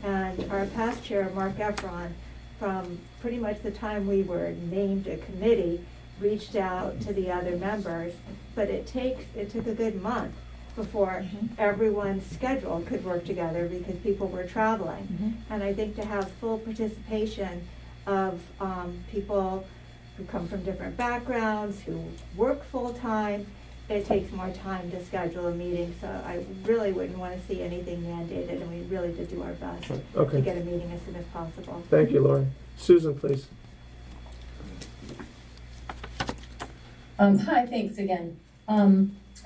And our past chair, Mark Efron, from pretty much the time we were named a committee, reached out to the other members. But it took a good month before everyone's schedule could work together, because people were traveling. And I think to have full participation of people who come from different backgrounds, who work full-time, it takes more time to schedule a meeting. So I really wouldn't want to see anything mandated, and we really did do our best to get a meeting as soon as possible. Thank you, Lori. Susan, please. Hi, thanks again.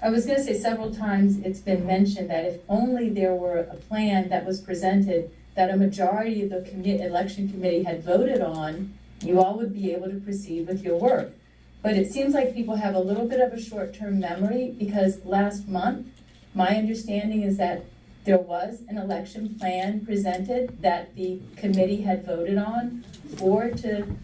I was going to say, several times it's been mentioned that if only there were a plan that was presented that a majority of the election committee had voted on, you all would be able to proceed with your work. But it seems like people have a little bit of a short-term memory, because last month, my understanding is that there was an election plan presented that the committee had voted on 4-1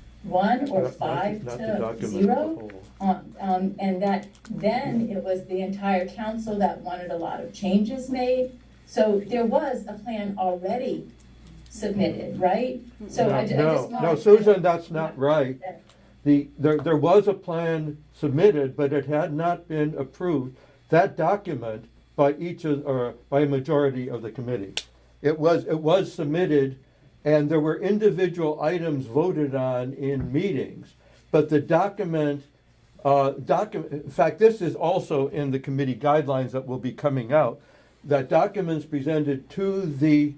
or 5-0. And that then it was the entire council that wanted a lot of changes made. So there was a plan already submitted, right? So No, Susan, that's not right. There was a plan submitted, but it had not been approved. That document by by a majority of the committee. It was submitted, and there were individual items voted on in meetings, but the document. In fact, this is also in the committee guidelines that will be coming out. that documents presented to the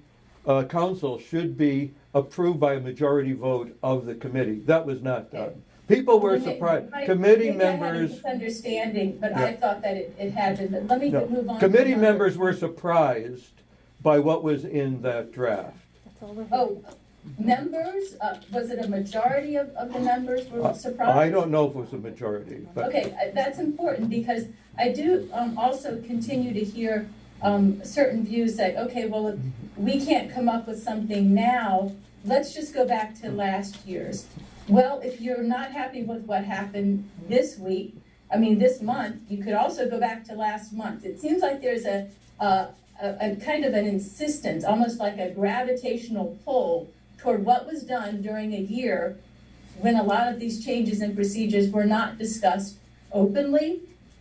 council should be approved by a majority vote of the committee. That was not done. People were surprised. Committee Maybe I had a members, misunderstanding, but Yeah. I thought that it had been, but let me no, move on. committee to another- members were surprised by what was in that draft. Oh, members, was it a majority of the members were surprised? I don't know if it was a majority, but. Okay, that's important because I do also continue to hear certain views say, okay, well, if we can't come up with something now, let's just go back to last year's. Well, if you're not happy with what happened this month, you could also go back to last month. It seems like there's a kind of an insistence, almost like a gravitational pull toward what was done during a year when a lot of these changes and procedures were not discussed openly,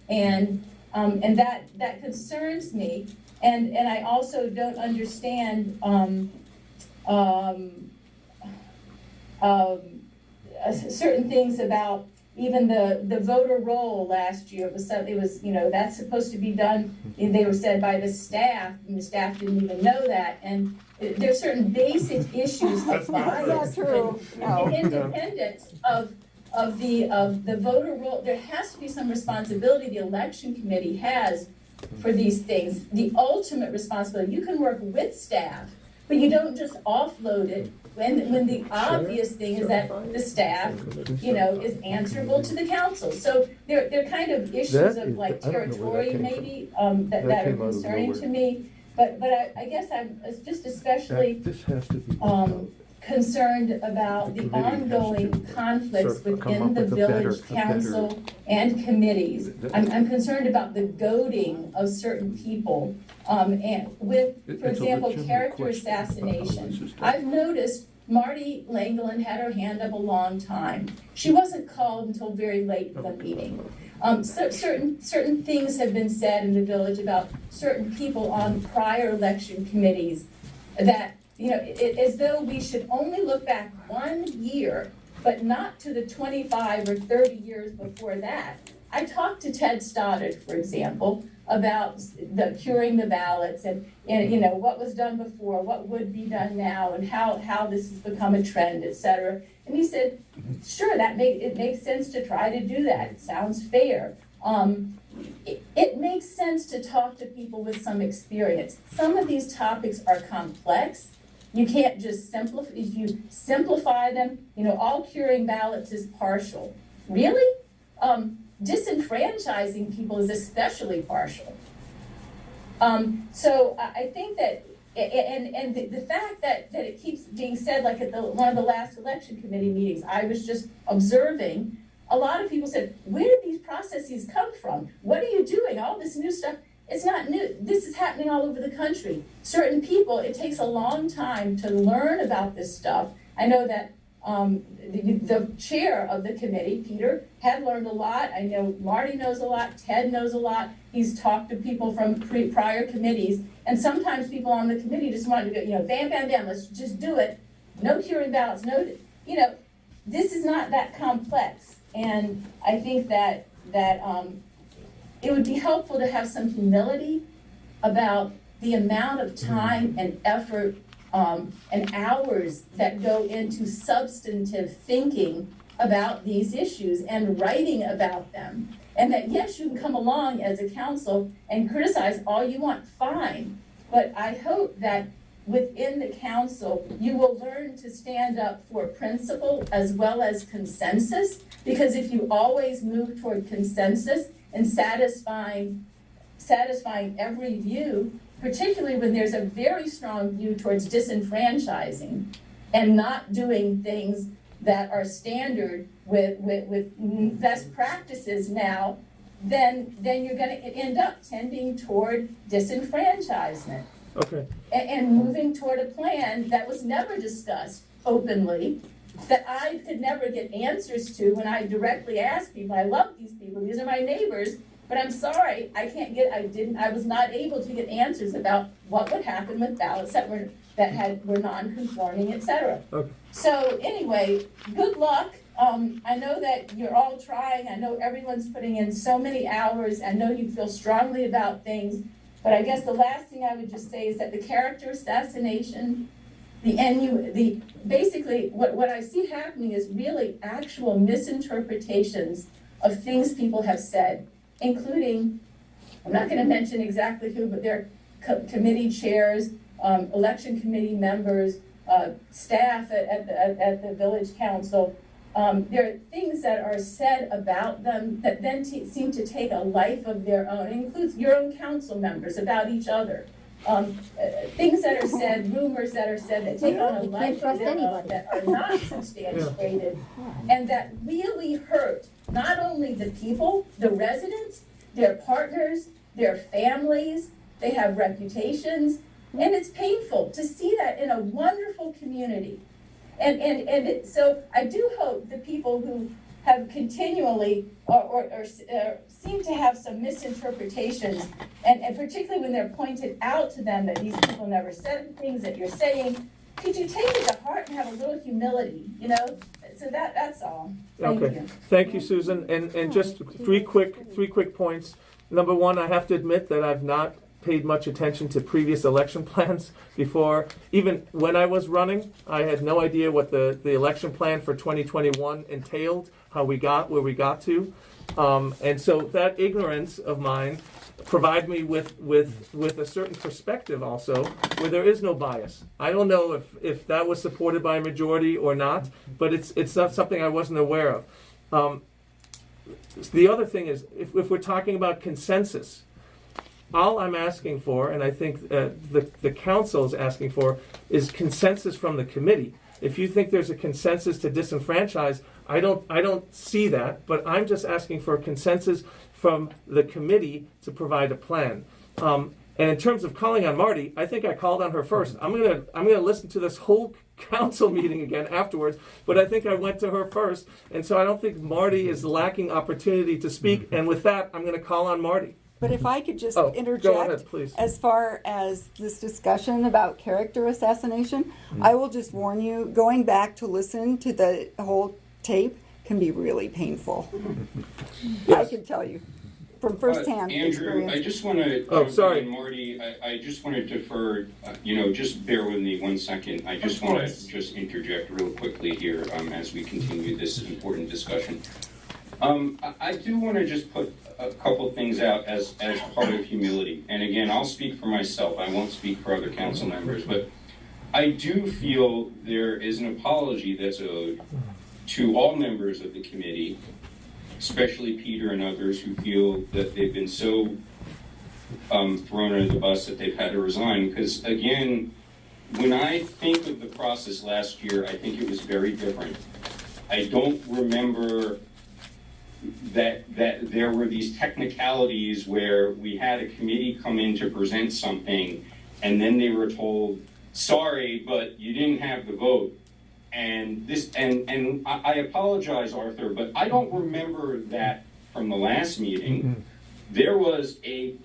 and that concerns me. And I also don't understand certain things about even the voter roll last year. It was that's supposed to be done. They were said by the staff, and the staff didn't even know that. And there's certain basic issues of That's true. No. independence of the voter roll. There has to be some responsibility the election committee has for these things. The ultimate responsibility. You can work with staff, but you don't just offload it when the obvious thing is that the staff, is answerable to the council. So they're kind of issues of like territory maybe that are concerning to me. But I guess I'm just especially This has to be concerned about the ongoing conflicts within the village council and committees. I'm concerned about the goading of certain people, and with, for example, character assassination. I've noticed Marty Langland had her hand up a long time. She wasn't called until very late in the meeting. Certain things have been said in the village about certain people on prior election committees that, as though we should only look back 1 year, but not to the 25 or 30 years before that. I talked to Ted Stoddard, for example, about the curing the ballots and what was done before, what would be done now, and how this has become a trend, et cetera. And he said, sure, it makes sense to try to do that. It sounds fair. It makes sense to talk to people with some experience. Some of these topics are complex. You can't just simplify. If you simplify them, all curing ballots is partial. Really? Disenfranchising people is especially partial. So I think that, and the fact that it keeps being said, like at one of the last election committee meetings, I was just observing, a lot of people said, where did these processes come from? What are you doing? All this new stuff. It's not new. This is happening all over the country. Certain people, it takes a long time to learn about this stuff. I know that the chair of the committee, Peter, had learned a lot. I know Marty knows a lot. Ted knows a lot. He's talked to people from prior committees. And sometimes people on the committee just wanted to go, bam, bam, bam, let's just do it. No curing ballots, this is not that complex. And I think that it would be helpful to have some humility about the amount of time and effort and hours that go into substantive thinking about these issues and writing about them. And that, yes, you can come along as a council and criticize all you want, fine. But I hope that within the council, you will learn to stand up for principle as well as consensus. Because if you always move toward consensus and satisfying every view, particularly when there's a very strong view towards disenfranchising and not doing things that are standard with best practices now, then you're going to end up tending toward disenfranchisement. Okay. And moving toward a plan that was never discussed openly, that I could never get answers to when I directly asked people. I love these people, these are my neighbors, but I'm sorry, I was not able to get answers about what would happen with ballots that were non-conforming, et cetera. Okay. So anyway, good luck. I know that you're all trying. I know everyone's putting in so many hours. I know you feel strongly about things. But I guess the last thing I would just say is that the character assassination, basically what I see happening is really actual misinterpretations of things people have said, including, I'm not going to mention exactly who, but they're committee chairs, election committee members, staff at the village council. There are things that are said about them that then seem to take a life of their own. It includes your own council members about each other. Things that are said, rumors that are said that take on a life of their own that are not substantiated and that really hurt not only the people, the residents, their partners, their families. They have reputations, and it's painful to see that in a wonderful community. So I do hope the people who have continually or seem to have some misinterpretations, and particularly when they're pointed out to them that these people never said the things that you're saying, could you take it to heart and have a little humility, you know? So that's all. Thank you. Thank you, Susan. And just three quick points. Number one, I have to admit that I've not paid much attention to previous election plans before. Even when I was running, I had no idea what the election plan for 2021 entailed, how we got where we got to. And so that ignorance of mine provide me with a certain perspective also where there is no bias. I don't know if that was supported by a majority or not, but it's not something I wasn't aware of. The other thing is, if we're talking about consensus, all I'm asking for, and I think the council is asking for, is consensus from the committee. If you think there's a consensus to disenfranchise, I don't see that, but I'm just asking for a consensus from the committee to provide a plan. And in terms of calling on Marty, I think I called on her first. I'm gonna listen to this whole council meeting again afterwards, but I think I went to her first, and so I don't think Marty is lacking opportunity to speak. And with that, I'm gonna call on Marty. But if I could just interject, go ahead, please. As far as this discussion about character assassination, I will just warn you, going back to listen to the whole tape can be really painful. I can tell you from firsthand Andrew, experience. I just want to, Marty, I just want to defer, just bear with me 1 second. I just want to just interject real quickly here as we continue this important discussion. I do want to just put a couple things out as part of humility. And again, I'll speak for myself. I won't speak for other council members. But I do feel there is an apology that's owed to all members of the committee, especially Peter and others who feel that they've been so thrown under the bus that they've had to resign. Because again, when I think of the process last year, I think it was very different. I don't remember that there were these technicalities where we had a committee come in to present something and then they were told, sorry, but you didn't have the vote. And I apologize, Arthur, but I don't remember that from the last meeting. There was a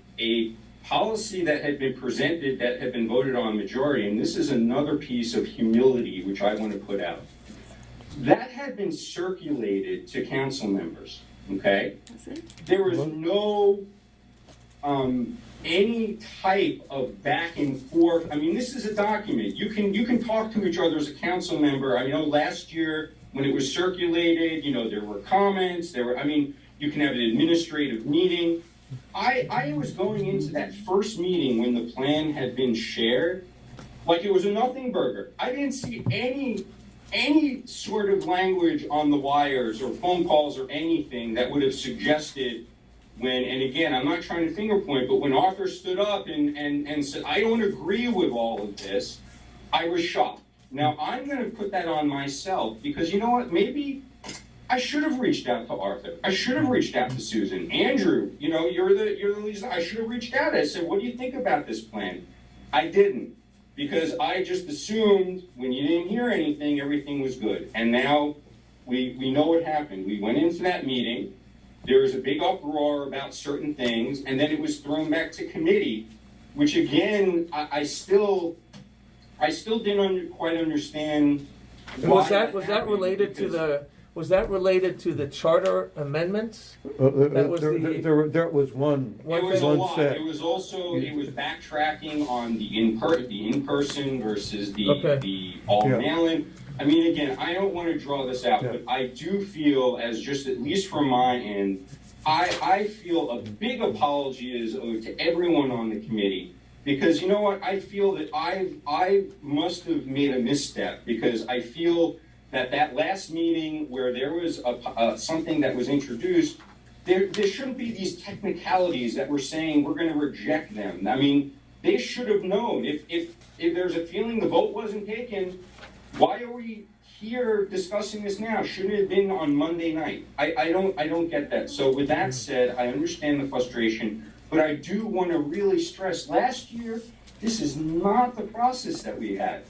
policy that had been presented that had been voted on majority, and this is another piece of humility which I want to put out. That had been circulated to council members, okay? There was no any type of back and forth. I mean, this is a document. You can talk to each other as a council member. I know last year when it was circulated, there were comments. You can have an administrative meeting. I was going into that first meeting when the plan had been shared like it was a nothing burger. I didn't see any sort of language on the wires or phone calls or anything that would have suggested and again, I'm not trying to finger point, but when Arthur stood up and said, I don't agree with all of this, I was shocked. Now, I'm going to put that on myself because you know what? Maybe I should have reached out to Arthur. I should have reached out to Susan. Andrew, you're the lead. I should have reached out. I said, what do you think about this plan? I didn't. Because I just assumed when you didn't hear anything, everything was good. And now we know what happened. We went into that meeting. There was a big uproar about certain things, and then it was thrown back to committee, which again, I still didn't quite understand. Was that related to was that related to the charter amendments? That was the- There was one. It was a one lot. set. It was also, it was backtracking on the in-person versus Okay. the all Yeah. mail-in. I mean, again, I don't want to draw this out, Yeah. but I do feel, as just at least from my end, I feel a big apology is owed to everyone on the committee, because you know what? I feel that I must have made a misstep, because I feel that last meeting where there was something that was introduced, there shouldn't be these technicalities that we're saying we're going to reject them. I mean, they should have known. If there's a feeling the vote wasn't taken, why are we here discussing this now? Shouldn't it have been on Monday night? I don't get that. So with that said, I understand the frustration, but I do want to really stress, last year, this is not the process that we had.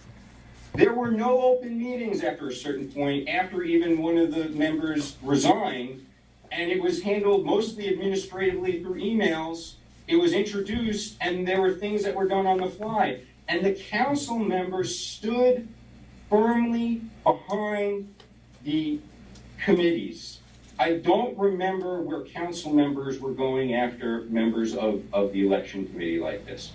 There were no open meetings after a certain point, after even one of the members resigned, and it was handled mostly administratively through emails. It was introduced, and there were things that were done on the fly. And the council members stood firmly behind the committees. I don't remember where council members were going after members of the election committee like this.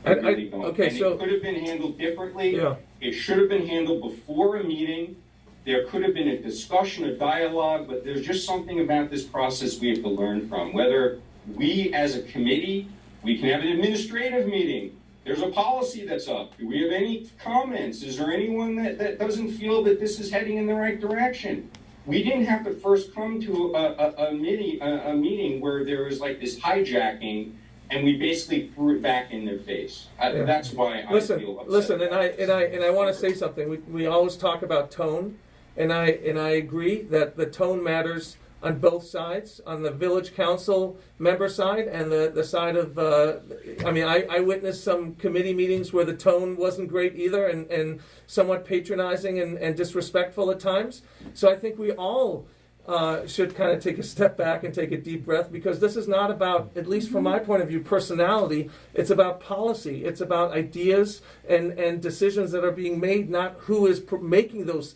I really don't. okay, And so- it could have been handled differently. Yeah. It should have been handled before a meeting. There could have been a discussion, a dialogue, but there's just something about this process we have to learn from. Whether we as a committee, we can have an administrative meeting. There's a policy that's up. Do we have any comments? Is there anyone that doesn't feel that this is heading in the right direction? We didn't have to first come to a meeting where there was like this hijacking, and we basically threw it back in their face. Yeah. That's why I feel upset. Listen, and I want to say something. We always talk about tone, and I agree that the tone matters on both sides, on the village council member side and the side of, I witnessed some committee meetings where the tone wasn't great either, and somewhat patronizing and disrespectful at times. So I think we all should kind of take a step back and take a deep breath, because this is not about, at least from my point of view, personality. It's about policy. It's about ideas and decisions that are being made, not who is making those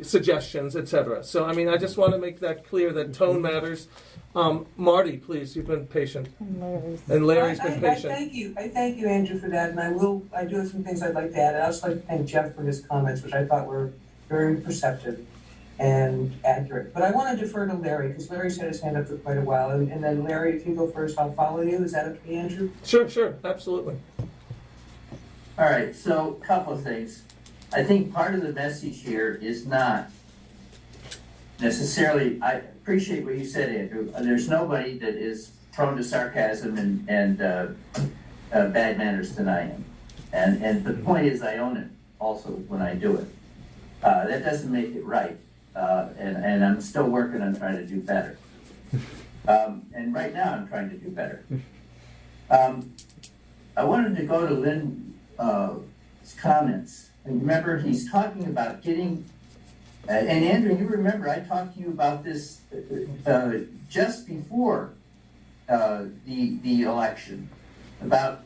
suggestions, etc. So, I just want to make that clear, that tone matters. Marty, please, you've been patient. And Larry's been patient. I thank you, Andrew, for that, and I do have some things I'd like to add. I'd also like to thank Jeff for his comments, which I thought were very perceptive and accurate. But I want to defer to Larry, because Larry's had his hand up for quite a while, and then Larry, if you go first, I'll follow you. Is that okay, Andrew? Sure, absolutely. All right, so a couple of things. I think part of the message here is not necessarily, I appreciate what you said, Andrew. There's nobody that is prone to sarcasm and bad manners than I am. And the point is, I own it also when I do it. That doesn't make it right. And I'm still working on trying to do better. And right now I'm trying to do better. I wanted to go to Lynn's comments. And remember, he's talking about getting, and Andrew, you remember I talked to you about this just before the election, about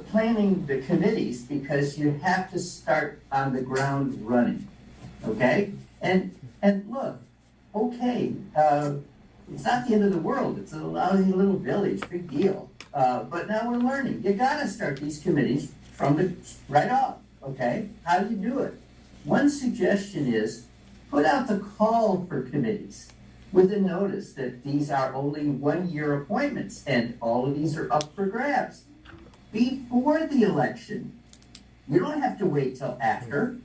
planning the committees, because you have to start on the ground running, okay? And look, okay, it's not the end of the world. It's a lousy little village, big deal. But now we're learning. You gotta start these committees from the right off. Okay, how do you do it? One suggestion is put out the call for committees with a notice that these are only 1-year appointments and all of these are up for grabs before the election. You don't have to wait till after.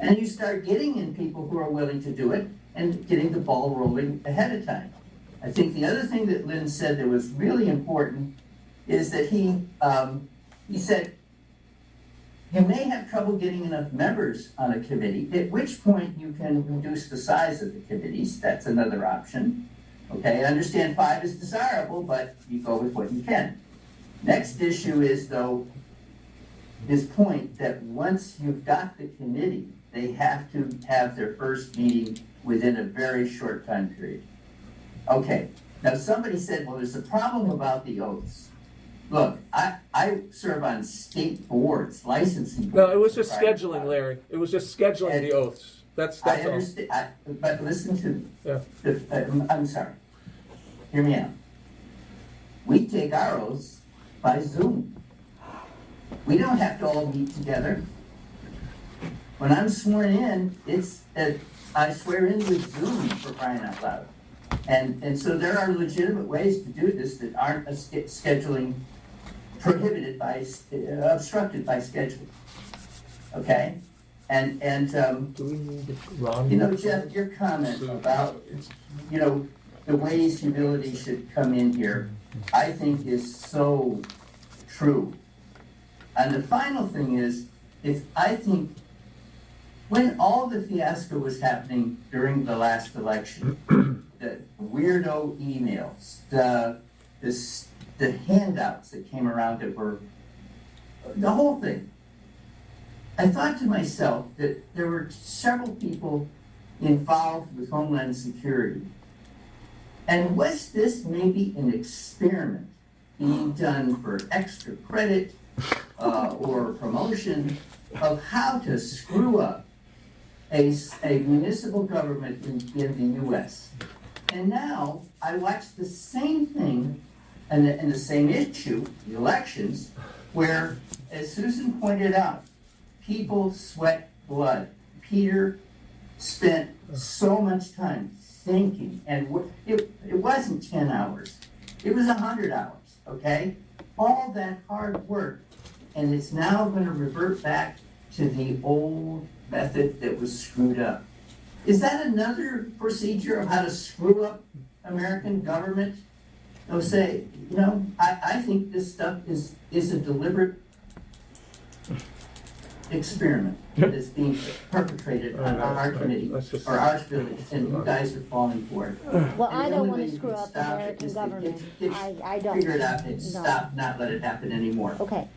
And you start getting in people who are willing to do it and getting the ball rolling ahead of time. I think the other thing that Lynn said that was really important is that he said, you may have trouble getting enough members on a committee, at which point you can reduce the size of the committees. That's another option. Okay, I understand 5 is desirable, but you go with what you can. Next issue is, though, his point that once you've got the committee, they have to have their first meeting within a very short time period. Okay, now somebody said, well, there's a problem about the oaths. Look, I serve on state boards, licensing boards. No, it was just scheduling, Larry. It was just scheduling the oaths. That's I all. understand, but listen to me. Yeah. I'm sorry. Hear me out. We take our oaths by Zoom. We don't have to all meet together. When I'm sworn in, I swear in with Zoom, for crying out loud. And so there are legitimate ways to do this that aren't scheduling prohibited by, obstructed by scheduling. Okay? And Do we need Ron? you know, Jeff, your comment about, you know, the ways humility should come in here, I think is so true. And the final thing is I think when all the fiasco was happening during the last election, the weirdo emails, the handouts that came around that were, the whole thing, I thought to myself that there were several people involved with Homeland Security. And was this maybe an experiment being done for extra credit or promotion of how to screw up a municipal government in the U.S.? And now I watch the same thing and the same issue, the elections, where, as Susan pointed out, people sweat blood. Peter spent so much time thinking, and it wasn't 10 hours. It was 100 hours, okay? All that hard work, and it's now going to revert back to the old method that was screwed up. Is that another procedure of how to screw up American government? They'll say, you know, I think this stuff is a deliberate experiment that's being perpetrated on our committee or our village, and you guys are falling for it. Well, And I the don't only want way to you screw can up stop it American is to government. get I don't. figure it out and No. stop, not let it happen anymore. Okay.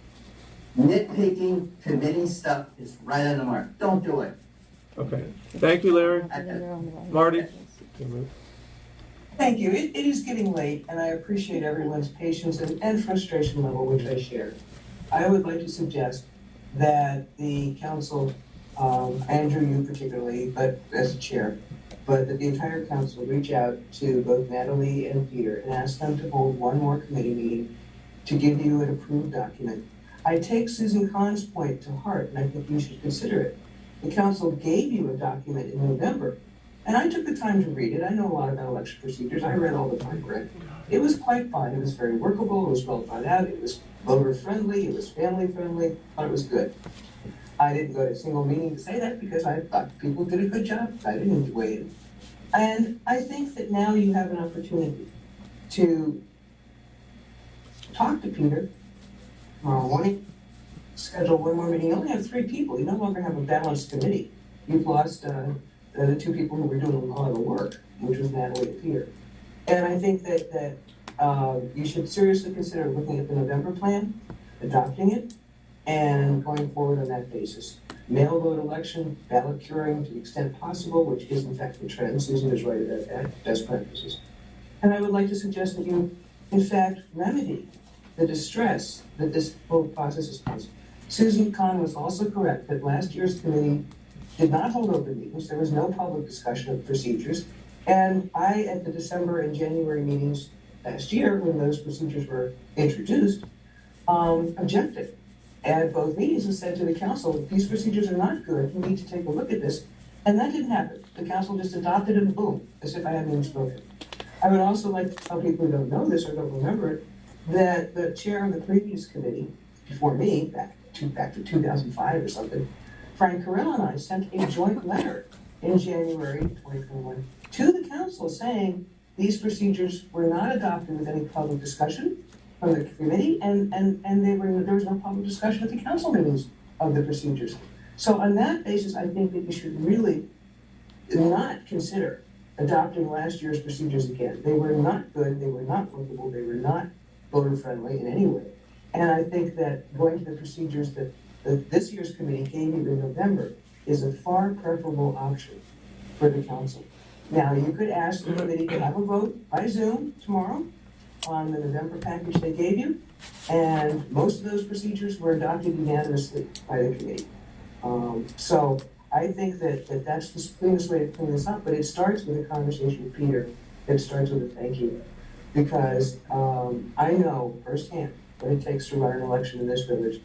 Nitpicking committee stuff is right on the mark. Don't do it. Okay. Thank you, Larry. Marty? Thank you. It is getting late, and I appreciate everyone's patience and frustration level, which I share. I would like to suggest that the council, Andrew, you particularly, but as a chair, but that the entire council reach out to both Natalie and Peter and ask them to hold one more committee meeting to give you an approved document. I take Susan Kahn's point to heart, and I think you should consider it. The council gave you a document in November, and I took the time to read it. I know a lot about election procedures. I read all the fine print. It was quite fine. It was very workable. It was well thought out. It was voter friendly. It was family friendly. I thought it was good. I didn't go to a single meeting to say that because I thought people did a good job. I didn't enjoy it. And I think that now you have an opportunity to talk to Peter tomorrow morning, schedule one more meeting. You only have 3 people. You no longer have a balanced committee. You've lost the 2 people who were doing a lot of the work, which was Natalie and Peter. And I think that you should seriously consider looking at the November plan, adopting it, and going forward on that basis. Mail vote election, ballot curing to the extent possible, which is in fact the trend. Susan is right about that, best practices. And I would like to suggest that you, in fact, remedy the distress that this whole process has caused. Susan Kahn was also correct that last year's committee did not hold open meetings. There was no public discussion of procedures. And I, at the December and January meetings last year, when those procedures were introduced, objected at both meetings and said to the council, these procedures are not good. You need to take a look at this. And that didn't happen. The council just adopted it and boom, as if I hadn't even spoken. I would also like to tell people who don't know this or don't remember it, that the chair of the previous committee, before me, back to 2005 or something, Frank Carell and I sent a joint letter in January 2021 to the council saying these procedures were not adopted with any public discussion from the committee, and there was no public discussion at the council meetings of the procedures. So on that basis, I think that you should really not consider adopting last year's procedures again. They were not good, they were not workable, they were not voter friendly in any way. And I think that going to the procedures that this year's committee gave you in November is a far preferable option for the council. Now, you could ask the committee to have a vote by Zoom tomorrow on the November package they gave you, and most of those procedures were adopted unanimously by the committee. So I think that that's the cleanest way to clean this up, but it starts with a conversation with Peter. It starts with a thank you. Because I know firsthand what it takes to run an election in this village.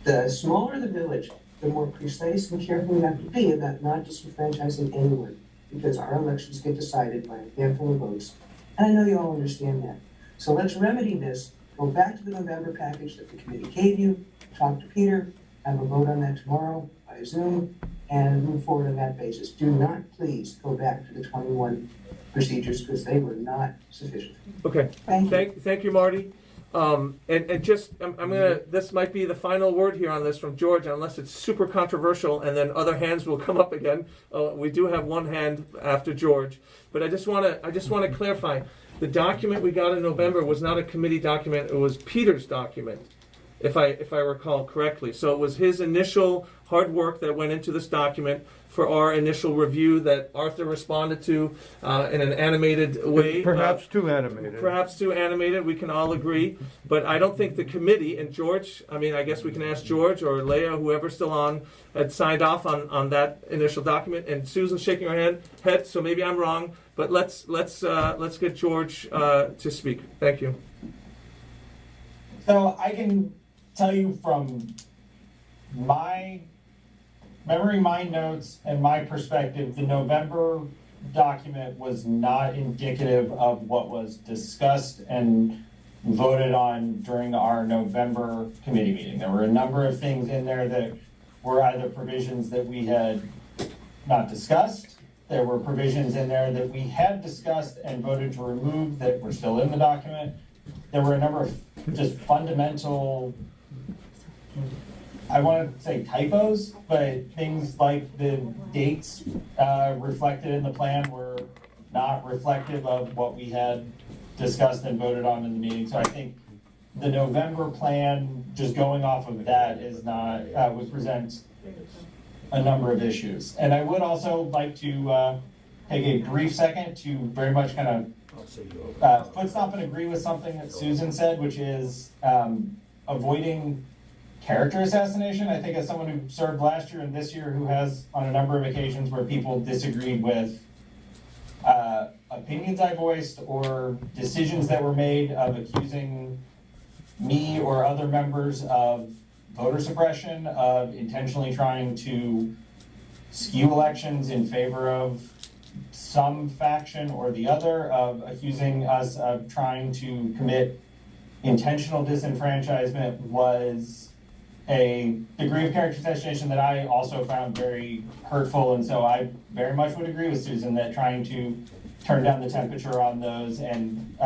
The smaller the village, the more precise and careful we have to be about not disenfranchising anyone, because our elections get decided by a handful of votes. And I know you all understand that. So let's remedy this, go back to the November package that the committee gave you, talk to Peter, have a vote on that tomorrow by Zoom, and move forward on that basis. Do not please go back to the 21 procedures because they were not sufficient. Okay. Thank you, Marty. And just, I'm gonna, this might be the final word here on this from George, unless it's super controversial, and then other hands will come up again. We do have one hand after George, but I just want to clarify. The document we got in November was not a committee document; it was Peter's document, if I recall correctly. So it was his initial hard work that went into this document for our initial review that Arthur responded to in an animated way. Perhaps too animated. Perhaps too animated, we can all agree. But I don't think the committee, and George, I mean, I guess we can ask George or Leah, whoever's still on, had signed off on that initial document. And Susan's shaking her head, so maybe I'm wrong. But let's get George to speak. Thank you. So I can tell you from my memory, my notes, and my perspective, the November document was not indicative of what was discussed and voted on during our November committee meeting. There were a number of things in there that were either provisions that we had not discussed. There were provisions in there that we had discussed and voted to remove that were still in the document. There were a number of just fundamental, I want to say typos, but things like the dates reflected in the plan were not reflective of what we had discussed and voted on in the meeting. So I think the November plan, just going off of that, is not, would present a number of issues. And I would also like to take a brief second to very much kind of foot stomp and agree with something that Susan said, which is avoiding character assassination. I think as someone who served last year and this year, who has on a number of occasions where people disagreed with opinions I voiced or decisions that were made, of accusing me or other members of voter suppression, of intentionally trying to skew elections in favor of some faction or the other, of accusing us of trying to commit intentional disenfranchisement, was a degree of character assassination that I also found very hurtful. And so I very much would agree with Susan that trying to turn down the temperature on those and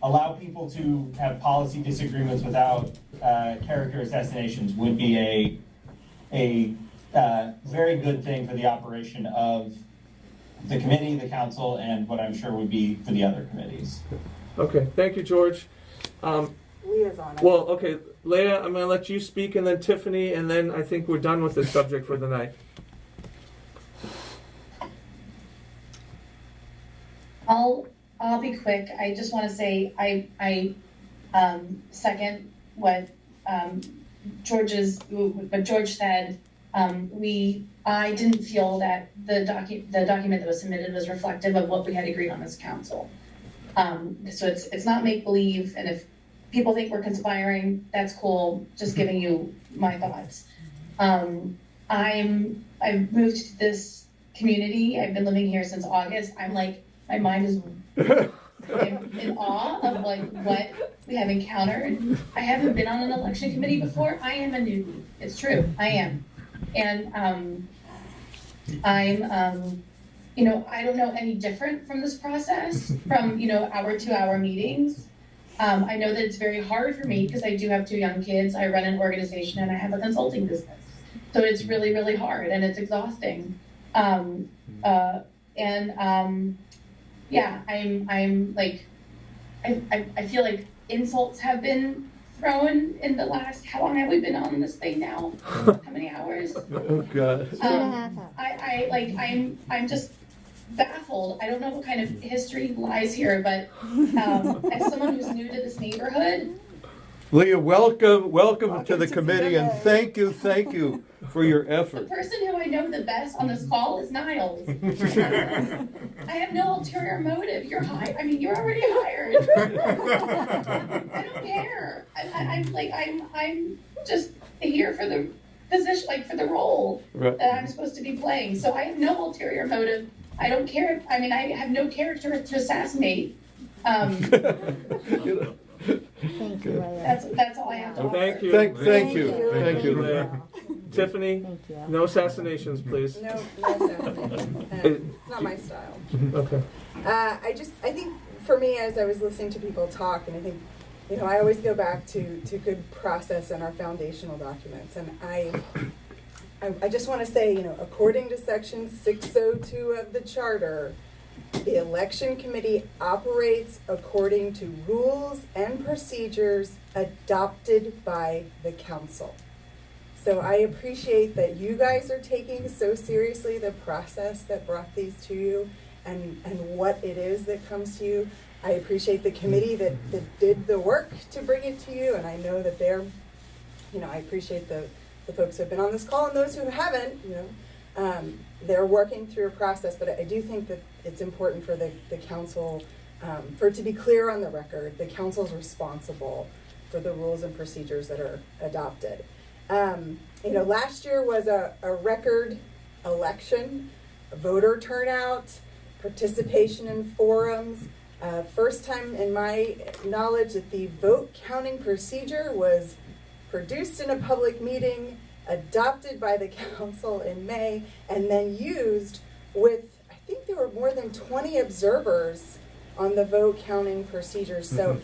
allow people to have policy disagreements without character assassinations would be a very good thing for the operation of the committee, the council, and what I'm sure would be for the other committees. Okay, thank you, George. Leah's on it. Well, okay, Leah, I'm going to let you speak, and then Tiffany, and then I think we're done with this subject for the night. I'll be quick. I just want to say I second what George said. I didn't feel that the document that was submitted was reflective of what we had agreed on as council. So it's not make believe, and if people think we're conspiring, that's cool. Just giving you my thoughts. I've moved to this community. I've been living here since August. I'm like, my mind is in awe of like what we have encountered. I haven't been on an election committee before. I am a newbie. It's true. I am. And I'm I don't know any different from this process from hour to hour meetings. I know that it's very hard for me because I do have 2 young kids. I run an organization and I have a consulting business. So it's really, really hard and it's exhausting. Yeah, I'm like, I feel like insults have been thrown in the last, how long have we been on this thing now? How many hours? Oh, God. 2.5 hours. I'm just baffled. I don't know what kind of history lies here, but as someone who's new to this neighborhood, Leah, welcome to the to committee, and VMA. thank you for your The effort. person who I know the best on this call is Niles. I have no ulterior motive. You're hired. I mean, you're already hired. I don't care. I'm just here for the position, like for the role Right. that I'm supposed to be playing. So I have no ulterior motive. I don't care. I mean, I have no character to assassinate. Thank you, Leah. That's all I have to offer. Thank you. Thank you. Thank you. Leah. Tiffany, Thank you. no assassinations, please. No assassination. It's not my style. Okay. I think for me, as I was listening to people talk, and I think, I always go back to good process in our foundational documents. And I just want to say, according to section 602 of the charter, the election committee operates according to rules and procedures adopted by the council. So I appreciate that you guys are taking so seriously the process that brought these to you and what it is that comes to you. I appreciate the committee that did the work to bring it to you, and I know that I appreciate the folks who have been on this call and those who haven't, they're working through a process, but I do think that it's important for the council, for it to be clear on the record, the council's responsible for the rules and procedures that are adopted. Last year was a record election, voter turnout, participation in forums. First time in my knowledge that the vote counting procedure was produced in a public meeting, adopted by the council in May, and then used with, I think there were more than 20 observers on the vote counting procedures. So,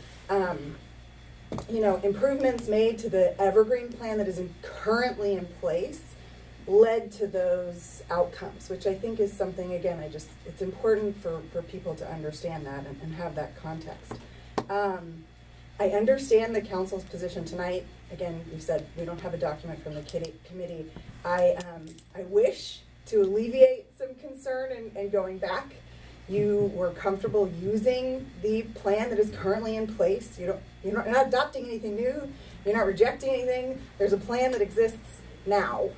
improvements made to the evergreen plan that is currently in place led to those outcomes, which I think is something, again, it's important for people to understand that and have that context. I understand the council's position tonight. Again, we've said we don't have a document from the committee. I wish to alleviate some concern and going back. You were comfortable using the plan that is currently in place. You're not adopting anything new. You're not rejecting anything. There's a plan that exists now.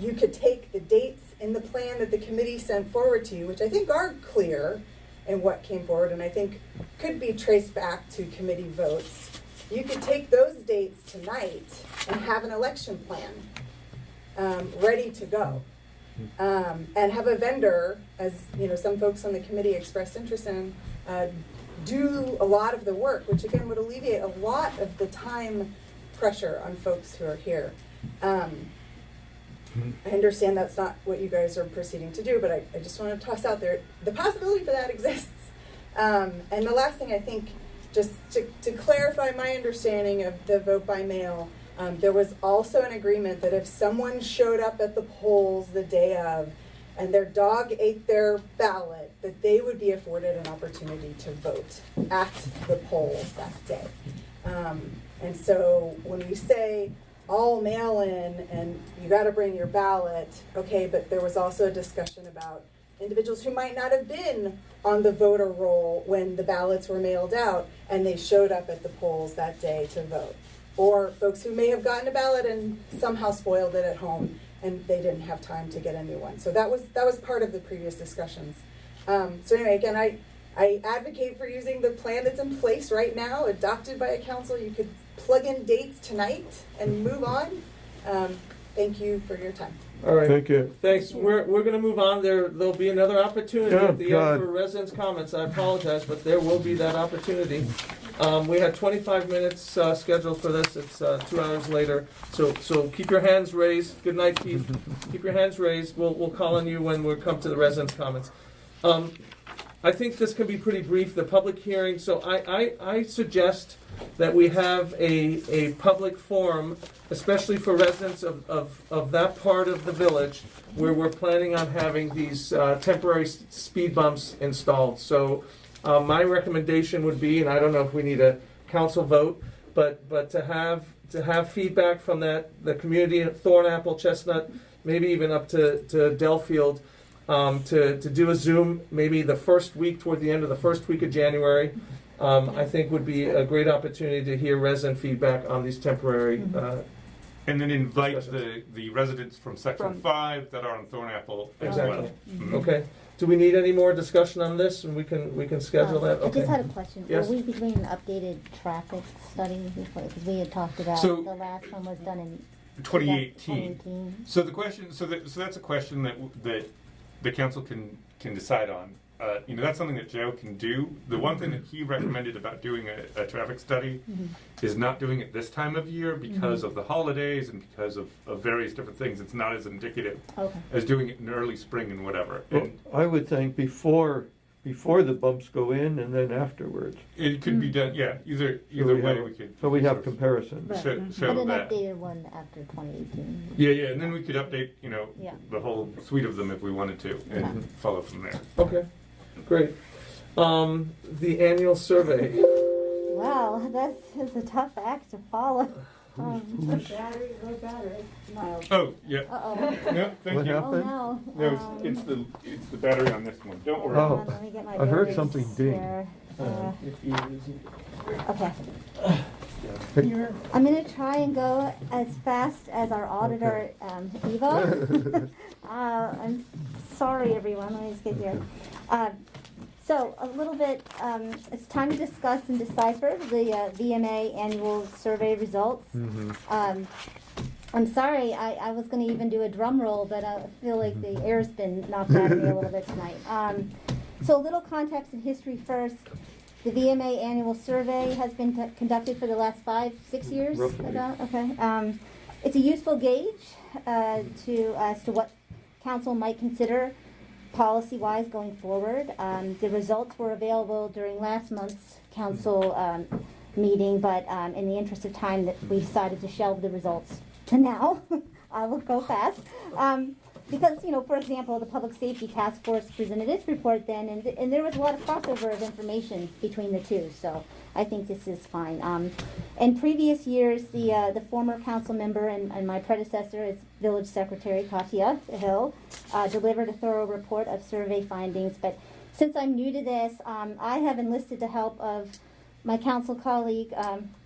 You could take the dates in the plan that the committee sent forward to you, which I think are clear in what came forward, and I think could be traced back to committee votes. You could take those dates tonight and have an election plan ready to go. And have a vendor, as some folks on the committee expressed interest in, do a lot of the work, which again would alleviate a lot of the time pressure on folks who are here. I understand that's not what you guys are proceeding to do, but I just want to toss out there, the possibility for that exists. And the last thing I think, just to clarify my understanding of the vote by mail, there was also an agreement that if someone showed up at the polls the day of and their dog ate their ballot, that they would be afforded an opportunity to vote at the polls that day. And so when we say all mail in and you got to bring your ballot, okay, but there was also a discussion about individuals who might not have been on the voter roll when the ballots were mailed out and they showed up at the polls that day to vote. Or folks who may have gotten a ballot and somehow spoiled it at home and they didn't have time to get a new one. So that was part of the previous discussions. So anyway, again, I advocate for using the plan that's in place right now, adopted by a council. You could plug in dates tonight and move on. Thank you for your time. All right. Thank you. Thanks. We're going to move on. There'll be another opportunity Oh, at the God. end for residents' comments. I apologize, but there will be that opportunity. We had 25 minutes scheduled for this. It's 2 hours later. So keep your hands raised. Good night, Keith. Keep your hands raised. We'll call on you when we come to the residents' comments. I think this can be pretty brief, the public hearing. So I suggest that we have a public forum, especially for residents of that part of the village where we're planning on having these temporary speed bumps installed. So my recommendation would be, and I don't know if we need a council vote, but to have feedback from the community at Thornapple, Chestnut, maybe even up to Dellfield, to do a Zoom maybe the first week, toward the end of the first week of January, I think would be a great opportunity to hear resident feedback on these temporary. And then invite Discussions. the residents from Section 5 that are on Thornapple as Exactly. well. Mhm. Okay. Do we need any more discussion on this, and we can schedule that? I Okay. just had a question. Yes. Will we be doing an updated traffic study before, because we had talked about, So- the last one was done in 2018. 2018. So the question, so that's a question that the council can decide on. That's something that Joe can do. The one thing that he recommended about doing a traffic study is not doing it this time of year because of the holidays and because of various different things. It's not as indicative as doing it in early spring and whatever. Well, And I would think before the bumps go in and then afterwards. it could be done, yeah, either So way have- we could. So we have sort of comparison. show But an that. updated one after 2018. Yeah, and then we could update, Yeah. the whole suite of them if we wanted to and follow from there. Okay. Great. The annual survey. Wow, that is a tough act to follow. Battery, low battery. Miles. Oh, yeah. Uh-oh. No, thank What you. happened? Oh, no. No, it's the battery on this one. Don't worry. Oh. Let me get my I heard batteries something ding. here. Okay. Hey. I'm gonna try and go as fast as our auditor, Eva. I'm sorry, everyone, let me just get here. So, a little bit, it's time to discuss and decipher the VMA annual survey results. I'm sorry, I was gonna even do a drum roll, but I feel like the air's been knocked out of me a little bit tonight. So a little context and history first. The VMA annual survey has been conducted for the last 5-6 years. Roughly. About, okay. It's a useful gauge as to what council might consider policy-wise going forward. The results were available during last month's council meeting, but in the interest of time, that we decided to shelve the results to now. I will go fast. Because, for example, the Public Safety Task Force presented its report then, and there was a lot of crossover of information between the two, so I think this is fine. In previous years, the former council member and my predecessor as village secretary, Katia Hill, delivered a thorough report of survey findings, but since I'm new to this, I have enlisted the help of my council colleague,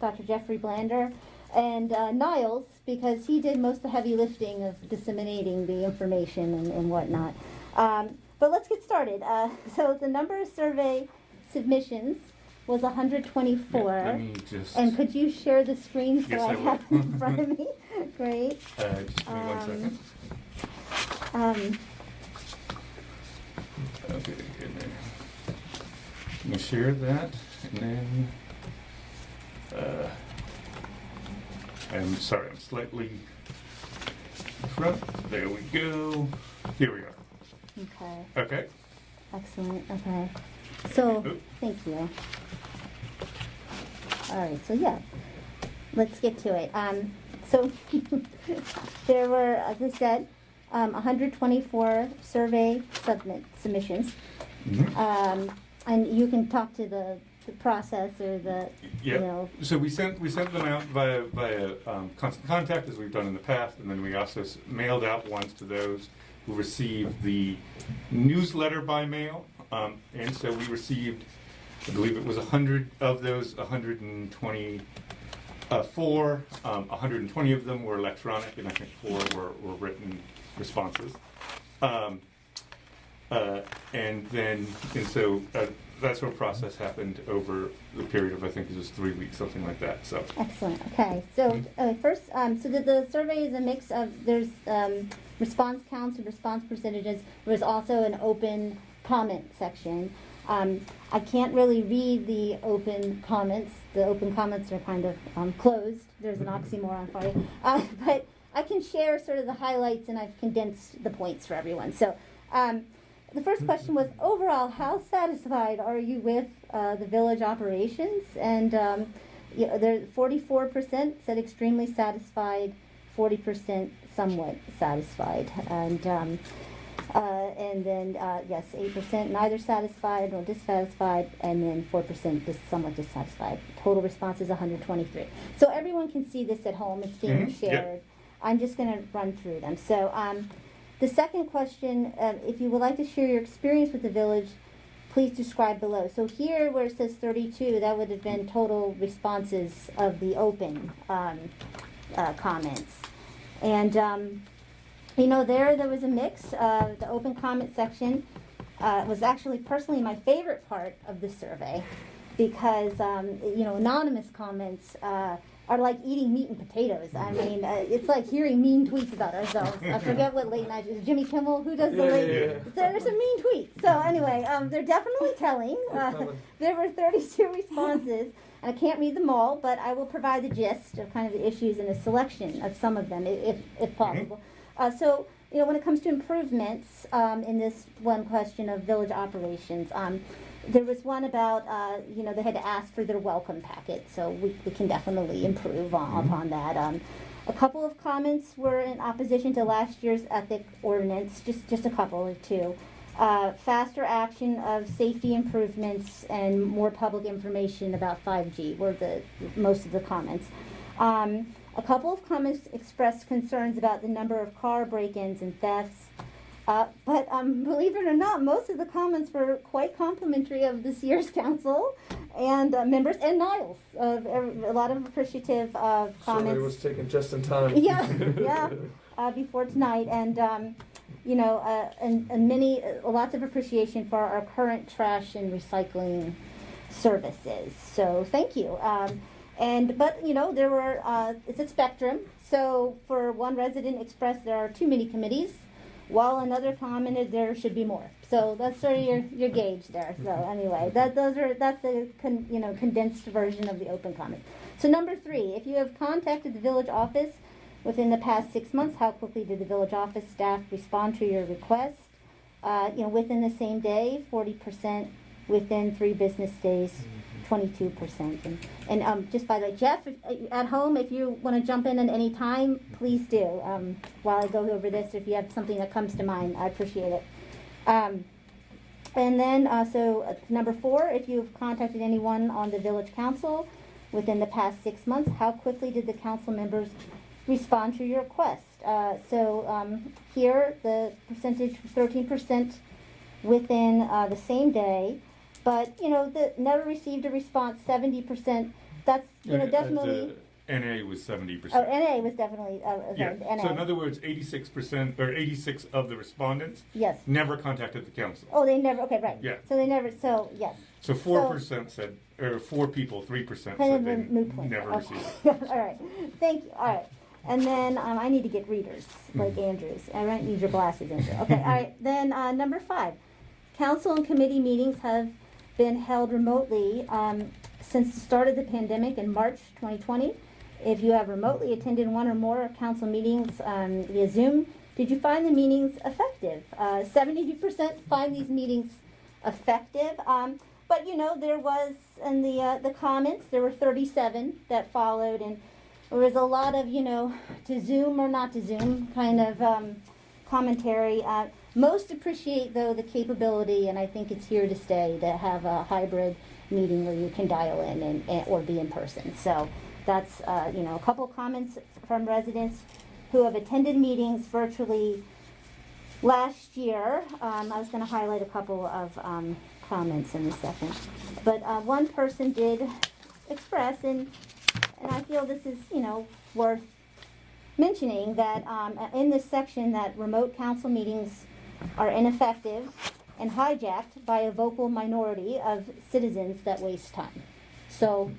Dr. Jeffrey Blander, and Niles, because he did most of the heavy lifting of disseminating the information and whatnot. But let's get started. So the number of survey submissions was 124. Let me just. And could you share the screen so Yes, I I will. have it in front of me? Great. Just give me 1 second. Okay, and then let me share that, and then. I'm sorry, I'm slightly front. There we go. Here we are. Okay. Okay. Excellent. Okay. So, thank you. All right. So yeah, let's get to it. So there were, as I said, 124 survey submissions, and you can talk to the process or the So we sent them out via constant contact as we've done in the past, and then we also mailed out ones to those who received the newsletter by mail. And so we received, I believe it was 100 of those, 124. 120 of them were electronic, and I think 4 were written responses. That sort of process happened over the period of, I think it was 3 weeks, something like that. So excellent. Okay, so first, so the survey is a mix of there's response counts and response percentages. There's also an open comment section. I can't really read the open comments. The open comments are kind of closed. There's an oxymoron for you, but I can share sort of the highlights, and I've condensed the points for everyone. So. The first question was, overall, how satisfied are you with the village operations? And there 44% said extremely satisfied, 40% somewhat satisfied, and then yes, 8% neither satisfied nor dissatisfied, and then 4% somewhat dissatisfied. Total response is 123. So everyone can see this at home. It's being shared. Yep. I'm just going to run through them. So. The second question, if you would like to share your experience with the village, please describe below. So here where it says 32, that would have been total responses of the open comments. And, there was a mix. The open comment section was actually personally my favorite part of the survey because, anonymous comments are like eating meat and potatoes. I mean, it's like hearing mean tweets about ourselves. I forget what late night is. Jimmy Kimmel, who does the late? Yeah. There's some mean tweets. So anyway, they're definitely telling. There were 32 responses, and I can't read them all, but I will provide the gist of kind of the issues and a selection of some of them, if possible. So, when it comes to improvements in this one question of village operations, there was one about, they had to ask for their welcome packet, so we can definitely improve upon that. A couple of comments were in opposition to last year's ethic ordinance, just a couple or two. Faster action of safety improvements and more public information about 5G were most of the comments. A couple of comments expressed concerns about the number of car break-ins and thefts. But believe it or not, most of the comments were quite complimentary of this year's council and members and Niles. A lot of appreciative comments. Survey was taken just in time. Yeah, before tonight, and lots of appreciation for our current trash and recycling services. So thank you. But there were it's a spectrum. So for one resident expressed there are too many committees, while another commented there should be more. So that's sort of your gauge there. So anyway, that's the condensed version of the open comment. So number 3, if you have contacted the village office within the past 6 months, how quickly did the village office staff respond to your request? Within the same day, 40%. Within 3 business days, 22%. And just by the way, Jeff, at home, if you want to jump in at any time, please do. While I go over this, if you have something that comes to mind, I appreciate it. And then, number 4, if you've contacted anyone on the village council within the past 6 months, how quickly did the council members respond to your request? Here, the percentage, 13% within the same day. But, never received a response, 70%. That's, definitely. NA was 70%. Oh, NA was definitely, Yeah. NA. So in other words, 86% or 86 of the respondents Yes. never contacted the council. Oh, they never, okay, right. Yeah. So they never, yes. So 4% said, or 4 people, 3% said Kind of they a moot point. never Okay. received it. All right, thank you, all right. And then I need to get readers, like Andrew's. I might need your glasses, Andrew. Okay, all right, then number 5. Council and committee meetings have been held remotely since the start of the pandemic in March 2020. If you have remotely attended one or more council meetings via Zoom, did you find the meetings effective? 72% find these meetings effective. But there was in the comments, there were 37 that followed, and there was a lot of to Zoom or not to Zoom kind of commentary. Most appreciate, though, the capability, and I think it's here to stay, to have a hybrid meeting where you can dial in and or be in person. So that's, a couple comments from residents who have attended meetings virtually last year. I was going to highlight a couple of comments in a second. But one person did express, and I feel this is, worth mentioning, that in this section that remote council meetings are ineffective and hijacked by a vocal minority of citizens that waste time. So,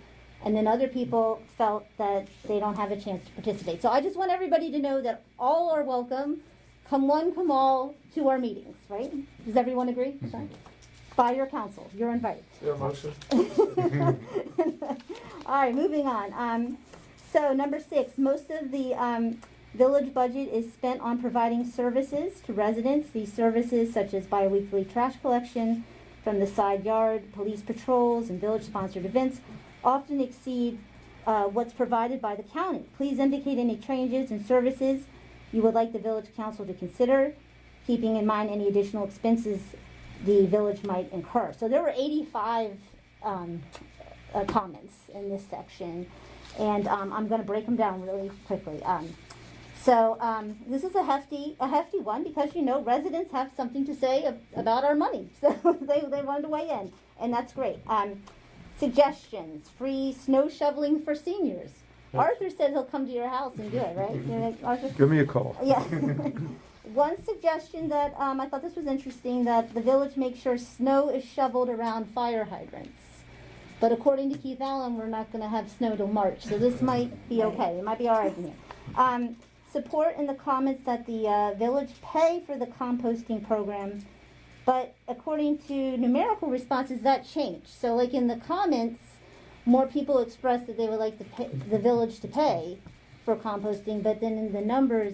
and then other people felt that they don't have a chance to participate. So I just want everybody to know that all are welcome, come one, come all, to our meetings, right? Does everyone agree? Sorry. By your council, you're invited. Is there a motion? All right, moving on. So number 6, most of the village budget is spent on providing services to residents. These services, such as biweekly trash collection from the side yard, police patrols, and village-sponsored events, often exceed what's provided by the county. Please indicate any changes in services you would like the village council to consider, keeping in mind any additional expenses the village might incur. So there were 85 comments in this section, and I'm going to break them down really quickly. So this is a hefty one because residents have something to say about our money, so they wanted to weigh in, and that's great. Suggestions: free snow shoveling for seniors. Arthur said he'll come to your house and do it, right? Arthur? Give me a call. Yeah. One suggestion that I thought this was interesting, that the village makes sure snow is shoveled around fire hydrants. But according to Keith Allen, we're not going to have snow till March, so this might be okay. It might be all right in here. Support in the comments that the village pay for the composting program, but according to numerical responses, that changed. So like in the comments, more people expressed that they would like the village to pay for composting, but then in the numbers,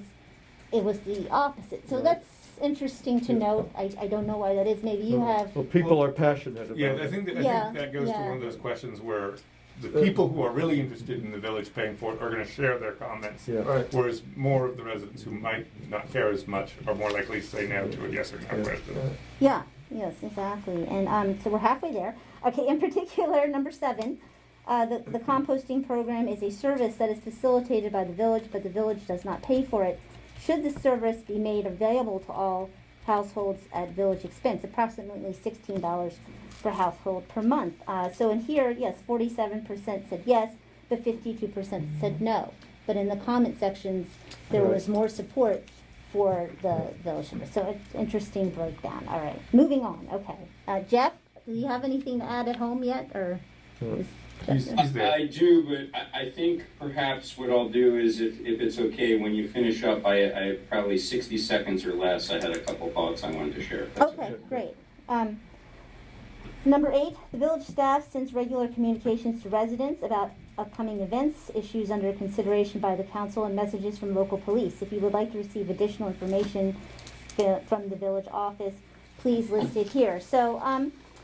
it was the opposite. So that's interesting to note. I don't know why that is. Maybe you have... Well, people are passionate about it. I think that goes to one of those questions where the people who are really interested in the village paying for it are going to share their comments, whereas more of the residents who might not care as much are more likely to say no to a yes or no question. Yes, exactly. And so we're halfway there. Okay, in particular, number 7, the composting program is a service that is facilitated by the village, but the village does not pay for it. Should the service be made available to all households at village expense, approximately $16 per household per month? So in here, yes, 47% said yes, but 52% said no. But in the comment sections, there was more support for the village service. So it's interesting breakdown. All right, moving on. Okay, Jeff, do you have anything to add at home yet, or? I do, but I think perhaps what I'll do is, if it's okay, when you finish up, I probably 60 seconds or less, I had a couple thoughts I wanted to share. Okay, great. Number 8, the village staff sends regular communications to residents about upcoming events, issues under consideration by the council, and messages from local police. If you would like to receive additional information from the village office, please list it here. So,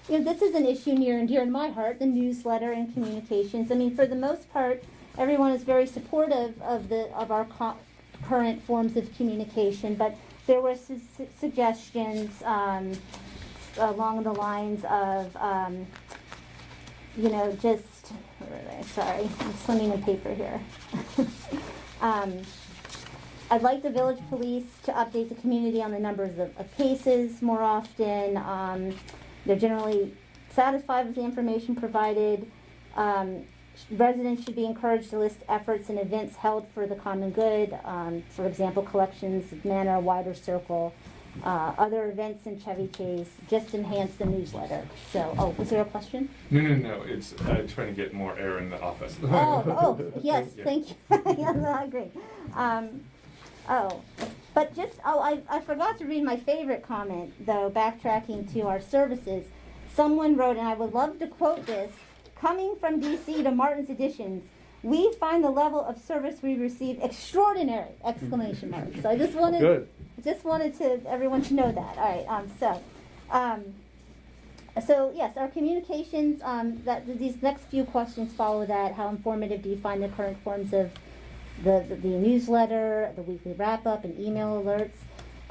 this is an issue near and dear to my heart, the newsletter and communications. I mean, for the most part, everyone is very supportive of our current forms of communication, but there were suggestions along the lines of, sorry, I'm swimming in paper here. I'd like the village police to update the community on the numbers of cases more often. They're generally satisfied with the information provided. Residents should be encouraged to list efforts and events held for the common good. For example, collections, manor, wider circle, other events in Chevy Chase. Just enhance the newsletter. So, was there a question? No. It's trying to get more air in the office. Yes, thank you. Yes, I agree. I forgot to read my favorite comment, though, backtracking to our services. Someone wrote, and I would love to quote this, coming from D.C. to Martin's Editions, we find the level of service we receive extraordinary! Exclamation mark. So I just wanted to everyone to know that. All right. So yes, our communications. These next few questions follow that. How informative do you find the current forms of the newsletter, the weekly wrap-up, and email alerts?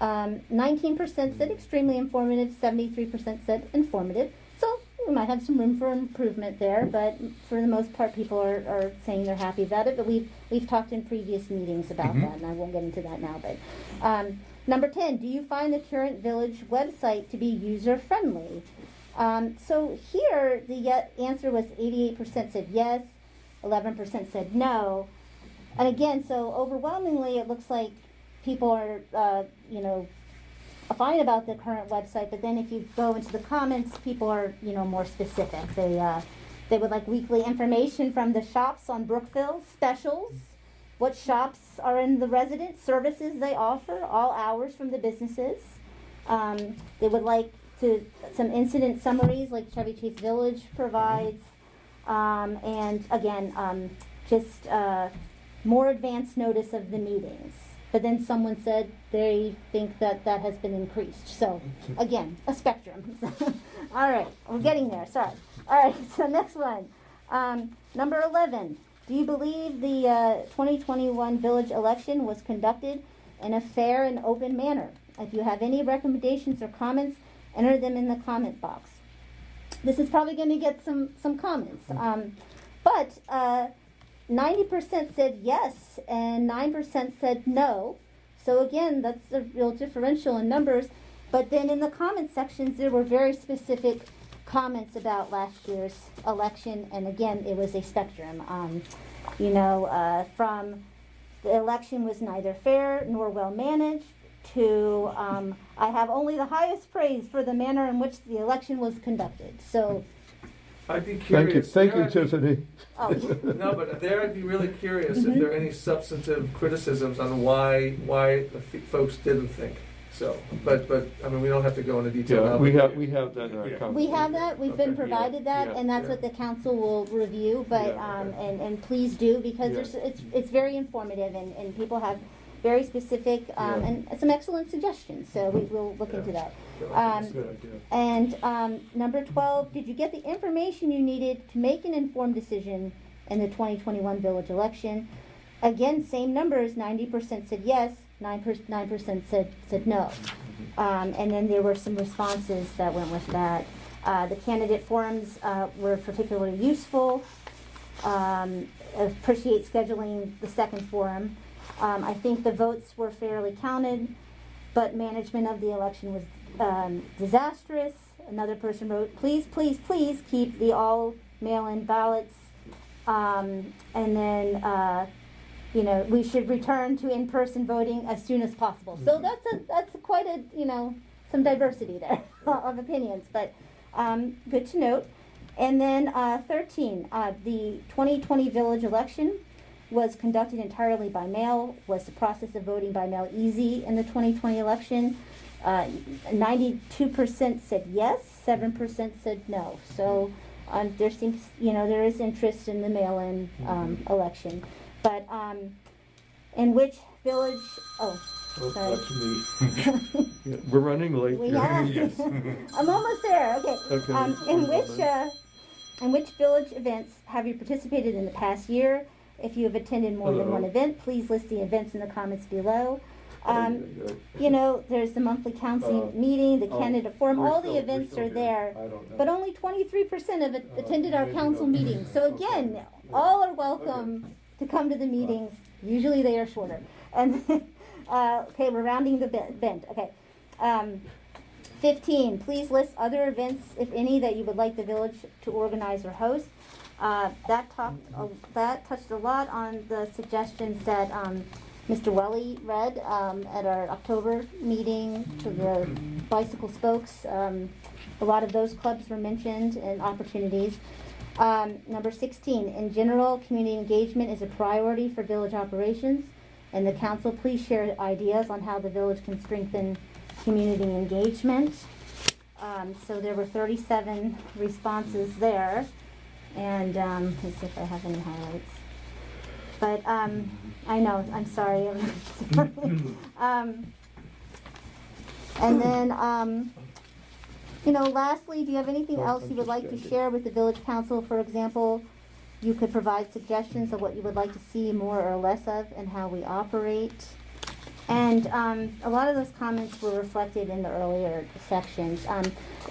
19% said extremely informative, 73% said informative. So we might have some room for improvement there, but for the most part, people are saying they're happy about it. But we've talked in previous meetings about that, and I won't get into that now. But number 10, do you find the current village website to be user-friendly? So here, the answer was 88% said yes, 11% said no. And again, so overwhelmingly, it looks like people are, fine about the current website. But then if you go into the comments, people are, more specific. They would like weekly information from the shops on Brookville, specials, what shops are in the residence, services they offer, all hours from the businesses. They would like some incident summaries like Chevy Chase Village provides. And again, more advance notice of the meetings. But then someone said they think that has been increased. So, again, a spectrum. All right, we're getting there, sorry. All right, so next one. Number 11, do you believe the 2021 village election was conducted in a fair and open manner? If you have any recommendations or comments, enter them in the comment box. This is probably going to get some comments. But 90% said yes and 9% said no. So again, that's a real differential in numbers. But then in the comment sections, there were very specific comments about last year's election, and again, it was a spectrum. From the election was neither fair nor well managed to I have only the highest praise for the manner in which the election was conducted. So I'd be curious. Thank you, Tiffany. Oh. No, but there I'd be really curious if there are any substantive criticisms on why the folks didn't think so. But I mean, we don't have to go into detail Yeah, now. we have that in our Yeah. comment. we have that. We've been provided that, Yeah. and that's what the council will review. But and please do, because it's very informative, and people have very specific and some excellent suggestions. So we will look into that. That's a good idea. And number 12, did you get the information you needed to make an informed decision in the 2021 village election? Again, same numbers. 90% said yes. 9% said no. And then there were some responses that went with that. The candidate forums were particularly useful. Appreciate scheduling the second forum. I think the votes were fairly counted, but management of the election was disastrous. Another person wrote, please, please, please keep the all mail-in ballots. And then we should return to in-person voting as soon as possible. So that's quite a, some diversity there of opinions, but good to note. And then 13, the 2020 village election was conducted entirely by mail. Was the process of voting by mail easy in the 2020 election? 92% said yes, 7% said no. So there seems, there is interest in the mail-in election. But in which village? Oh, sorry. That's me. Yeah, we're running late. Yes. I'm almost there. Okay. In which village events have you participated in the past year? If you have attended more than one event, please list the events in the comments below. There's the monthly council meeting, the candidate forum, all the events are there, but only 23% of it attended our council meetings. So again, all are welcome to come to the meetings. Usually they are shorter. And okay, we're rounding the bend. Okay. 15, please list other events, if any, that you would like the village to organize or host. That touched a lot on the suggestions that Mr. Welly read at our October meeting to the bicycle spokes. A lot of those clubs were mentioned and opportunities. Number 16, in general, community engagement is a priority for village operations, and the council please share ideas on how the village can strengthen community engagement. So there were 37 responses there, and let's see if I have any highlights. But I know, I'm sorry. And then, lastly, do you have anything else you would like to share with the village council? For example, you could provide suggestions of what you would like to see more or less of and how we operate. And a lot of those comments were reflected in the earlier sections.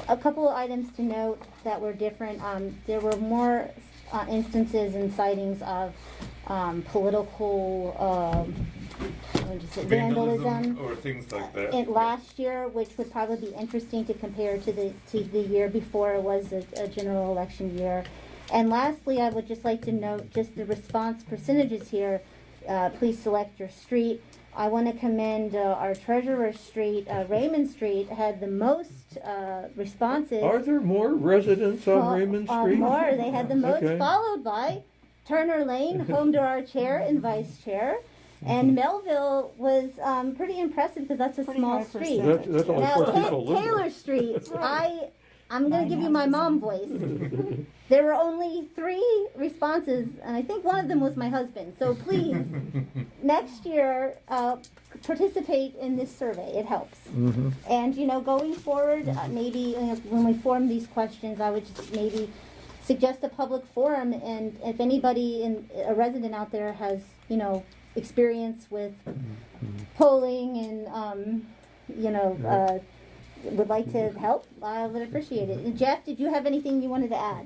A couple of items to note that were different. There were more instances and sightings of political vandalism or things like that. Last year, which would probably be interesting to compare to the year before it was a general election year. And lastly, I would just like to note just the response percentages here. Please select your street. I want to commend our Treasurer Street, Raymond Street, had the most responses. Are there more residents on Raymond Street? More. They had the most, Okay. followed by Turner Lane, home to our chair and vice chair. And Melville was pretty impressive because that's a small street. That's only Now, 4 people live there. Taylor Street, I'm going to give you my mom voice. There were only 3 responses, and I think one of them was my husband. So please, next year, participate in this survey. It helps. Mhm. And, going forward, maybe when we form these questions, I would just maybe suggest a public forum. And if anybody, a resident out there has, experience with polling and, would like to help, I would appreciate it. And Jeff, did you have anything you wanted to add?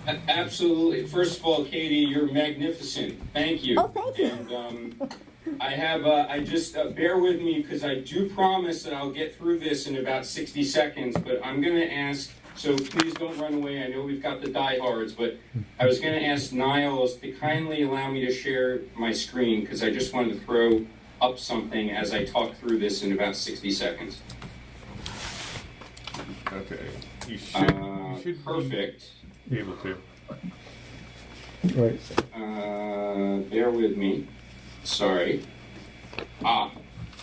Absolutely. First of all, Katie, you're magnificent. Thank you. Oh, thank you. And I have, I just, bear with me because I do promise that I'll get through this in about 60 seconds, but I'm going to ask, so please don't run away. I know we've got the diehards, but I was going to ask Niles to kindly allow me to share my screen because I just wanted to throw up something as I talk through this in about 60 seconds. Okay. You should perfect. Be able to. Right. Bear with me. Sorry.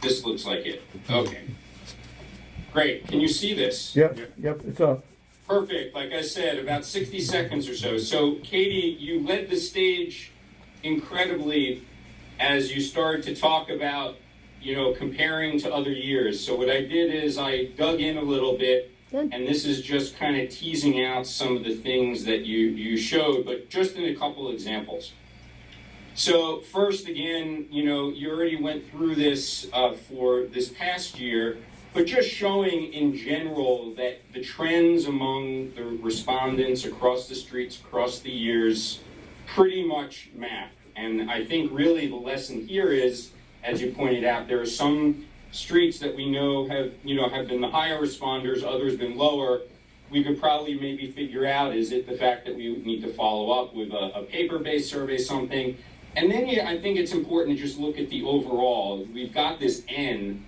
This looks like it. Okay. Great. Can you see this? Yep, it's up. Perfect. Like I said, about 60 seconds or so. So, Katie, you led the stage incredibly as you started to talk about, comparing to other years. So what I did is I dug in a little bit, and this is just kind of teasing out some of the things that you showed, but just in a couple examples. So first, again, you already went through this for this past year, but just showing in general that the trends among the respondents across the streets, across the years, pretty much map. And I think really the lesson here is, as you pointed out, there are some streets that we know have been the higher responders, others been lower. We could probably maybe figure out, is it the fact that we need to follow up with a paper-based survey, something? And then I think it's important to just look at the overall. We've got this N,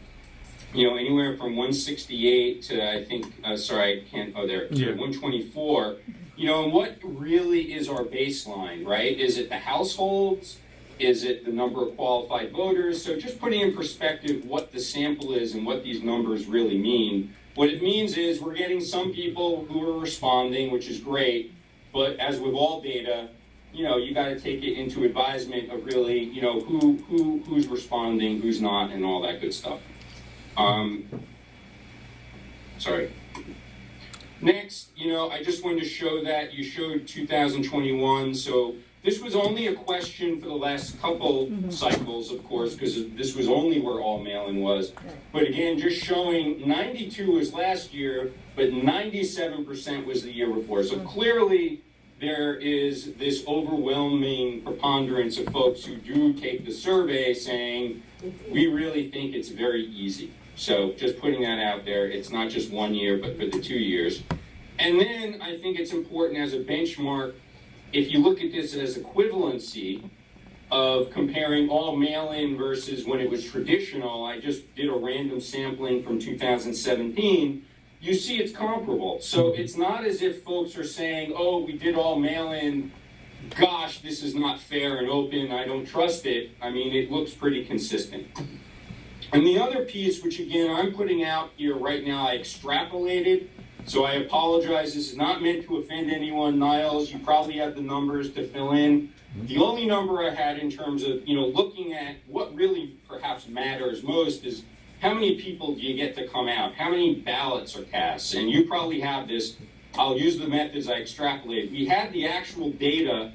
anywhere from 168 to I think, to 124. And what really is our baseline, right? Is it the households? Is it the number of qualified voters? So just putting in perspective what the sample is and what these numbers really mean. What it means is we're getting some people who are responding, which is great, but as with all data, you got to take it into advisement of really, who's responding, who's not, and all that good stuff. Sorry. Next, I just wanted to show that you showed 2021. So this was only a question for the last couple cycles, of course, because this was only where all mail-in was. But again, just showing 92 was last year, but 97% was the year before. So clearly, there is this overwhelming preponderance of folks who do take the survey saying, we really think it's very easy. So just putting that out there, it's not just 1 year, but for the 2 years. And then I think it's important as a benchmark, if you look at this as equivalency of comparing all mail-in versus when it was traditional, I just did a random sampling from 2017, you see it's comparable. So it's not as if folks are saying, oh, we did all mail-in, gosh, this is not fair and open, I don't trust it. I mean, it looks pretty consistent. And the other piece, which again, I'm putting out here right now, I extrapolated. So I apologize, this is not meant to offend anyone. Niles, you probably have the numbers to fill in. The only number I had in terms of, looking at what really perhaps matters most is how many people do you get to come out? How many ballots are cast? And you probably have this. I'll use the methods I extrapolated. We had the actual data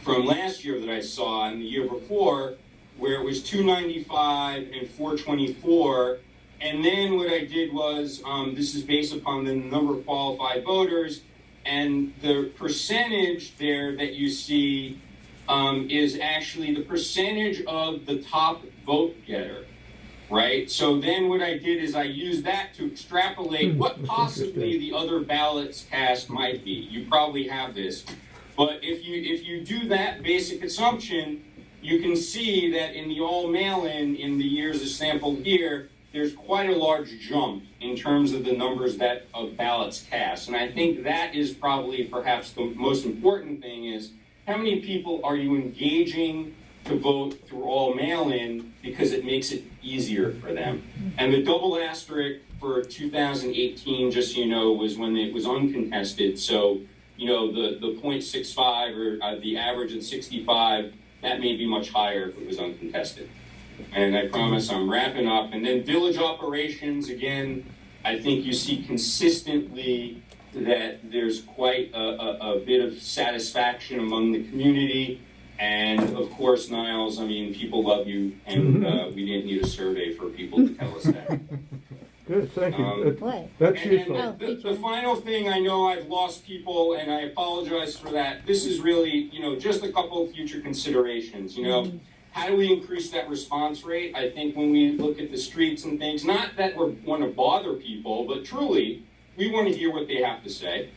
from last year that I saw and the year before, where it was 295 and 424. And then what I did was, this is based upon the number of qualified voters, and the percentage there that you see is actually the percentage of the top vote getter, right? So then what I did is I used that to extrapolate what possibly the other ballots cast might be. You probably have this. But if you do that basic assumption, you can see that in the all mail-in, in the years of sample here, there's quite a large jump in terms of the numbers of ballots cast. And I think that is probably perhaps the most important thing is how many people are you engaging to vote through all mail-in because it makes it easier for them. And the double asterisk for 2018, just so you know, was when it was uncontested. So, the 0.65 or the average at 65, that may be much higher if it was uncontested. And I promise I'm wrapping up. And then village operations, again, I think you see consistently that there's quite a bit of satisfaction among the community. And of course, Niles, I mean, people love you, and we didn't need a survey for people to tell us that. Good, thank you. Boy. That's And useful. the final thing, I know I've lost people, and I apologize for that. This is really, just a couple of future considerations, How do we increase that response rate? I think when we look at the streets and things, not that we want to bother people, but truly, we want to hear what they have to say.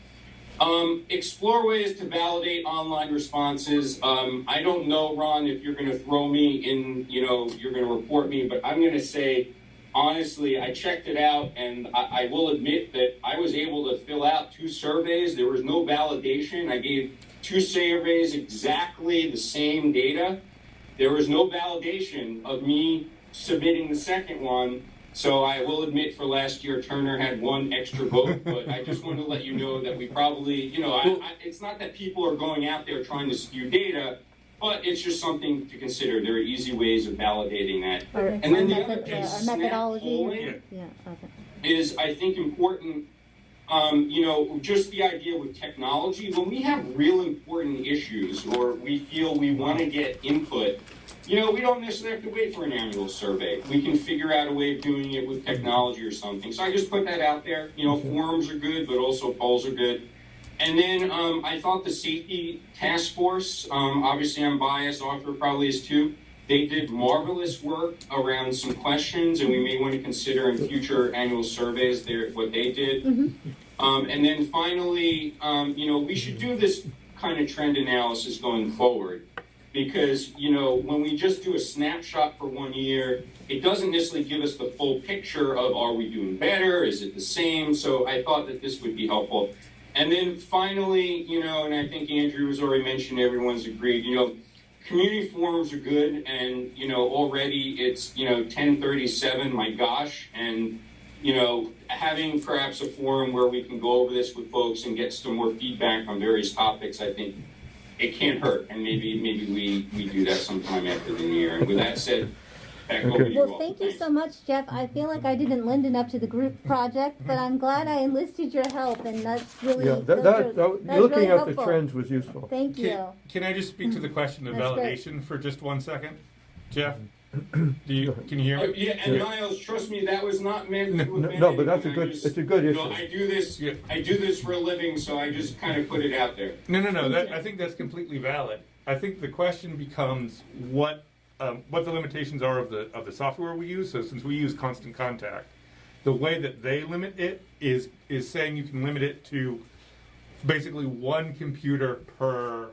Explore ways to validate online responses. I don't know, Ron, if you're going to throw me in, you're going to report me, but I'm going to say, honestly, I checked it out, and I will admit that I was able to fill out 2 surveys. There was no validation. I gave 2 surveys exactly the same data. There was no validation of me submitting the second one. So I will admit for last year, Turner had 1 extra vote, but I just wanted to let you know that we probably, it's not that people are going out there trying to skew data, but it's just something to consider. There are easy ways of validating that. And then the other piece, methodology. is, I think, important, just the idea with technology. When we have real important issues or we feel we want to get input, we don't necessarily have to wait for an annual survey. We can figure out a way of doing it with technology or something. So I just put that out there. Forums are good, but also polls are good. And then I thought the safety task force, obviously I'm biased, Arthur probably is too. They did marvelous work around some questions, and we may want to consider in future annual surveys what they did. And then finally, we should do this kind of trend analysis going forward. Because, when we just do a snapshot for 1 year, it doesn't necessarily give us the full picture of, are we doing better? Is it the same? So I thought that this would be helpful. And then finally, and I think Andrew has already mentioned, everyone's agreed, community forums are good. And, already it's, 10:37, my gosh. And, having perhaps a forum where we can go over this with folks and get some more feedback on various topics, I think it can't hurt, and maybe we do that sometime after the new year. And with that said, back over to you all. Well, thank you so much, Jeff. I feel like I didn't lend enough to the group project, but I'm glad I enlisted your help, and that's really that's looking really at helpful. the trends was useful. Thank you. Can I just speak to the question of That's great. validation for just 1 second? Jeff, can you hear me? Yeah, and Niles, trust me, that was not meant to offend No, but that's a anyone. good, it's a good issue. I do this for a living, so I just kind of put it out there. No. I think that's completely valid. I think the question becomes what the limitations are of the software we use. So since we use Constant Contact, the way that they limit it is saying you can limit it to basically 1 computer per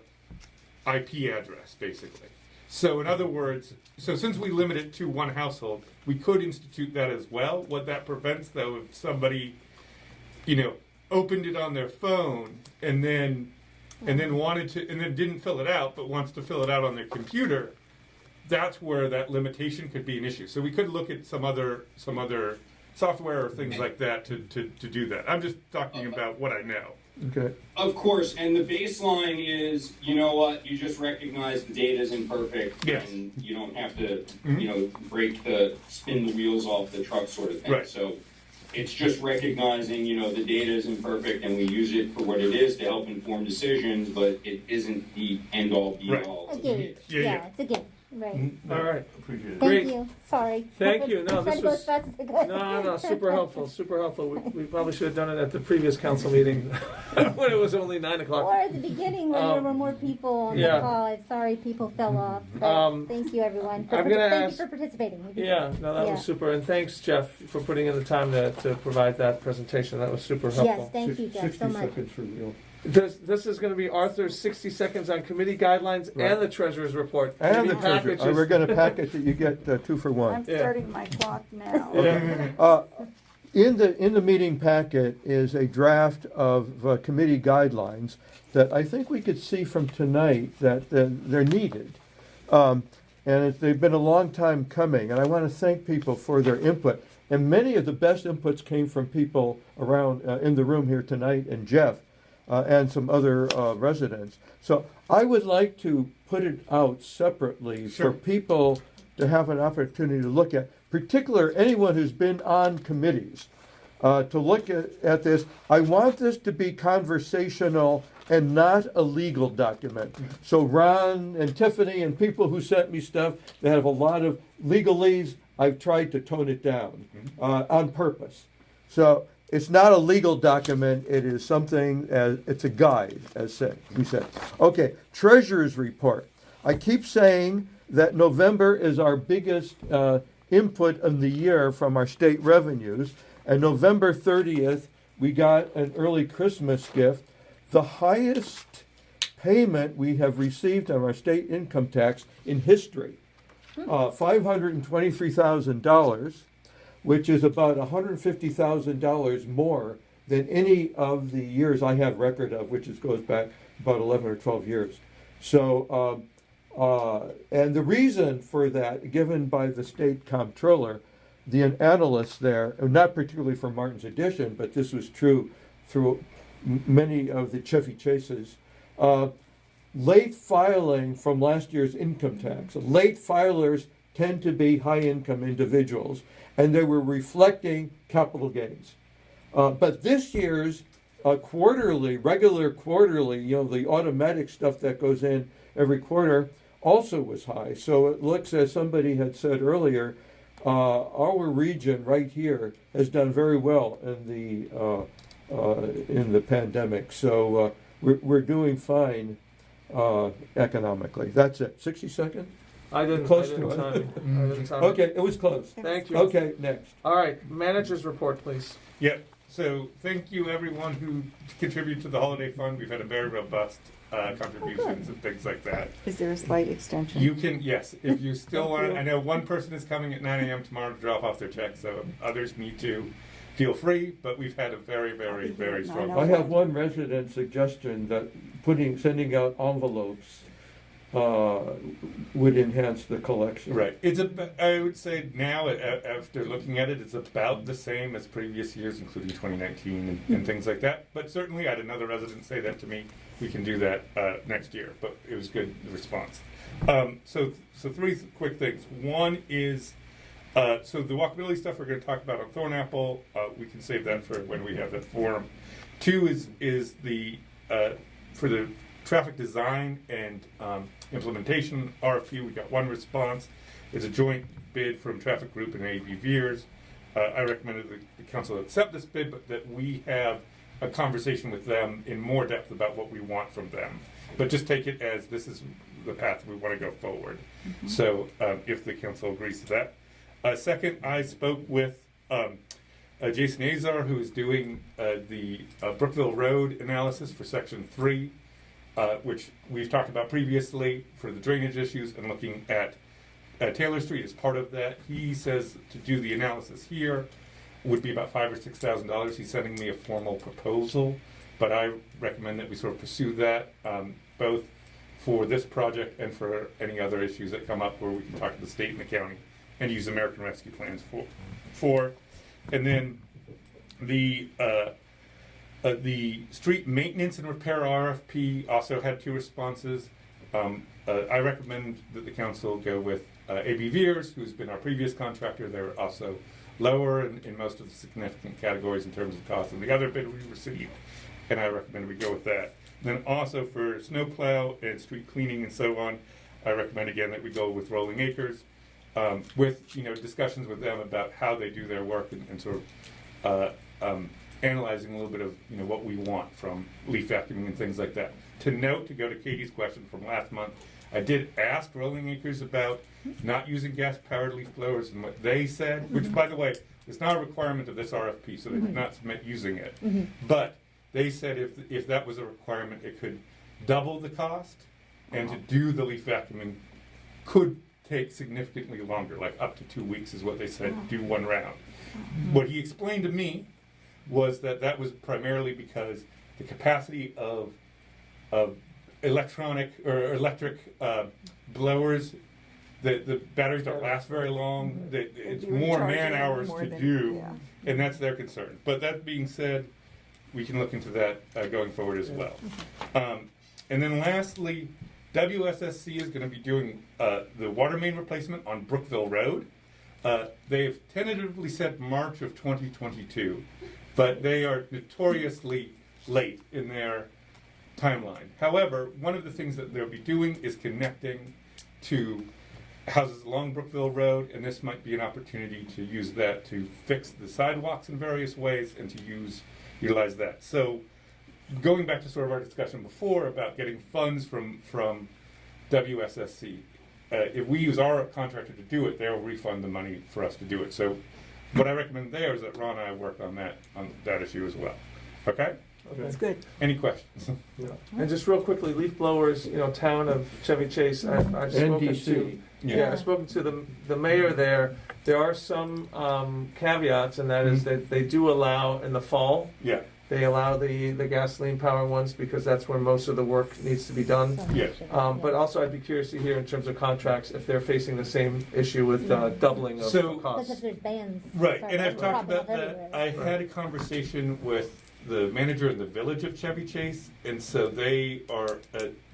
IP address, basically. So in other words, since we limit it to 1 household, we could institute that as well. What that prevents, though, if somebody, opened it on their phone and then didn't fill it out, but wants to fill it out on their computer, that's where that limitation could be an issue. So we could look at some other software or things like that to do that. I'm just talking about what I know. Okay. Of course, and the baseline is, you know what, you just recognize the data is imperfect, Yes. and you don't have to, Mm-hmm. spin the wheels off the truck sort of thing. Right. So it's just recognizing, the data is imperfect, and we use it for what it is to help inform decisions, but it isn't the end-all, be-all. A gauge. Yeah. It's a gauge. Right. All right. Appreciate it. Thank Great. you. Sorry. Thank you. No, I tried this to go was- as fast as I could. No, super helpful, super helpful. We probably should have done it at the previous council meeting when it was only 9 o'clock. Or at the beginning when there were more people on yeah. the call. I'm sorry people fell off. But thank you everyone. I'm gonna thank ask- you for participating. Yeah, no, that Yeah. was super. And thanks, Jeff, for putting in the time to provide that presentation. That was super helpful. Yes, thank you, Jeff, 60 so much. seconds for real. This is going to be Arthur's 60 seconds on committee guidelines Right. and the treasurer's report. And Maybe the treasurer. packages. We're going to package it. You get 2 for 1. I'm starting my clock now. In the meeting packet is a draft of committee guidelines that I think we could see from tonight that they're needed. They've been a long time coming, and I want to thank people for their input. And many of the best inputs came from people around in the room here tonight, and Jeff, and some other residents. So I would like to put it out separately Sure. for people to have an opportunity to look at, particularly anyone who's been on committees, to look at this. I want this to be conversational and not a legal document. So Ron and Tiffany and people who sent me stuff that have a lot of legalese, I've tried to tone it down on purpose. So it's not a legal document. It is something, it's a guide, as we said. Okay, Treasurer's Report. I keep saying that November is our biggest input of the year from our state revenues. And November 30th, we got an early Christmas gift, the highest payment we have received on our state income tax in history, $523,000, which is about $150,000 more than any of the years I have record of, which goes back about 11 or 12 years. So, and the reason for that, given by the state comptroller, the analysts there, not particularly for Martin's Edition, but this was true through many of the Chevy Chases, late filing from last year's income tax. Late filers tend to be high-income individuals, and they were reflecting capital gains. But this year's regular quarterly, the automatic stuff that goes in every quarter also was high. So it looks, as somebody had said earlier, our region right here has done very well in the pandemic. So we're doing fine economically. That's it. 60 seconds? I didn't Close time to it. it. I didn't time it. Okay, it was close. Thank you. Okay, next. All right, manager's report, please. Yep. So thank you everyone who contributed to the holiday fund. We've had a very robust contributions and things like that. Is there a slight extension? You can, yes, if you still want. I know one person is coming at 9 a.m. tomorrow to drop off their check, so others need to feel free. But we've had a very, very, very strong. I have one resident suggestion that sending out envelopes would enhance the collection. Right. I would say now, after looking at it, it's about the same as previous years, including 2019 and things like that. But certainly, I had another resident say that to me. We can do that next year. But it was good response. So three quick things. One is, so the walkability stuff we're going to talk about on Thornapple. We can save that for when we have that forum. Two is the for the traffic design and implementation RFP. We got one response. It's a joint bid from Traffic Group and AB Veers. I recommended the council accept this bid, but that we have a conversation with them in more depth about what we want from them. But just take it as this is the path we want to go forward. Mm-hmm. So if the council agrees to that. Second, I spoke with Jason Azar, who is doing the Brookville Road analysis for Section 3. Which we've talked about previously for the drainage issues, and looking at Taylor Street as part of that. He says to do the analysis here would be about $5,000 or $6,000. He's sending me a formal proposal, but I recommend that we sort of pursue that both for this project and for any other issues that come up where we can talk to the state and the county and use American Rescue Plans for. And then the street maintenance and repair RFP also had two responses. I recommend that the council go with AB Veers, who's been our previous contractor. They're also lower in most of the significant categories in terms of cost than the other bid we received, and I recommend we go with that. And then also for snowplow and street cleaning and so on, I recommend again that we go with Rolling Acres, with discussions with them about how they do their work and sort of analyzing a little bit of what we want from leaf vacuuming and things like that. To note, to go to Katie's question from last month, I did ask Rolling Acres about not using gas-powered leaf blowers, and what they said, which by the way, is not a requirement of this RFP, so they did not submit using it. But they said if that was a requirement, it could double the cost, and to do the leaf vacuuming could take significantly longer, like up to 2 weeks is what they said, do one round. What he explained to me was that was primarily because the capacity of electric blowers, the batteries don't last very long. It's more man hours to do, and that's their concern. But that being said, we can look into that going forward as well. And then lastly, WSSC is going to be doing the water main replacement on Brookville Road. They've tentatively said March of 2022, but they are notoriously late in their timeline. However, one of the things that they'll be doing is connecting to houses along Brookville Road, and this might be an opportunity to use that to fix the sidewalks in various ways and to utilize that. So going back to sort of our discussion before about getting funds from WSSC, if we use our contractor to do it, they'll refund the money for us to do it. So what I recommend there is that Ron and I work on that issue as well. Okay? That's good. Any questions? Yeah. And just real quickly, leaf blowers, town of Chevy Chase, I've spoken NDC. to. Yeah, I've spoken to the mayor there. There are some caveats, and that is that they do allow in the fall. Yeah. They allow the gasoline powered ones because that's where most of the work needs to be done. Yeah. But also, I'd be curious to hear in terms of contracts if they're facing the same issue with doubling of So- costs. Because if there's bans. Right, sorry, and I've talked popping about up that. everywhere. I had a conversation with the manager in the village of Chevy Chase, and so they are,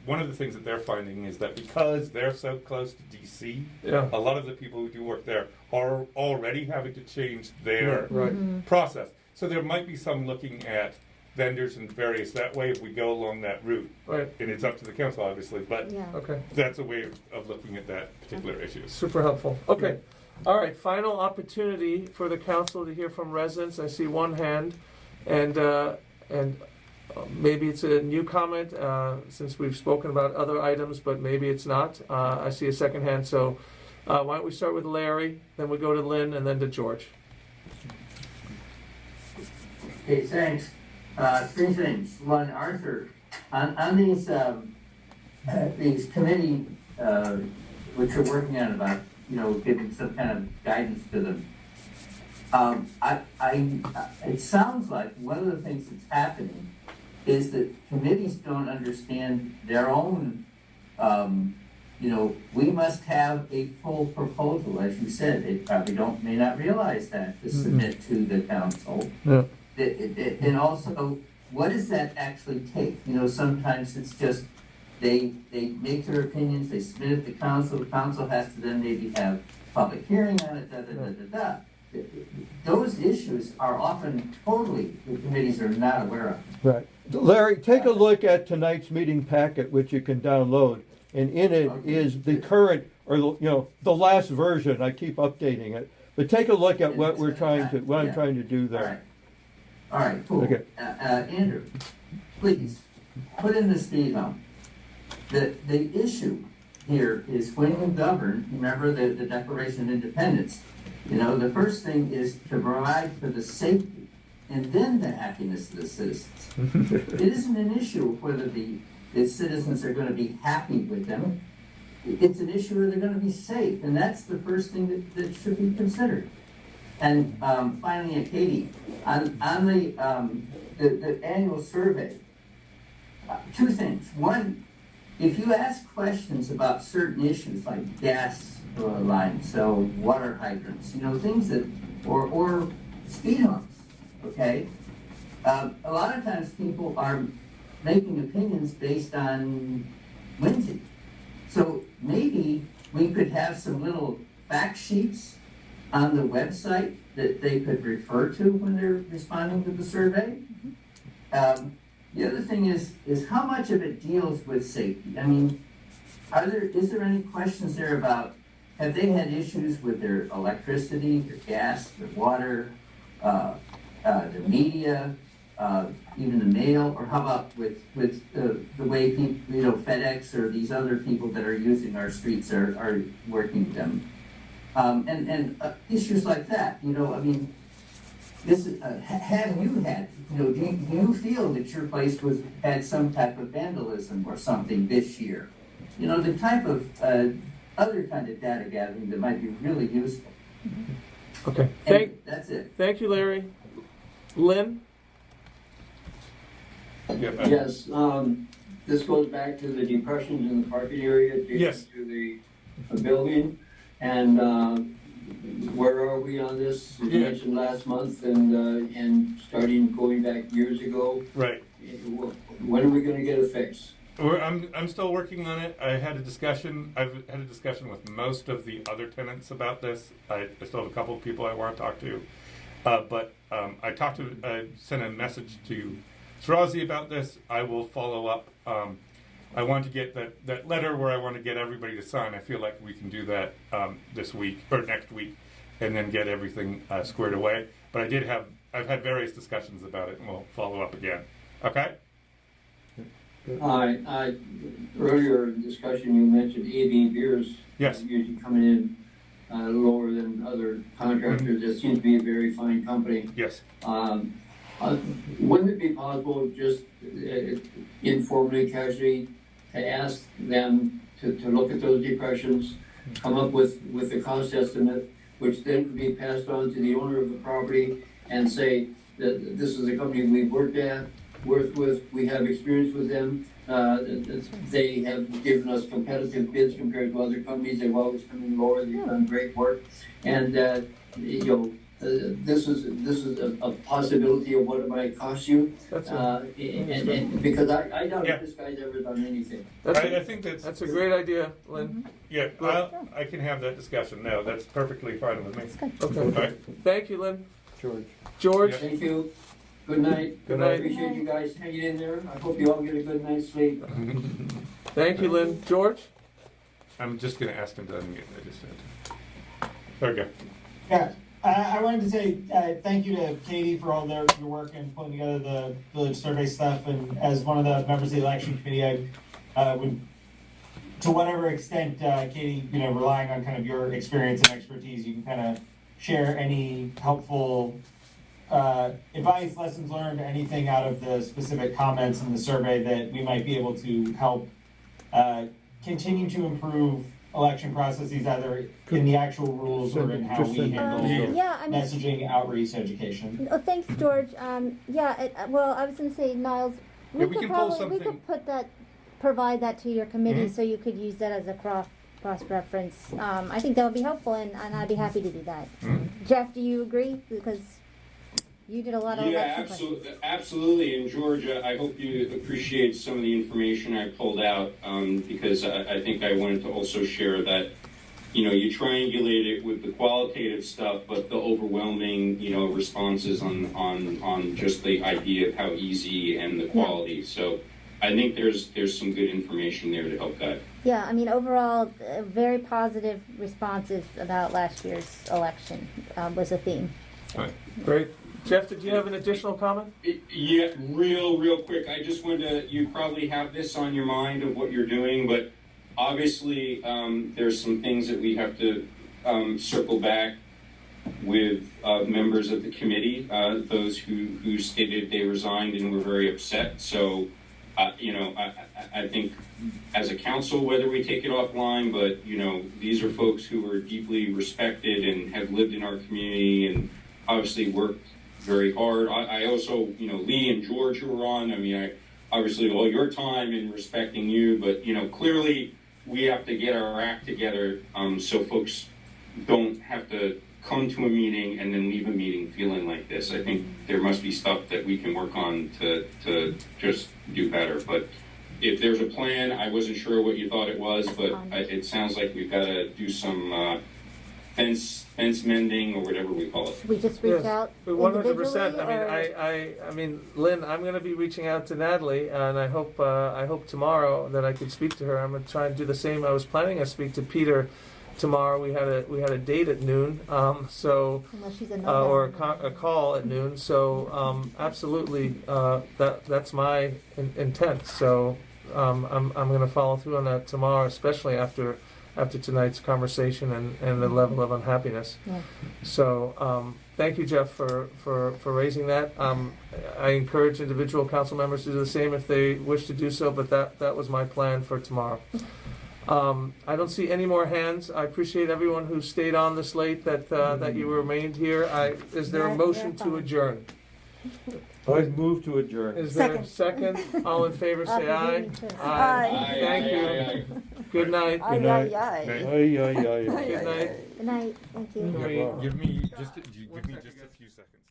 one of the things that they're finding is that because they're so close to DC, Yeah. a lot of the people who do work there are already having to change their Right. process. So there might be some looking at vendors and various that way if we go along that route. Right. And it's up to the council, obviously, but Yeah. Okay. that's a way of looking at that particular issue. Super helpful. Okay. All right. Final opportunity for the council to hear from residents. I see one hand, and maybe it's a new comment since we've spoken about other items, but maybe it's not. I see a second hand. So why don't we start with Larry, then we go to Lynn, and then to George. Okay, thanks. Three things. One, Arthur, on these committee, which you're working on about, giving some kind of guidance to them. It sounds like one of the things that's happening is that committees don't understand their own, we must have a full proposal, as you said. They probably may not realize that to submit to the council. Yeah. And also, what does that actually take? Sometimes it's just they make their opinions, they submit it to council, the council has to then maybe have public hearing on it, Those issues are often totally, the committees are not aware of. Right. Larry, take a look at tonight's meeting packet, which you can download, and in it is the current, or the last version. I keep updating it, but take a look at what I'm trying to do there. All right, cool. Okay. Andrew, please, put in the speed hump. The issue here is when you govern, remember the Declaration of Independence, the first thing is to provide for the safety and then the happiness of the citizens. It isn't an issue of whether the citizens are going to be happy with them. It's an issue whether they're going to be safe, and that's the first thing that should be considered. And finally, Katie, on the annual survey, two things. One, if you ask questions about certain issues like gas lines, so water hydrants, things that, or speed humps, okay? A lot of times people are making opinions based on whimsy. So maybe we could have some little fact sheets on the website that they could refer to when they're responding to the survey. The other thing is how much of it deals with safety? I mean, is there any questions there about, have they had issues with their electricity, their gas, their water, their media, even the mail, or how about with the way people, FedEx or these other people that are using our streets are working with them? And issues like that, I mean, this have you had, do you feel that your place had some type of vandalism or something this year? The type of other kind of data gathering that might be really useful. Okay. That's it. Thank you, Larry. Lynn? Yes, this goes back to the depressions in the parking area, Yes. to the building, and where are we on this? You Yeah. mentioned last month and starting going back years ago. Right. When are we gonna get a fix? I'm still working on it. I've had a discussion with most of the other tenants about this. I still have a couple of people I want to talk to. But I sent a message to Srazi about this. I will follow up. I want to get that letter where I want to get everybody to sign. I feel like we can do that this week or next week, and then get everything squared away. But I've had various discussions about it, and we'll follow up again. Okay? Earlier in discussion, you mentioned AB Beers. Yes. Usually coming in lower than other contractors. That seems to be a very fine company. Yes. Wouldn't it be possible just informally, casually, to ask them to look at those depressions, come up with the cost estimate, which then could be passed on to the owner of the property and say that this is a company we've worked with, we have experience with them, they have given us competitive bids compared to other companies, they've always come in lower, they've done great work, and this is a possibility of what it might cost you, and because I doubt if this guy's ever done anything. I think that's a great idea, Lynn. Yeah, I can have that discussion. No, that's perfectly fine with me. Okay. All right. Thank you, Lynn. George. Thank you. Good night. Good night. I appreciate you guys hanging in there. I hope you all get a good night's sleep. Thank you, Lynn. George? I'm just going to ask him to unmute. I just said. There we go. Yeah, I wanted to say thank you to Katie for all your work in putting together the village survey stuff. And as one of the members of the election committee, I would, to whatever extent, Katie, relying on kind of your experience and expertise, you can kind of share any helpful advice, lessons learned, anything out of the specific comments in the survey that we might be able to help continue to improve election processes, either in the actual rules or in how we handle messaging, outreach, education. Oh, thanks, George. Well, I was going to say, Niles, we could provide that to your committee so you could use that as a cross-reference. I think that would be helpful, and I'd be happy to do that. Jeff, do you agree? Because you did a lot of absolutely. And George, I hope you appreciate some of the information I pulled out because I think I wanted to also share that, you triangulate it with the qualitative stuff, but the overwhelming, responses on just the idea of how easy and the quality. Yeah. So I think there's some good information there to help guide. Yeah, I mean, overall, very positive responses about last year's election was a theme. All right. Great. Jeff, did you have an additional comment? Yeah, real quick. I just wanted to, you probably have this on your mind of what you're doing, but obviously there's some things that we have to circle back with members of the committee, those who stated they resigned and were very upset. So, I think as a council, whether we take it offline, but, these are folks who are deeply respected and have lived in our community and obviously worked very hard. I also, Lee and George who were on, I obviously all your time in respecting you, but, clearly we have to get our act together so folks don't have to come to a meeting and then leave a meeting feeling like this. I think there must be stuff that we can work on to just do better. But if there's a plan, I wasn't sure what you thought it was, but it sounds like we've got to do some fence mending or whatever we call it. Should we just reach out 100%. I mean, Lynn, I'm going to be reaching out to Natalie, and I hope tomorrow that I could speak to her. I'm going to try and do the same. I was planning to speak to Peter tomorrow. We had a date at noon, or a call at noon. So absolutely, that's my intent. So I'm going to follow through on that tomorrow, especially after tonight's conversation and the level of unhappiness. Yeah. So thank you, Jeff, for raising that. I encourage individual council members to do the same if they wish to do so, but that was my plan for tomorrow. I don't see any more hands. I appreciate everyone who stayed on this late, that you remained here. Is there a motion to adjourn? I move to adjourn. Is there a second? All in favor, say aye. Aye. Thank you. Good night. Good night. Good night. Good night. Thank you. Give me just a few seconds.